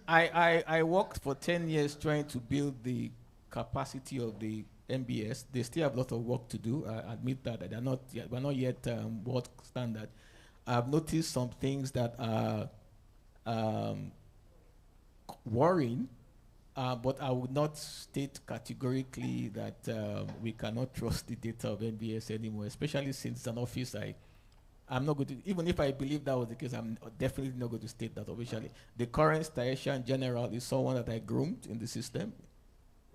I worked for 10 years trying to build the capacity of the MBS. They still have a lot of work to do. I admit that we're not yet world standard. I've noticed some things that are worrying, but I would not state categorically that we cannot trust the data of MBS anymore, especially since it's an office I'm not going to, even if I believe that was the case, I'm definitely not going to state that officially. The current Statistician-General is someone that I groomed in the system.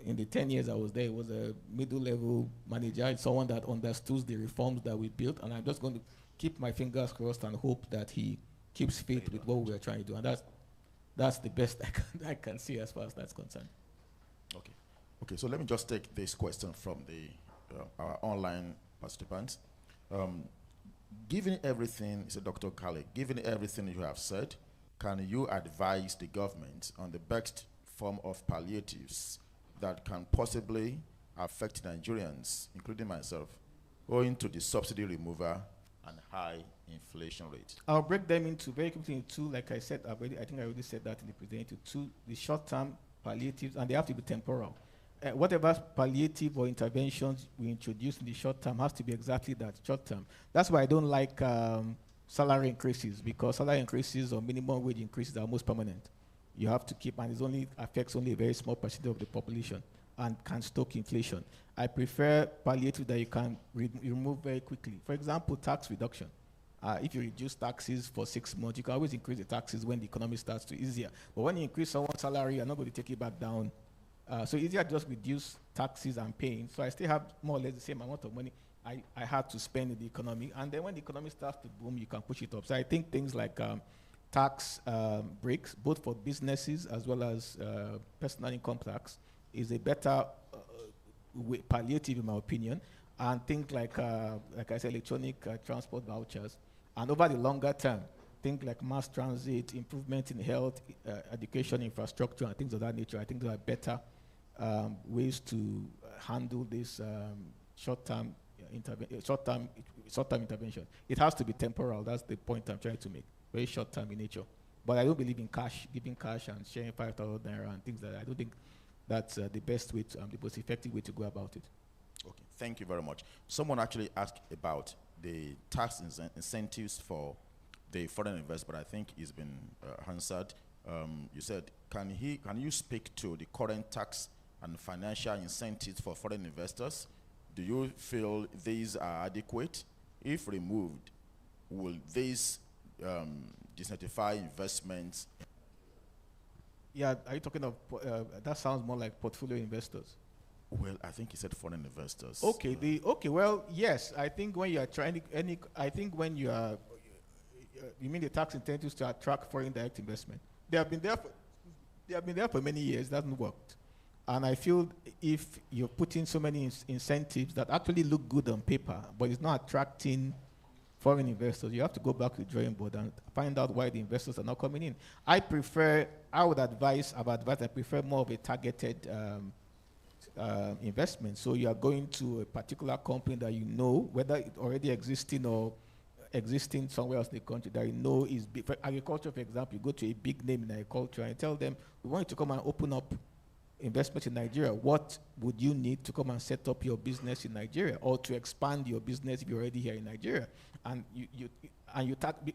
In the 10 years I was there, he was a middle-level manager. It's someone that understood the reforms that we built, and I'm just going to keep my fingers crossed and hope that he keeps faith with what we are trying to do. And that's the best I can see as far as that's concerned. Okay, so let me just take this question from our online participants. Given everything, said Dr. Kale, given everything you have said, can you advise the government on the best form of palliatives that can possibly affect Nigerians, including myself, owing to the subsidy removal and high inflation rate? I'll break them into very quickly into two. Like I said, I think I already said that in the presentation. Two: the short-term palliatives, and they have to be temporal. Whatever palliative or interventions we introduce in the short term has to be exactly that, short term. That's why I don't like salary increases, because salary increases or minimum wage increases are almost permanent. You have to keep, and it affects only a very small percentage of the population and can stoke inflation. I prefer palliative that you can remove very quickly. For example, tax reduction. If you reduce taxes for 6 months, you can always increase the taxes when the economy starts to easier. But when you increase someone's salary, you're not going to take it back down. So easier to just reduce taxes and paying. So I still have more or less the same amount of money I had to spend in the economy. And then when the economy starts to boom, you can push it up. So I think things like tax breaks, both for businesses as well as personal income tax, is a better palliative in my opinion. And things like I said, electronic transport vouchers. And over the longer term, things like mass transit, improvement in health, education infrastructure, and things of that nature, I think there are better ways to handle this short-term intervention. It has to be temporal. That's the point I'm trying to make. Very short-term in nature. But I don't believe in cash, giving cash and sharing 5,000 naira and things like that. I don't think that's the best way, the most effective way to go about it. Okay, thank you very much. Someone actually asked about the tax incentives for the foreign investors, but I think it's been answered. You said, can you speak to the current tax and financial incentives for foreign investors? Do you feel these are adequate? If removed, will these disincentivize investments? Yeah, are you talking of, that sounds more like portfolio investors. Well, I think he said foreign investors. Okay, well, yes, I think when you are trying to, when you are, you mean the tax incentives to attract foreign direct investment. They have been there for many years, it hasn't worked. And I feel if you're putting so many incentives that actually look good on paper, but it's not attracting foreign investors, you have to go back to the drawing board and find out why the investors are not coming in. I prefer more of a targeted investment. So you are going to a particular company that you know, whether it's already existing or existing somewhere else in the country, that you know is big. For agriculture, for example, you go to a big name in agriculture and tell them, we want you to come and open up investment in Nigeria. What would you need to come and set up your business in Nigeria, or to expand your business if you're already here in Nigeria? And you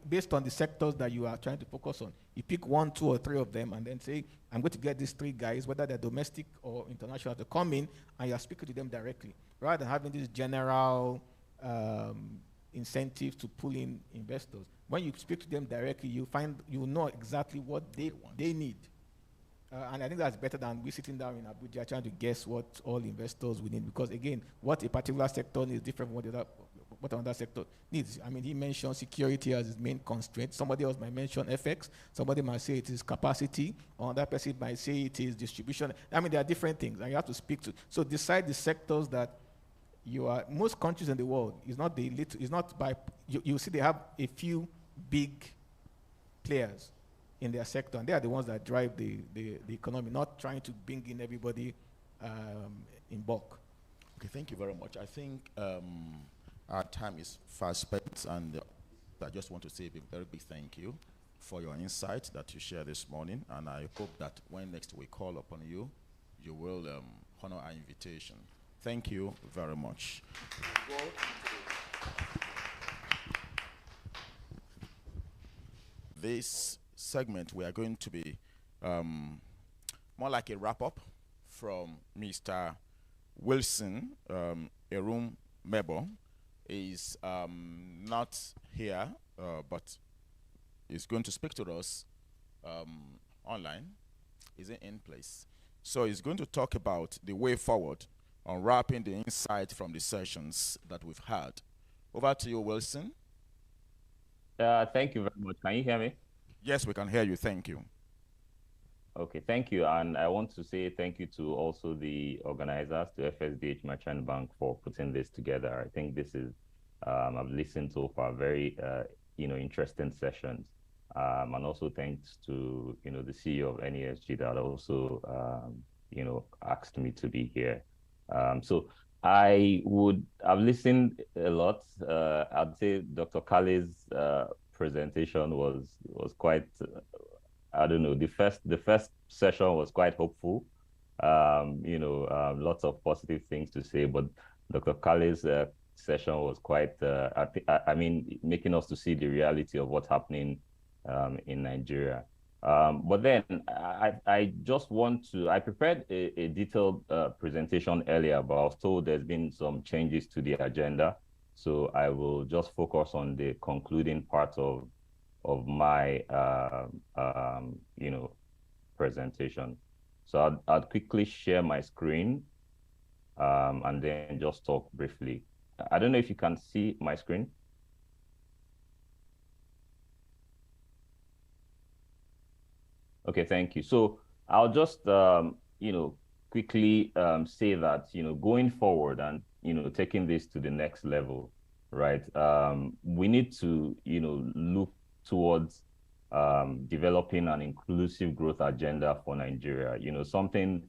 based on the sectors that you are trying to focus on. You pick 1, 2, or 3 of them, and then say, I'm going to get these 3 guys, whether they're domestic or international, to come in, and you're speaking to them directly, rather than having this general incentive to pull in investors. When you speak to them directly, you know exactly what they need. And I think that's better than we sitting down in Abuja trying to guess what all investors will need, because again, what a particular sector needs is different from what another sector needs. I mean, he mentioned security as his main constraint. Somebody else might mention FX. Somebody might say it is capacity. Or another person might say it is distribution. I mean, there are different things, and you have to speak to. So decide the sectors that you are. Most countries in the world is not the little. It's not by. You see, they have a few big players in their sector, and they are the ones that drive the economy, not trying to bring in everybody in bulk. Okay, thank you very much. I think our time is fast spent, and I just want to say a very big thank you for your insight that you shared this morning, and I hope that when next we call upon you, you will honor our invitation. Thank you very much. This segment, we are going to be more like a wrap-up from Mr. Wilson. Erumebor is not here, but is going to speak to us online. Is in place? So he's going to talk about the way forward, unwrapping the insight from the sessions that we've had. Over to you, Wilson. Thank you very much. Can you hear me? Yes, we can hear you. Thank you. Okay, thank you. And I want to say thank you to also the organizers, to FSDH Merchant Bank, for putting this together. I think this is, I've listened so far, very, interesting sessions. And also thanks to, the CEO of NESG that also, asked me to be here. So I've listened a lot. I'd say Dr. Kale's presentation was quite, the first session was quite hopeful. Lots of positive things to say, but Dr. Kale's session was quite, making us to see the reality of what's happening in Nigeria. But then I just want to, I prepared a detailed presentation earlier, but I was told there's been some changes to the agenda. So I will just focus on the concluding part of my, presentation. So I'll quickly share my screen and then just talk briefly. I don't know if you can see my screen. Okay, thank you. So I'll just, quickly say that, going forward and, taking this to the next level, right? We need to, look towards developing an inclusive growth agenda for Nigeria, something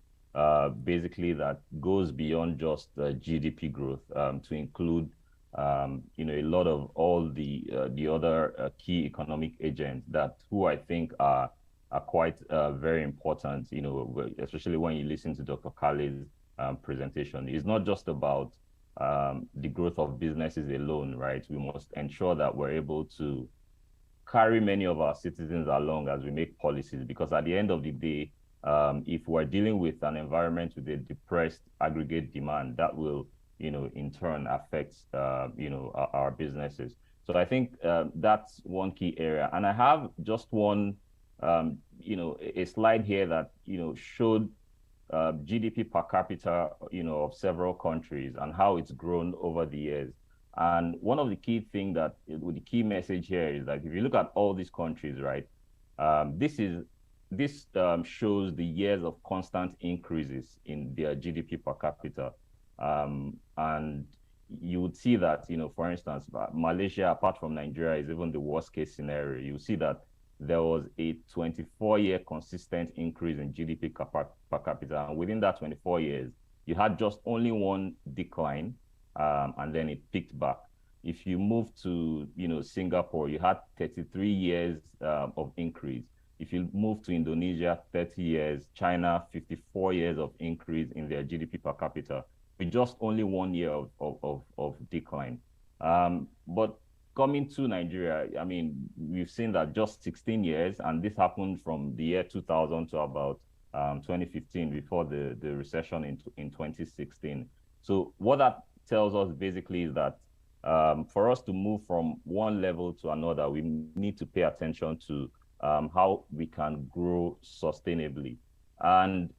basically that goes beyond just GDP growth to include, a lot of all the other key economic agents who I think are quite very important, especially when you listen to Dr. Kale's presentation. It's not just about the growth of businesses alone, right? We must ensure that we're able to carry many of our citizens along as we make policies, because at the end of the day, if we're dealing with an environment with a depressed aggregate demand, that will, in turn affect, our businesses. So I think that's one key area. And I have just one, a slide here that, showed GDP per capita, of several countries and how it's grown over the years. And one of the key things the key message here is that if you look at all these countries, right, this shows the years of constant increases in their GDP per capita. And you would see that, for instance, Malaysia, apart from Nigeria, is even the worst case scenario. You see that there was a 24-year consistent increase in GDP per capita. And within that 24 years, you had just only one decline, and then it picked back. If you move to, Singapore, you had 33 years of increase. If you move to Indonesia, 30 years, China, 54 years of increase in their GDP per capita, with just only 1 year of decline. But coming to Nigeria, we've seen that just 16 years, and this happened from the year 2000 to about 2015, before the recession in 2016. So what that tells us basically is that for us to move from one level to another, we need to pay attention to how we can grow sustainably. And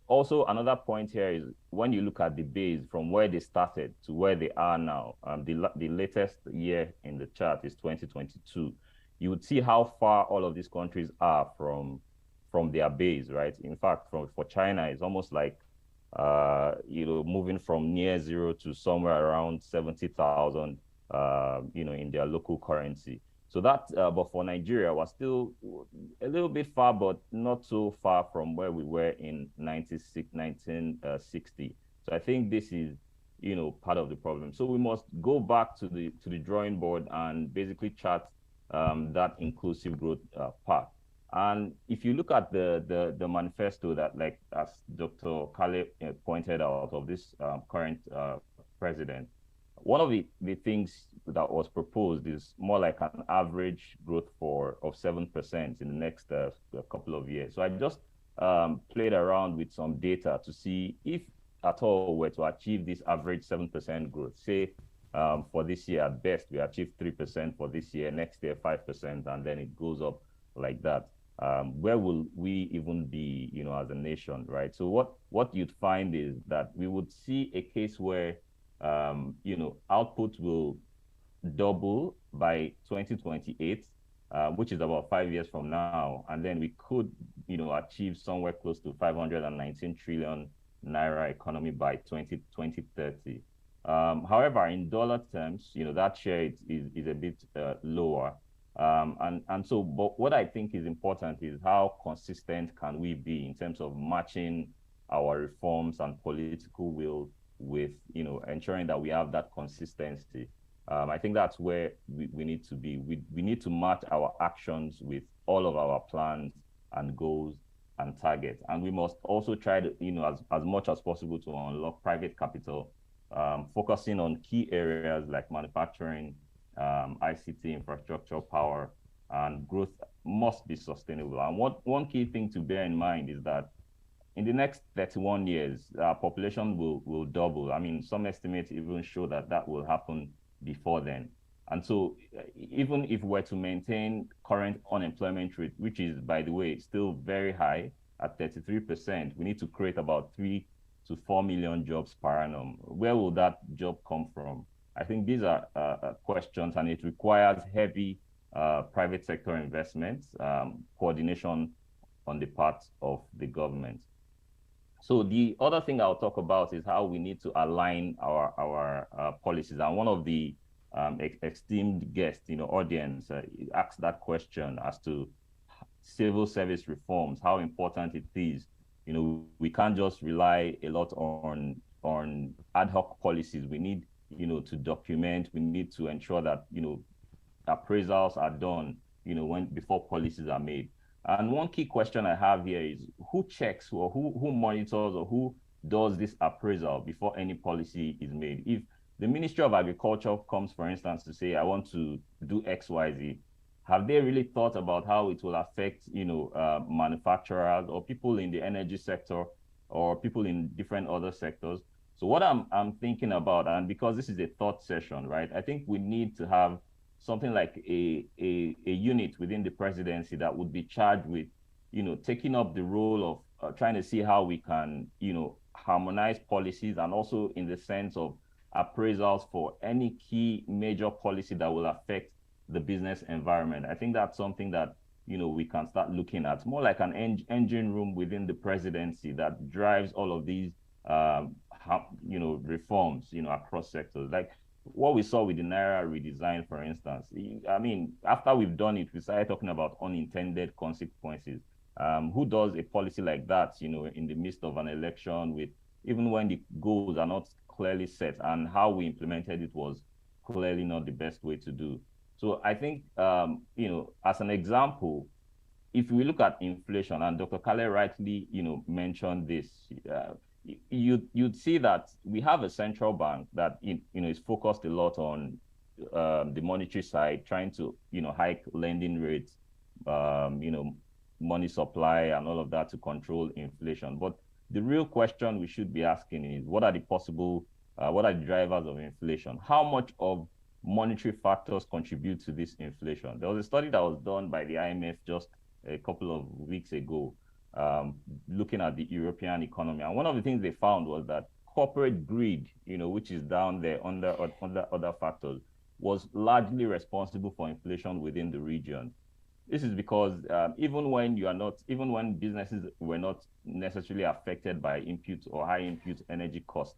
also another point here is when you look at the base from where they started to where they are now, the latest year in the chart is 2022. You would see how far all of these countries are from their base, right? In fact, for China, it's almost like moving from near zero to somewhere around 70,000, in their local currency. So that, but for Nigeria, was still a little bit far, but not so far from where we were in 1960. So I think this is, part of the problem. So we must go back to the drawing board and basically chart that inclusive growth path. And if you look at the manifesto that, like as Dr. Kale pointed out, of this current president, one of the things that was proposed is more like an average growth of 7% in the next couple of years. So I just played around with some data to see if at all we're to achieve this average 7% growth. Say for this year, at best, we achieve 3% for this year, next year 5%, and then it goes up like that. Where will we even be, as a nation, right? So what you'd find is that we would see a case where, output will double by 2028, which is about 5 years from now, and then we could, achieve somewhere close to 519 trillion naira economy by 2030. However, in dollar terms, that share is a bit lower. But what I think is important is how consistent can we be in terms of matching our reforms and political will with, ensuring that we have that consistency. I think that's where we need to be. We need to match our actions with all of our plans and goals and targets. And we must also try to, as much as possible, to unlock private capital, focusing on key areas like manufacturing, ICT, infrastructure, power, and growth must be sustainable. And one key thing to bear in mind is that in the next 31 years, our population will double. I mean, some estimates even show that will happen before then. And so even if we're to maintain current unemployment rate, which is, by the way, still very high at 33%, we need to create about 3 to 4 million jobs per annum. Where will that job come from? I think these are questions, and it requires heavy private sector investments, coordination on the part of the government. So the other thing I'll talk about is how we need to align our policies. And one of the esteemed guests, audience, asked that question as to civil service reforms, how important it is. We can't just rely a lot on ad hoc policies. We need, to document. We need to ensure that, appraisals are done, before policies are made. And one key question I have here is who checks or who monitors or who does this appraisal before any policy is made? If the Ministry of Agriculture comes, for instance, to say, I want to do X, Y, Z, have they really thought about how it will affect, manufacturers or people in the energy sector or people in different other sectors? So what I'm thinking about, and because this is a thought session, right, I think we need to have something like a unit within the presidency that would be charged with, taking up the role of trying to see how we can, harmonize policies, and also in the sense of appraisals for any key major policy that will affect the business environment. I think that's something that, we can start looking at, more like an engine room within the presidency that drives all of these, reforms, across sectors. Like what we saw with the Naira redesign, for instance. I mean, after we've done it, we started talking about unintended consequences. Who does a policy like that, in the midst of an election, with even when the goals are not clearly set, and how we implemented it was clearly not the best way to do. So I think, as an example, if we look at inflation, and Dr. Kale rightly, mentioned this, you'd see that we have a central bank that, is focused a lot on the monetary side, trying to, hike lending rates, money supply and all of that to control inflation. But the real question we should be asking is, what are the drivers of inflation? How much of monetary factors contribute to this inflation? There was a study that was done by the IMF just a couple of weeks ago, looking at the European economy. And one of the things they found was that corporate greed, which is down there under other factors, was largely responsible for inflation within the region. This is because even when businesses were not necessarily affected by input or high input energy costs,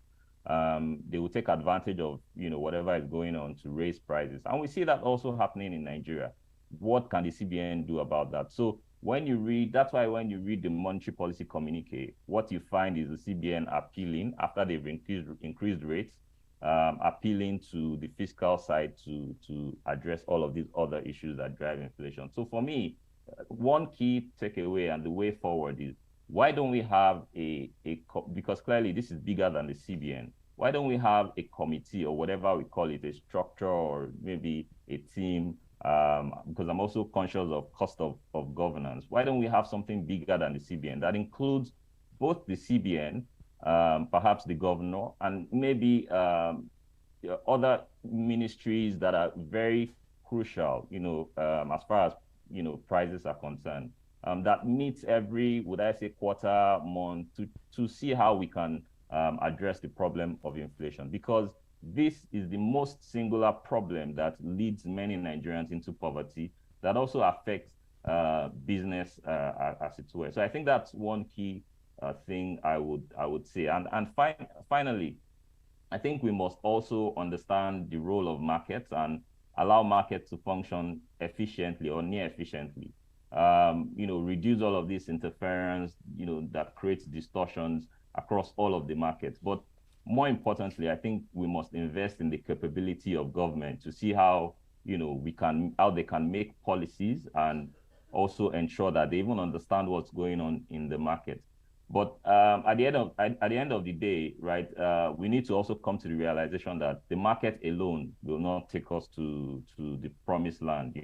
they will take advantage of whatever is going on to raise prices. And we see that also happening in Nigeria. What can the CBN do about that? So That's why when you read the monetary policy communique, what you find is the CBN appealing, after they've increased rates, appealing to the fiscal side to address all of these other issues that drive inflation. So for me, one key takeaway and the way forward is, why don't we have because clearly this is bigger than the CBN, why don't we have a committee or whatever we call it, a structure or maybe a team, because I'm also conscious of cost of governance. Why don't we have something bigger than the CBN that includes both the CBN, perhaps the governor, and maybe other ministries that are very crucial, as far as, prices are concerned, that meets every, would I say, quarter, month to see how we can address the problem of inflation, because this is the most singular problem that leads many Nigerians into poverty, that also affects business as it were. So I think that's one key thing I would say. And finally, I think we must also understand the role of markets and allow markets to function efficiently or near efficiently. Reduce all of this interference, that creates distortions across all of the markets. But more importantly, I think we must invest in the capability of government to see how, how they can make policies and also ensure that they even understand what's going on in the market. But at the end of the day, right, we need to also come to the realization that the market alone will not take us to the promised land.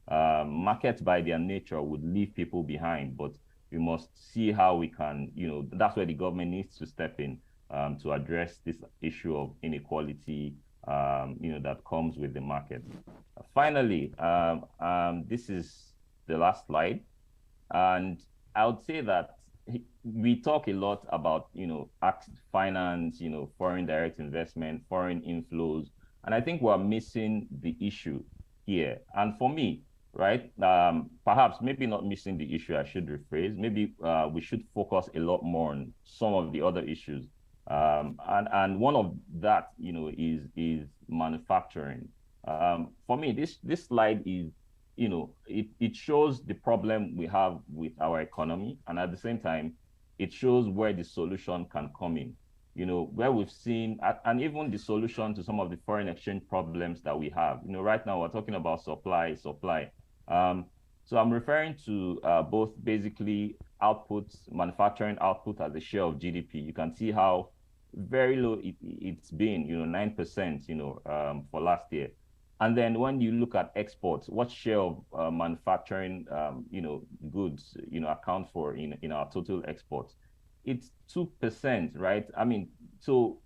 Markets by their nature would leave people behind, but we must see how we can, that's where the government needs to step in to address this issue of inequality, that comes with the market. Finally, this is the last slide, and I would say that we talk a lot about, finance, foreign direct investment, foreign inflows, and I think we're missing the issue here. And for me, right, perhaps maybe not missing the issue, I should rephrase. Maybe we should focus a lot more on some of the other issues. And one of that, is manufacturing. For me, this slide is, it shows the problem we have with our economy, and at the same time, it shows where the solution can come in. Where we've seen, and even the solution to some of the foreign exchange problems that we have. Right now we're talking about supply. So I'm referring to both basically outputs, manufacturing output as a share of GDP. You can see how very low it's been, 9%, for last year. And then when you look at exports, what share of manufacturing, goods, account for in our total exports? It's 2%, right? I mean, so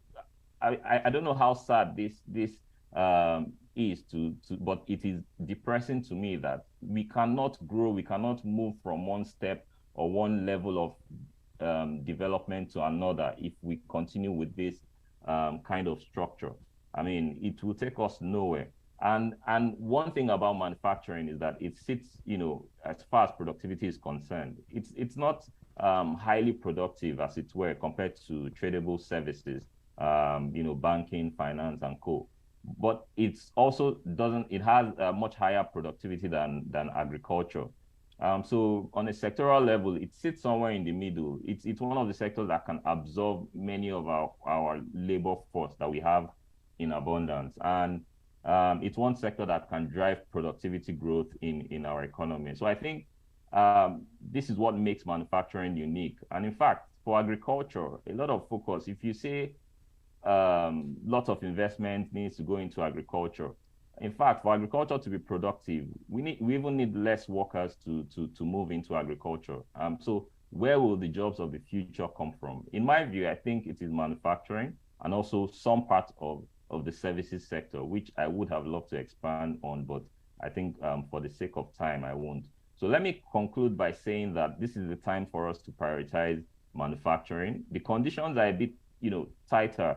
I don't know how sad this is but it is depressing to me that we cannot grow, we cannot move from one step or one level of development to another if we continue with this kind of structure. I mean, it will take us nowhere. And one thing about manufacturing is that it sits, as far as productivity is concerned, it's not highly productive, as it were, compared to tradable services, banking, finance, and co. But it's also it has a much higher productivity than agriculture. So on a sectoral level, it sits somewhere in the middle. It's one of the sectors that can absorb many of our labor force that we have in abundance. And it's one sector that can drive productivity growth in our economy. So I think this is what makes manufacturing unique. And in fact, for agriculture, a lot of focus, if you say lots of investment needs to go into agriculture. In fact, for agriculture to be productive, we even need less workers to move into agriculture. So where will the jobs of the future come from? In my view, I think it is manufacturing and also some part of the services sector, which I would have loved to expand on, but I think for the sake of time, I won't. So let me conclude by saying that this is the time for us to prioritize manufacturing. The conditions are a bit, tighter,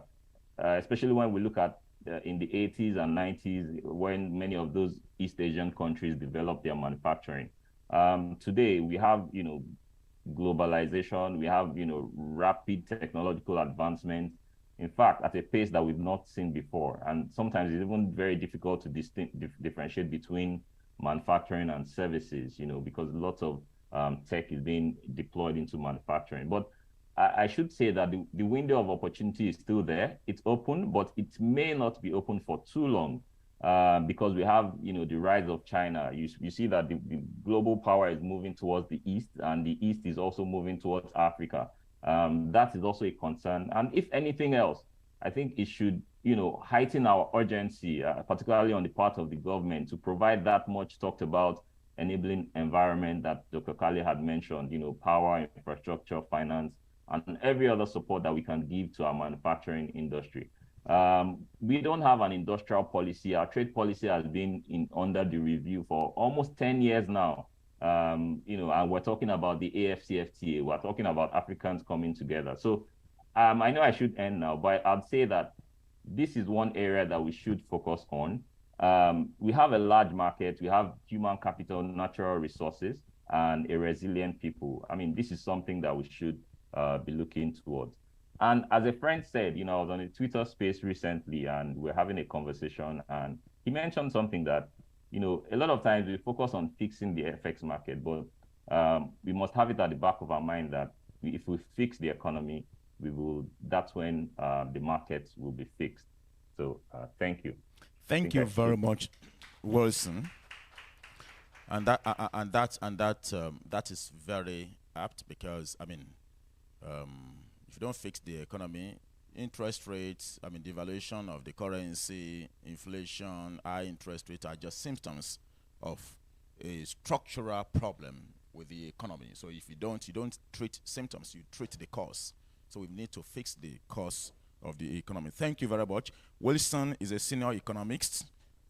especially when we look at in the 80s and 90s, when many of those East Asian countries developed their manufacturing. Today, we have, globalization, we have, rapid technological advancement, in fact, at a pace that we've not seen before. And sometimes it's even very difficult to differentiate between manufacturing and services, because lots of tech is being deployed into manufacturing. But I should say that the window of opportunity is still there. It's open, but it may not be open for too long because we have, the rise of China. You see that the global power is moving towards the East, and the East is also moving towards Africa. That is also a concern. And if anything else, I think it should, heighten our urgency, particularly on the part of the government, to provide that much talked about enabling environment that Dr. Kale had mentioned, power, infrastructure, finance, and every other support that we can give to our manufacturing industry. We don't have an industrial policy. Our trade policy has been under the review for almost 10 years now. And we're talking about the AFCFTA. We're talking about Africans coming together. So I know I should end now, but I'd say that this is one area that we should focus on. We have a large market. We have human capital, natural resources, and a resilient people. I mean, this is something that we should be looking towards. And as a friend said, I was on a Twitter space recently, and we're having a conversation, and he mentioned something that, a lot of times we focus on fixing the FX market, but we must have it at the back of our mind that if we fix the economy, that's when the markets will be fixed. So thank you. Thank you very much, Wilson. And that is very apt because, if you don't fix the economy, interest rates, devaluation of the currency, inflation, high interest rates are just symptoms of a structural problem with the economy. So if you don't treat symptoms, you treat the cause. So we need to fix the cause of the economy. Thank you very much. Wilson is a senior economist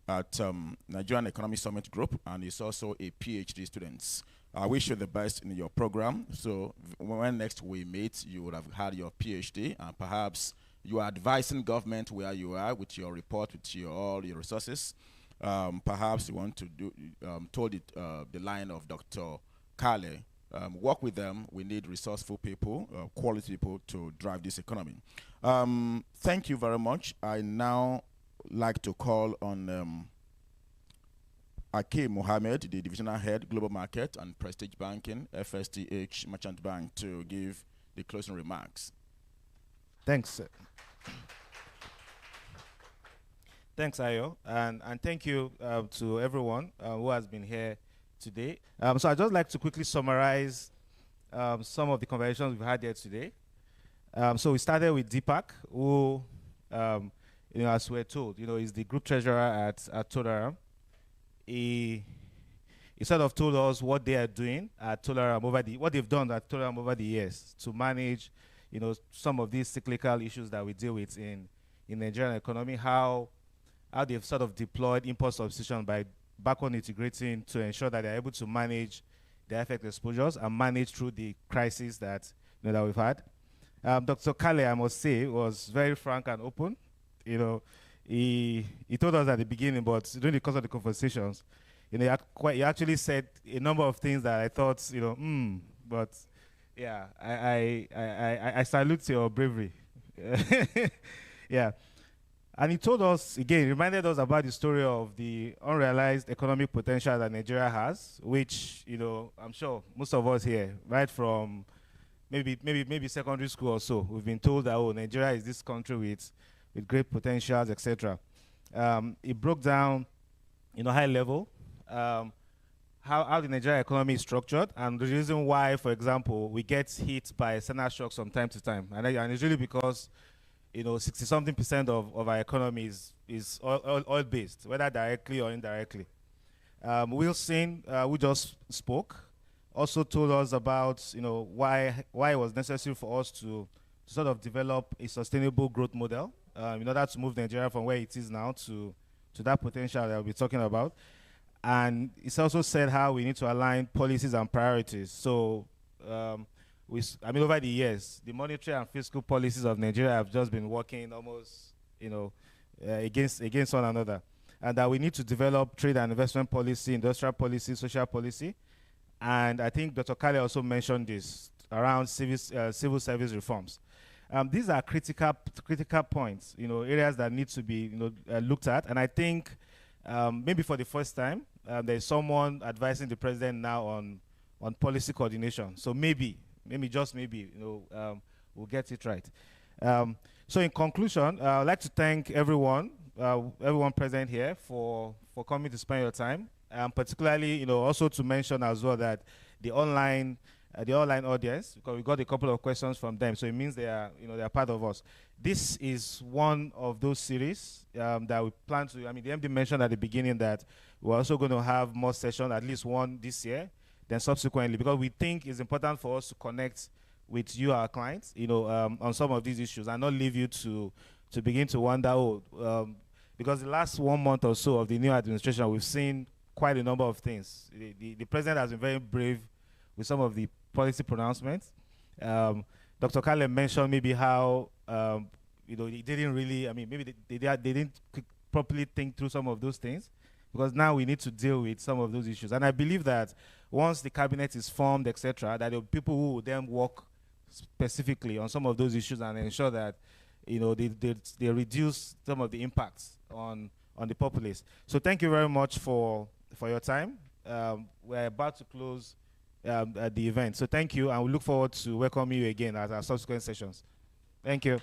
at Nigerian Economic Summit Group, and is also a PhD student. I wish you the best in your program. So when next we meet, you would have had your PhD, and perhaps you are advising government where you are with your report, with all your resources. Perhaps you want to do the line of Dr. Kale. Work with them. We need resourceful people, quality people to drive this economy. Thank you very much. I now like to call on Ake Mohammed, the Divisional Head, Global Market and Prestige Banking, FSDH Merchant Bank, to give the closing remarks. Thanks. Thanks, Ayo. And thank you to everyone who has been here today. So I'd just like to quickly summarize some of the conversations we've had here today. So we started with Deepak, who, as we're told, is the group treasurer at Tolaram. He sort of told us what they are doing at Tolaram what they've done at Tolaram over the years to manage, some of these cyclical issues that we deal with in Nigerian economy, how they've sort of deployed import substitution by backward integrating to ensure that they're able to manage their FX exposures and manage through the crisis that that we've had. Dr. Kale, I must say, was very frank and open. He told us at the beginning, but during the course of the conversations, he actually said a number of things that I thought, but yeah, I salute your bravery. Yeah. And he told us, again, reminded us about the story of the unrealized economic potential that Nigeria has, which, I'm sure most of us here, right from maybe secondary school or so, we've been told that, Nigeria is this country with great potentials, etc. It broke down, high level, how the Nigerian economy is structured, and the reason why, for example, we get hit by external shocks from time to time. And it's really because 60-something% of our economy is oil-based, whether directly or indirectly. Wilson, who just spoke, also told us about why it was necessary for us to sort of develop a sustainable growth model in order to move Nigeria from where it is now to that potential that we'll be talking about. And it's also said how we need to align policies and priorities. So over the years, the monetary and fiscal policies of Nigeria have just been working almost, against one another. And that we need to develop trade and investment policy, industrial policy, social policy. And I think Dr. Kale also mentioned this around civil service reforms. These are critical points, areas that need to be, looked at. And I think maybe for the first time, there's someone advising the president now on on policy coordination. So maybe just maybe, we'll get it right. So in conclusion, I'd like to thank everyone present here for coming to spend your time. Particularly, also to mention as well that the online audience, because we got a couple of questions from them, so it means they are part of us. This is one of those series that we plan to. I mean, the MD mentioned at the beginning that we're also going to have more sessions, at least one this year, then subsequently, because we think it's important for us to connect with you, our clients, on some of these issues, and not leave you to begin to wonder, because the last 1 month or so of the new administration, we've seen quite a number of things. The president has been very brave with some of the policy pronouncements. Dr. Kale mentioned maybe how he didn't really. I mean, maybe they didn't properly think through some of those things, because now we need to deal with some of those issues. And I believe that once the cabinet is formed, etc., that there will be people who will then work specifically on some of those issues and ensure that they reduce some of the impacts on the populace. So thank you very much for your time. We're about to close at the event. So thank you, and we look forward to welcoming you again at our subsequent sessions. Thank you.